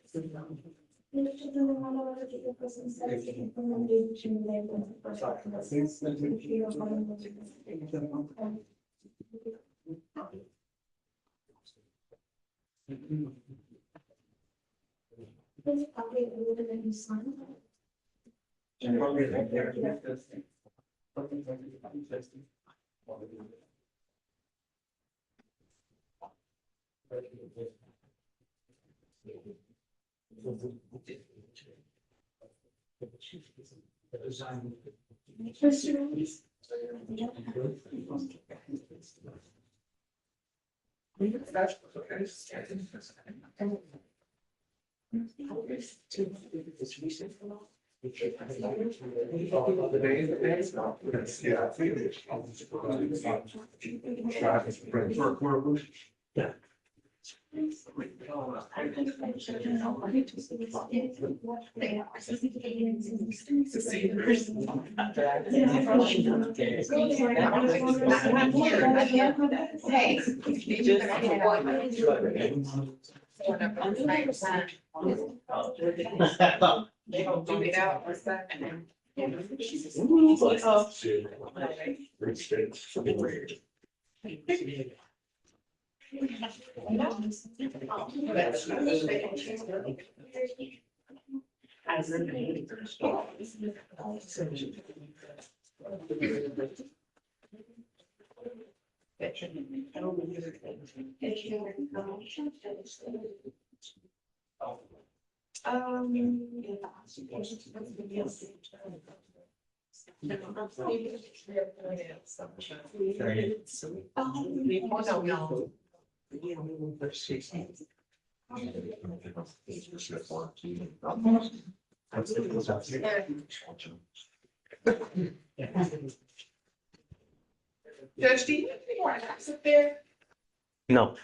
Judge, do you have any more apps up there? No.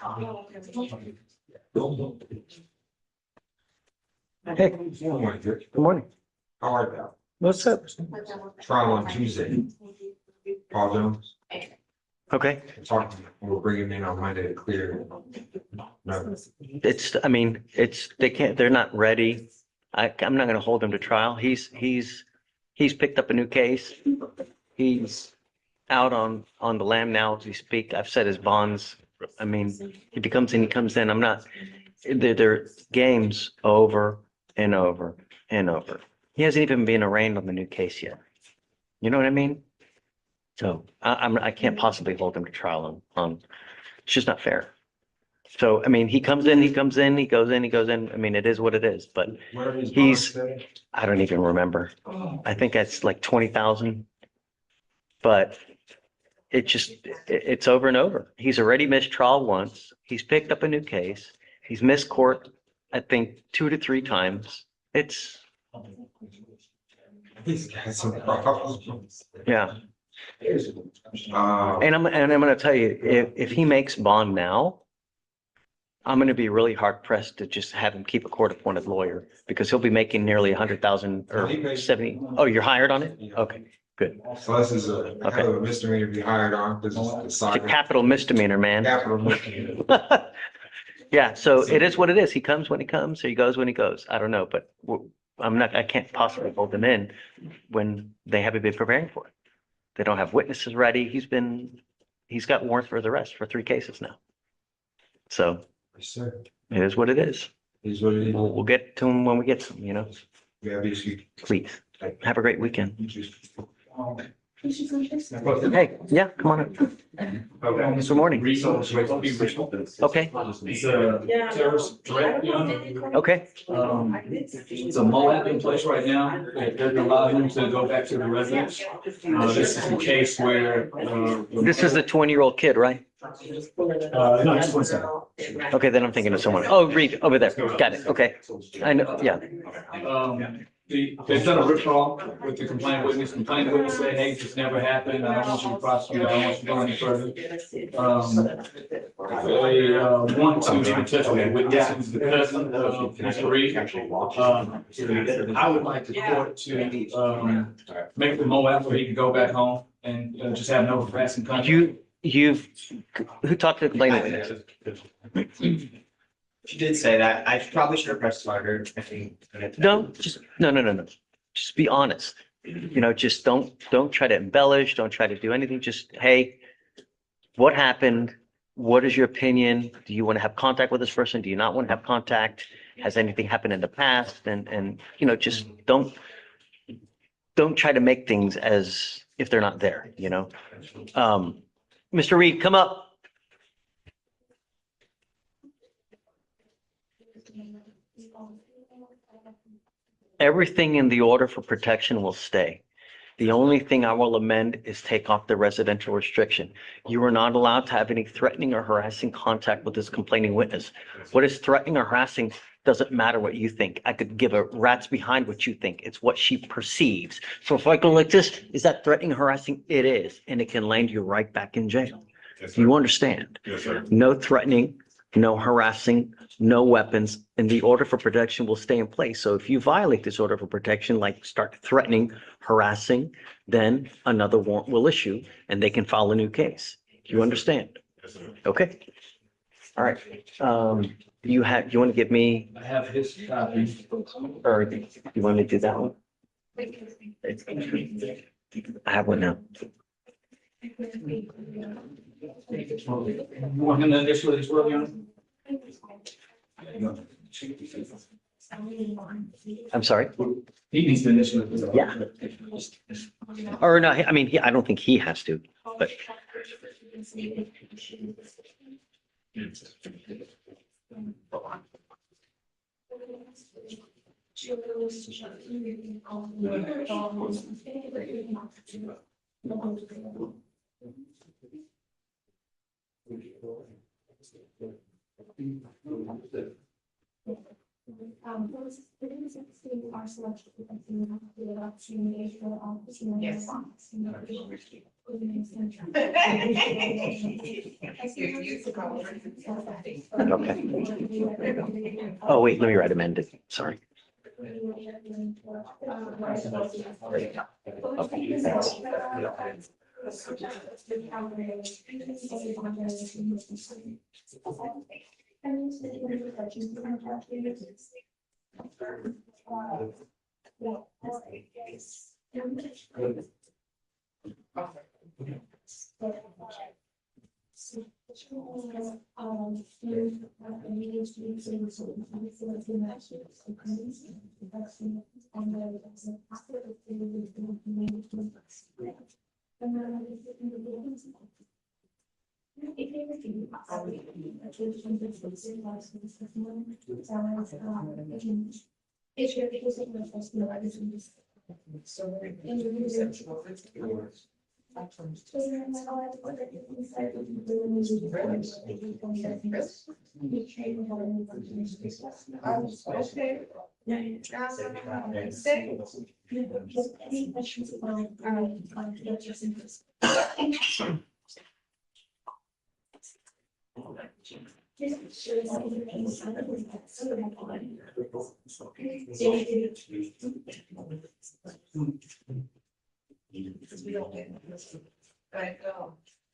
Hey, good morning. How are you? What's up? Trial on Tuesday. Paul Jones, Okay, talking, we're bringing him in on Monday to clear. No, it's, I mean, they can't, they're not ready. I'm not gonna hold him to trial. He's picked up a new case. He's out on the lam now as we speak. I've set his bonds. I mean, he comes in, I'm not, they're games over and over and over. He hasn't even been arraigned on the new case yet. You know what I mean? So I can't possibly hold him to trial on, it's just not fair. So, I mean, he goes in. I mean, it is what it is, but where is he's, Bonds I don't even remember. I think that's like 20,000. But it's over and over. He's already missed trial once. He's picked up a new case. He's missed court, I think, 2 to 3 times. It's, He's got some problems. yeah. Uh, And I'm gonna tell you, if he makes bond now, I'm gonna be really hard pressed to just have him keep a court appointed lawyer because he'll be making nearly 100,000 or 70. Oh, you're hired on it? Okay, good. so this is a kind of a misdemeanor to be hired on, this is the It's a side. capital misdemeanor, man. Capital misdemeanor. Yeah, so it is what it is. He comes when he comes, or he goes when he goes. I don't know, but I can't possibly hold them in when they haven't been preparing for it. They don't have witnesses ready. He's got warrants for his arrest for 3 cases now. So Yes, sir. it is what it is. He's what it is. We'll get to him when we get to him, you know, Yeah, basically. please. Have a great weekend. Okay. Hey, yeah, come on up. Good morning. Okay, It's a terrorist threat, you know? okay. It's a MOAB in place right now. It doesn't allow him to go back to the residence. This is a case where, This is the 20-year-old kid, right? no, just 1 second. Okay, then I'm thinking of someone. Oh, Reed, over there. Got it. Okay. I know, yeah. They've done a rip-off with the complaint witness. Complaint witness said, hey, this never happened. I don't want you to prosecute. I don't want you to go any further. They want to get in touch with the witness, who's the cousin of Mr. Reed. I would like the court to make the MOAB where he can go back home and just have no harassing contact. Who talked to the complainant witness? She did say that. I probably should have pressed harder, I think. No, no. Just be honest. You know, just don't try to embellish, don't try to do anything. Just, hey, what happened? What is your opinion? Do you want to have contact with this person? Do you not want to have contact? Has anything happened in the past? And, you know, just don't try to make things as if they're not there, you know? Mr. Reed, come up. Everything in the order for protection will stay. The only thing I will amend is take off the residential restriction. You are not allowed to have any threatening or harassing contact with this complaining witness. What is threatening or harassing doesn't matter what you think. I could give a rat's behind what you think. It's what she perceives. So if I go like this, is that threatening, harassing? It is, and it can land you right back in jail. You understand? Yes, sir. No threatening, no harassing, no weapons, and the order for protection will stay in place. So if you violate this order for protection, like start threatening, harassing, then another warrant will issue and they can file a new case. You understand? Yes, sir. Okay. All right. You want to give me, I have his copy. or you want me to do that one? I have one now. You want him to initial as well, Your Honor? I'm sorry? He needs to initial it as well. Yeah. Or no, I mean, I don't think he has to, but. Okay. Oh, wait, let me write amended. Sorry. Okay, thanks.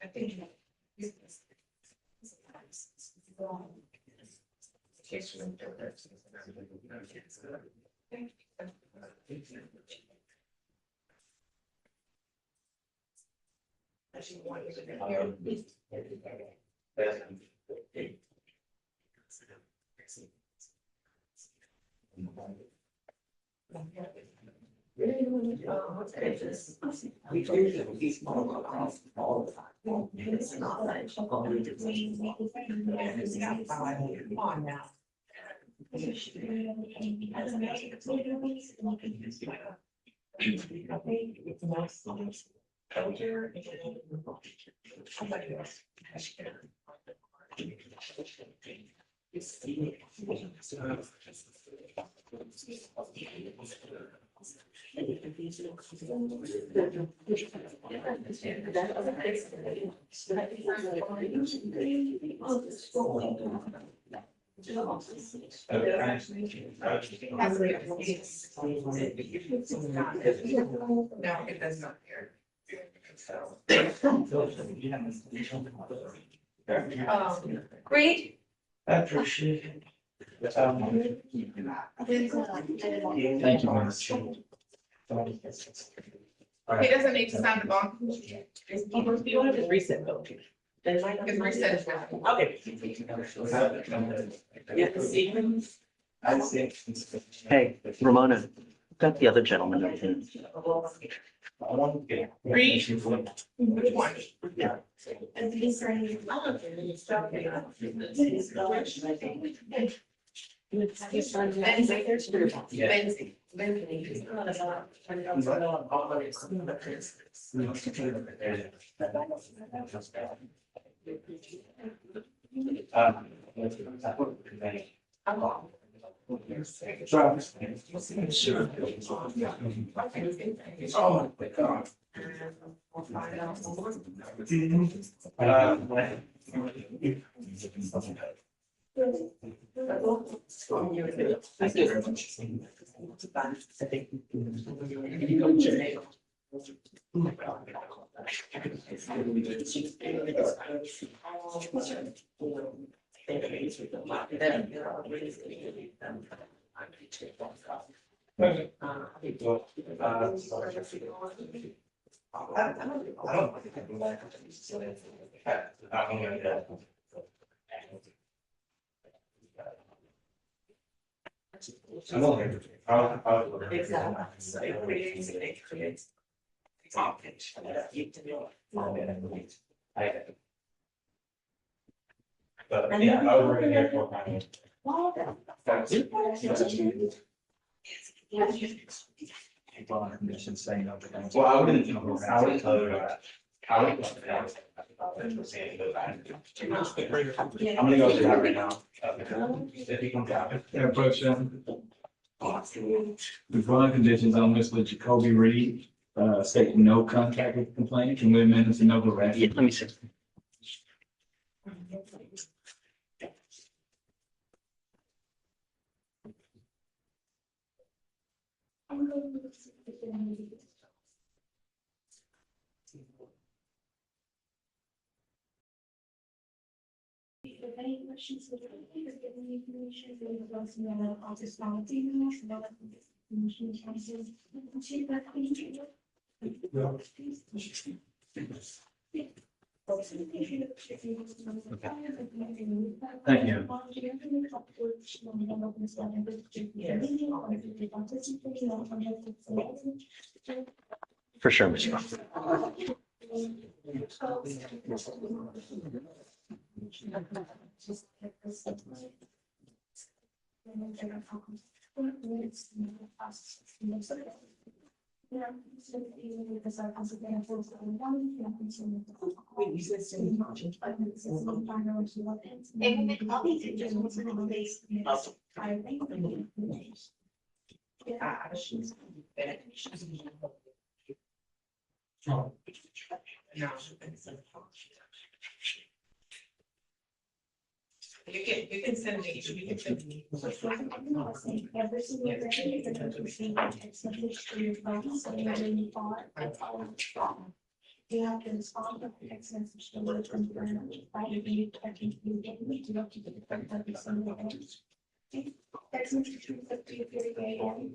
I think. No, it does not here. Reed, I appreciate it. Thank you very much. He doesn't need to sign the bond. You want to just reset though? Just reset. Okay. I see. Hey, Ramona, got the other gentleman over here. Read. Which one? Oh my God. Thank you very much. But yeah, I was working here for time. Well, I wouldn't tell you that. I wouldn't tell you that. I'm gonna go through that right now. If you come down. Yeah, question. The following conditions on Mr. Jacoby Reed, state no contact with complainant, can we amend this to no harassment? Yeah, let me see. Any questions? Any information? I'll just follow Thank you. For sure, Ms. Ruff. You can send me. You can send me. You have to respond to the excess of storage and burn by the Text message that you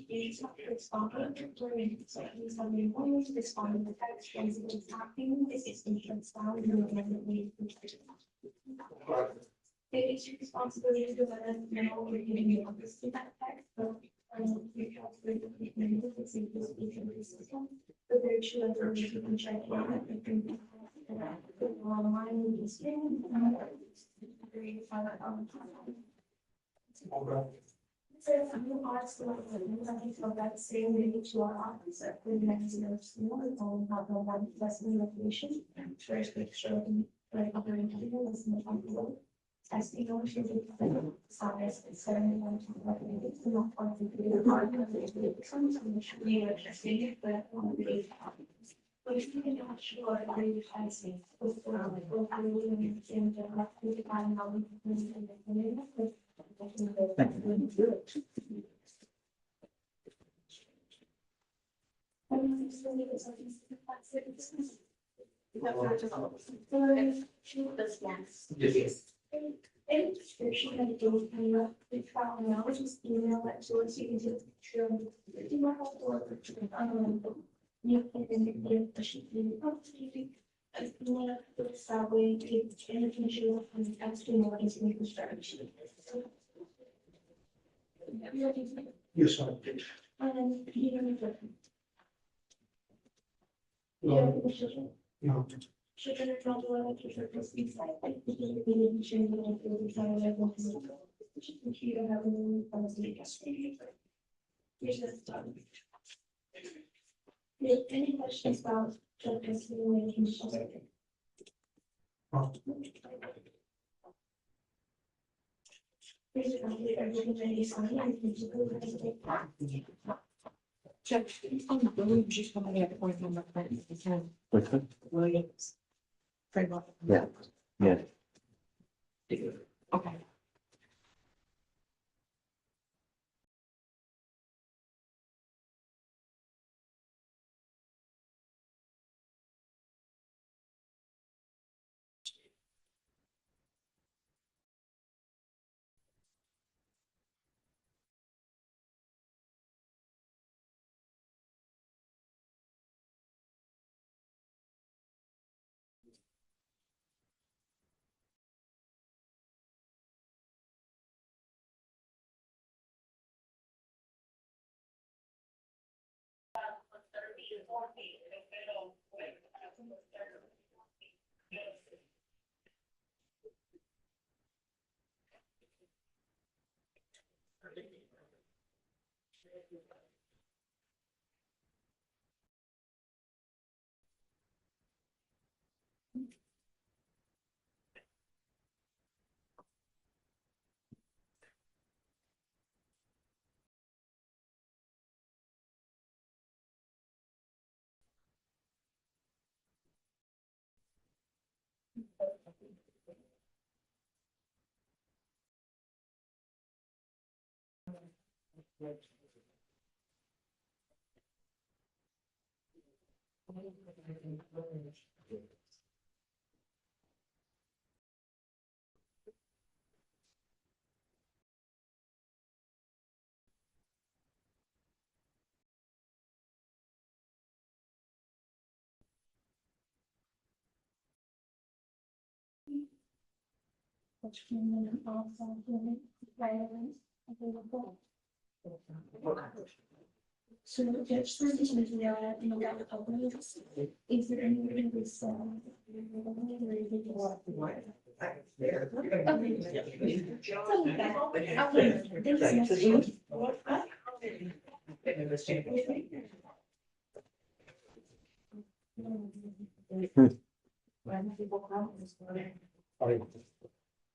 is responding to so he's having one responding to text as it is happening. This is insurance down and it's your responsibility to let us know we're giving you this that text. So we have to see this system. But there are two other ways you can check it out. You can online with the screen. So you ask for that same way to our office at the next year of school, it's all about the one lesson location. First, make sure the right other individual is not on the road. As you know, she did size 71 to 11, it's not part of the part of the becomes initially interesting, but on the base. But if you can not sure, are you fancy? In the left, you can now Any description of the trial now, just email it to us, you can take a picture of the email or you can indicate the sheet. It's that way to anything you want to ask you more is making strategy. Yes, sir. No. Children are not allowed to surface inside. You don't have any policy. Here's the stuff. Any questions about the testimony? She's coming at point number 10. Okay. Williams. Yeah. Yeah. Okay. So the judge said this was the public. Is there any way this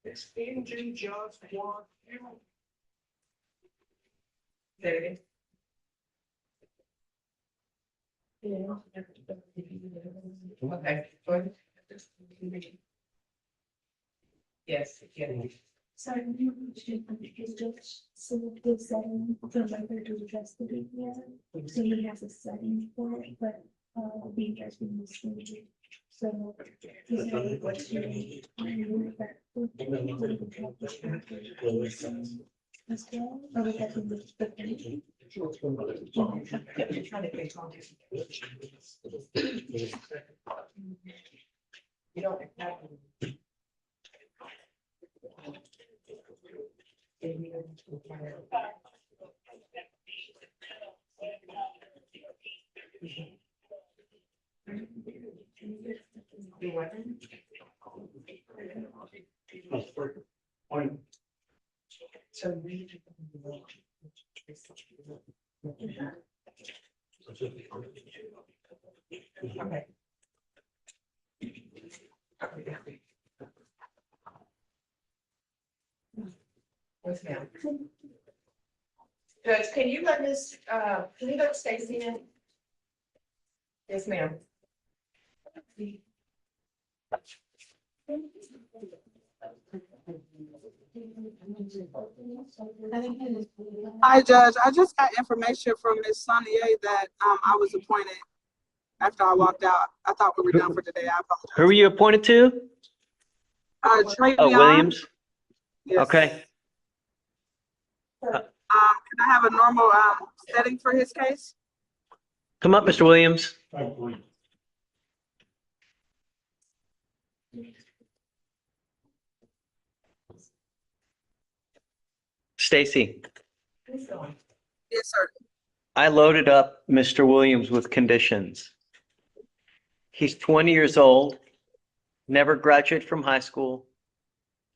It's engine just one. There. Okay. Yes, yeah. Sorry, because judge so the setting for member to address the DPI. So he has a setting for it, but the judge will move to. So. Is there any question? As well, or we have to move the penalty? You don't. So we. Okay. Yes, ma'am. Judge, can you let Miss, can you let Stacy in? Yes, ma'am. Hi, Judge. I just got information from Ms. Sonnier that I was appointed after I walked out. I thought we were done for today. I apologize. Who were you appointed to? Travion. Oh, Williams. Yes. Okay, Can I have a normal, setting for his case? come up, Mr. Williams. Stacy, Yes, sir. I loaded up Mr. Williams with conditions. He's 20 years old, never graduated from high school,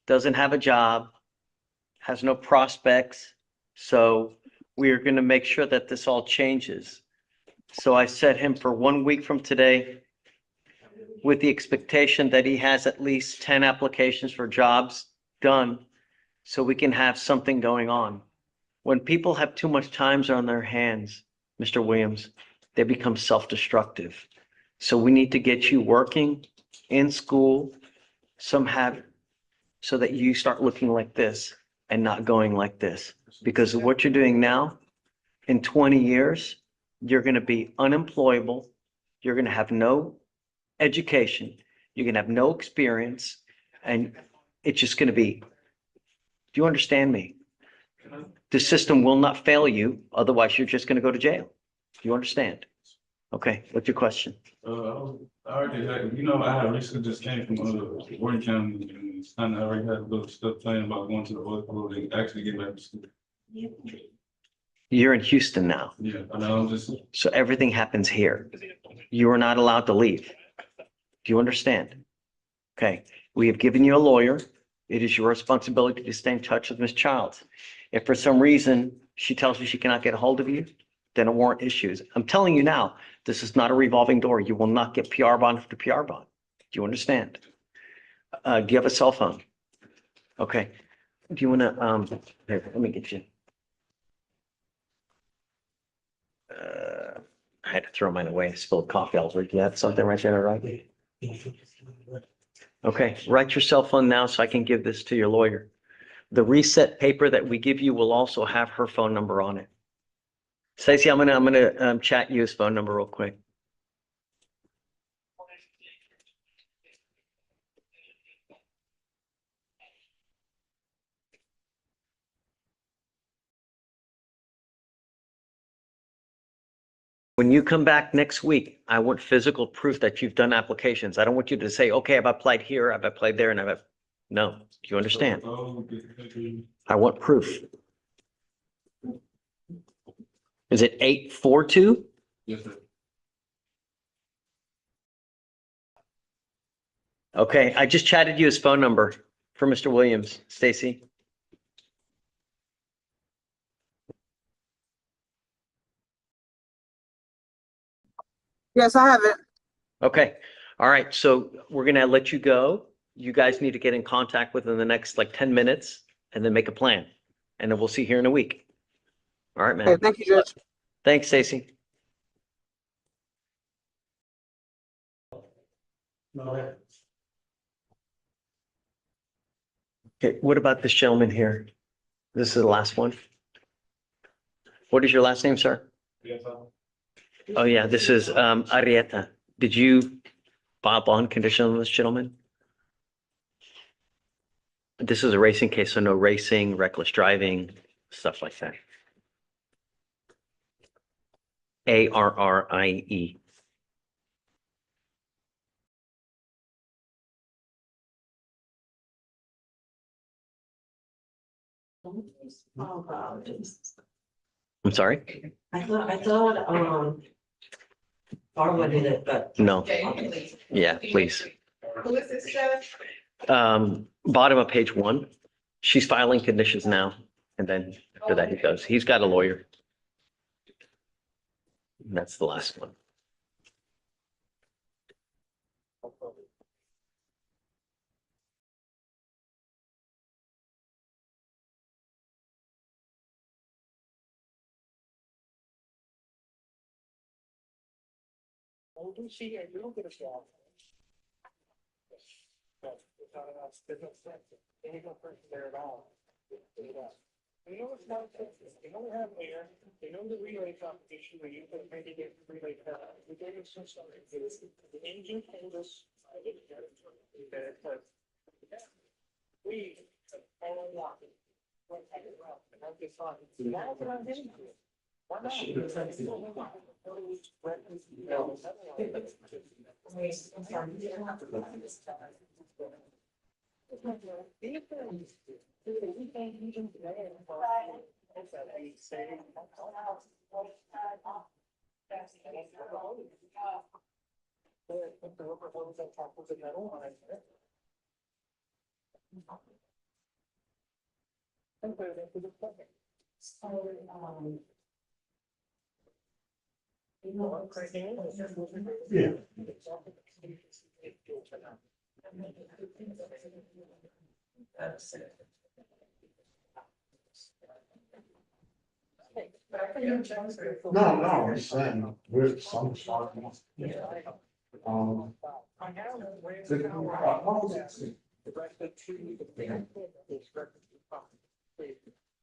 doesn't have a job, has no prospects. So we are going to make sure that this all changes. So I set him for 1 week from today with the expectation that he has at least 10 applications for jobs done so we can have something going on. When people have too much time on their hands, Mr. Williams, they become self-destructive. So we need to get you working in school, so that you start looking like this and not going like this. Because of what you're doing now, in 20 years, you're going to be unemployable. You're going to have no education. You're going to have no experience. And it's just going to be, do you understand me? The system will not fail you. Otherwise, you're just going to go to jail. Do you understand? Okay, what's your question? I already had, I had recently just came from Warren County and kind of already had a little stuff playing about going to the oil field and actually get back to school. You're in Houston now. Yeah, I know, I'm just. So everything happens here. You are not allowed to leave. Do you understand? Okay, we have given you a lawyer. It is your responsibility to stay in touch with Ms. Childs. If for some reason she tells you she cannot get a hold of you, then a warrant issues. I'm telling you now, this is not a revolving door. You will not get PR bond after PR bond. Do you understand? Do you have a cell phone? Okay. Do you want to, here, let me get you. I had to throw mine away. I spilled coffee all over. You have something right there, right? Okay, write your cell phone now so I can give this to your lawyer. The reset paper that we give you will also have her phone number on it. Stacey, I'm gonna chat you his phone number real quick. When you come back next week, I want physical proof that you've done applications. I don't want you to say, okay, I've applied here, I've applied there, and no, do you understand? I want proof. Is it 842? Yes, sir. Okay, I just chatted you his phone number for Mr. Williams, Stacy. Yes, I have it. Okay, all right, so we're gonna let you go. You guys need to get in contact within the next like 10 minutes and then make a plan. And then we'll see you here in a week. All right, man. Okay, thank you, Judge. Thanks, Stacy. Okay, what about this gentleman here? This is the last one. What is your last name, sir? Oh, yeah, this is Arieta. Did you file bond condition on this gentleman? This is a racing case, so no racing, reckless driving, stuff like that. ARRIE. I'm sorry? I thought, Barbara did it, but. No. Yeah, please. Who is this, Judge? Bottom of page 1. She's filing conditions now. And then after that, he goes. He's got a lawyer. And that's the last one. They know it's not Texas. They know we have air. They know the relay competition where you could maybe get relay power. We gave them some stuff. The engine told us. We Yeah. No, I'm saying, with some sort of.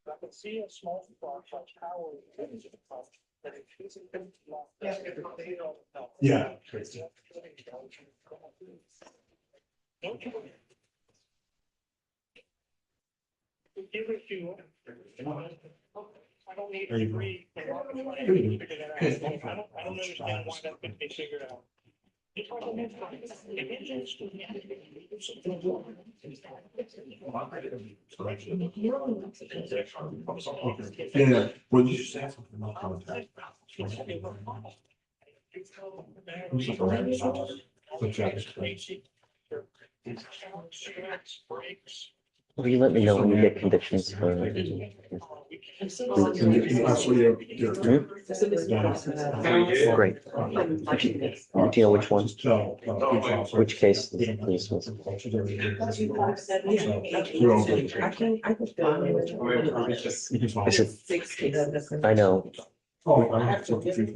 I can see a small spot, like how it is, but it isn't. Yeah. Give it to. I don't need There you to go. read. I don't understand why that couldn't be figured out. Yeah, well, you should say something about contact. Who's like a random house? The judge. Will you let me know when you get conditions for? Great. Do you know which one? Which case? Please. Is it? I know.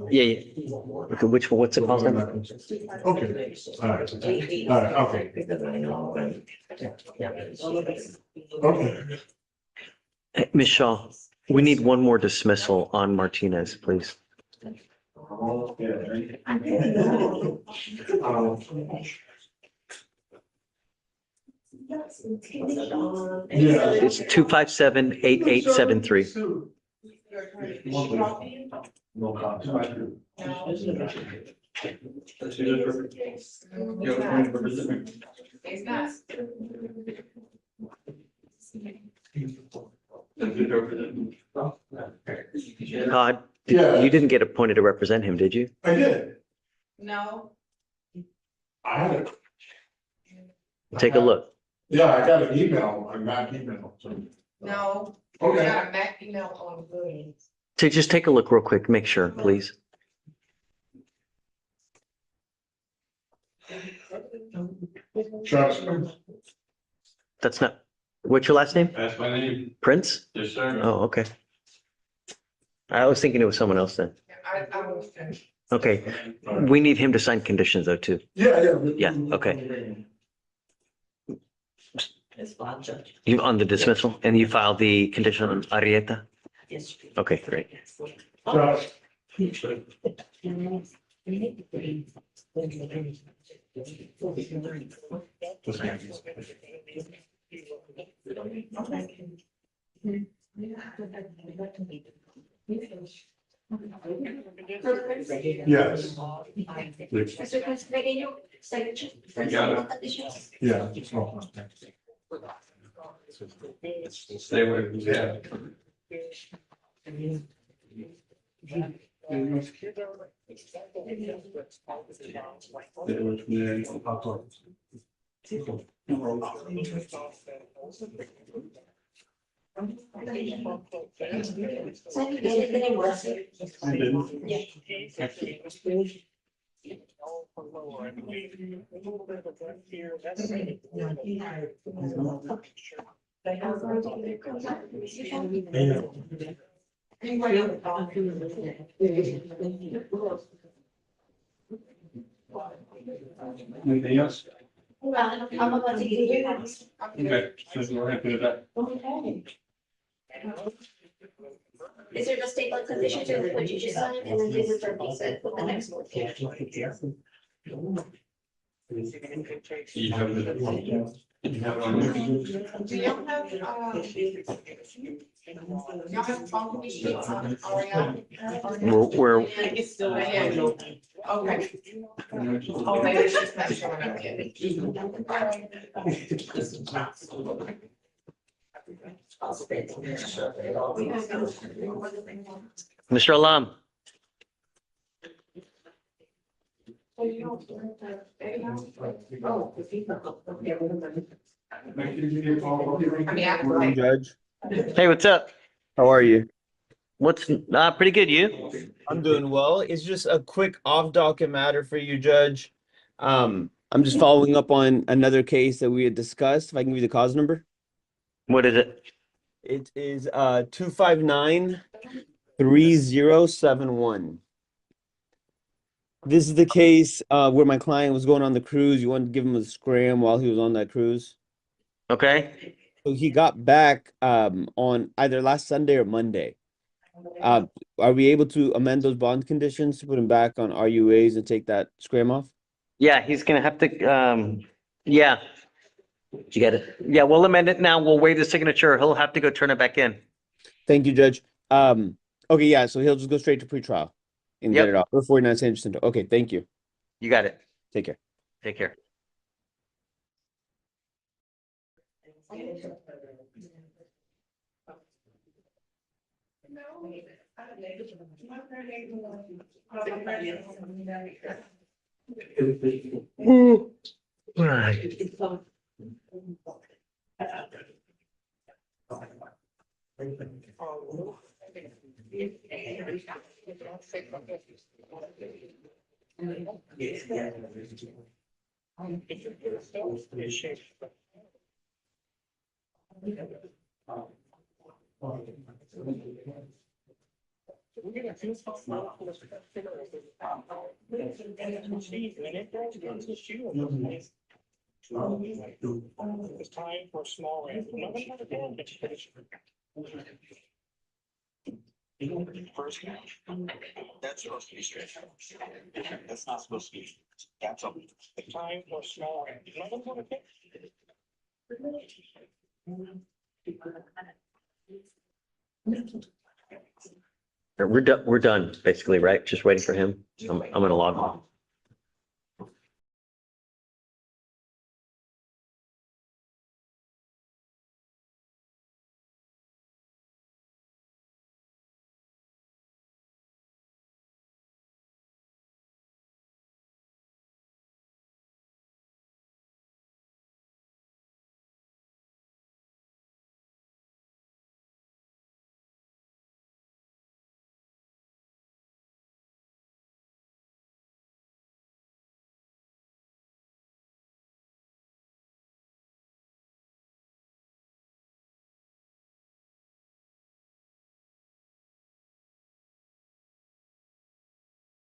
Yeah, yeah. Okay, which one? What's it called then? Okay. All right, okay. Okay. Hey, Ms. Shaw, we need one more dismissal on Martinez, please. It's 257-8873. No contact. It's not. Todd, Yeah. you didn't get appointed to represent him, did you? I did. No. I had it. Take a look. Yeah, I got an email, a Mac email. No. Okay. Got a Mac email on the. Just take a look real quick, make sure, please. Travis. That's not, what's your last name? That's my name. Prince? Yes, sir. Oh, okay. I was thinking it was someone else then. I was finished. Okay, we need him to sign conditions though, too. Yeah. Yeah, okay. It's fine, Judge. You on the dismissal and you filed the condition on Arieta? Yes. Okay, great. Travis. Yes. Mr. Prince, can I get your signature? for You got it. conditions? Yeah. It's not contact. Stay with me. Yeah. So I can get it, the name was. I didn't. Anything else? Well, I'm about to give you that. Okay, so we're happy with that. Okay. Is there just state like conditions or what you just signed and then this is for visa with the next one? You have the. Do y'all have, y'all have phone sheets on Ariana? We're, It's still, yeah, okay. Oh, maybe it's just not showing up yet. Mr. Alam. Morning, Judge. Hey, what's up? How are you? What's, pretty good, you? I'm doing well. It's just a quick off-docket matter for you, Judge. I'm just following up on another case that we had discussed. If I can give you the cause number. What is it? It is 259-3071. This is the case where my client was going on the cruise. You wanted to give him a scram while he was on that cruise. Okay. So he got back on either last Sunday or Monday. Are we able to amend those bond conditions to put him back on RUAs and take that scram off? Yeah, he's gonna have to, yeah. Did you get it? Yeah, we'll amend it now. We'll waive the signature. He'll have to go turn it back in. Thank you, Judge. Okay, yeah, so he'll just go straight to pretrial and get Yep. it off. Or 49 Sanderson. Okay, thank you. You got it. Take care. Take care. Right. It's time for small. That's supposed to be straight. That's not supposed to be. That's a time for small. We're done, basically, right? Just waiting for him. I'm gonna log on.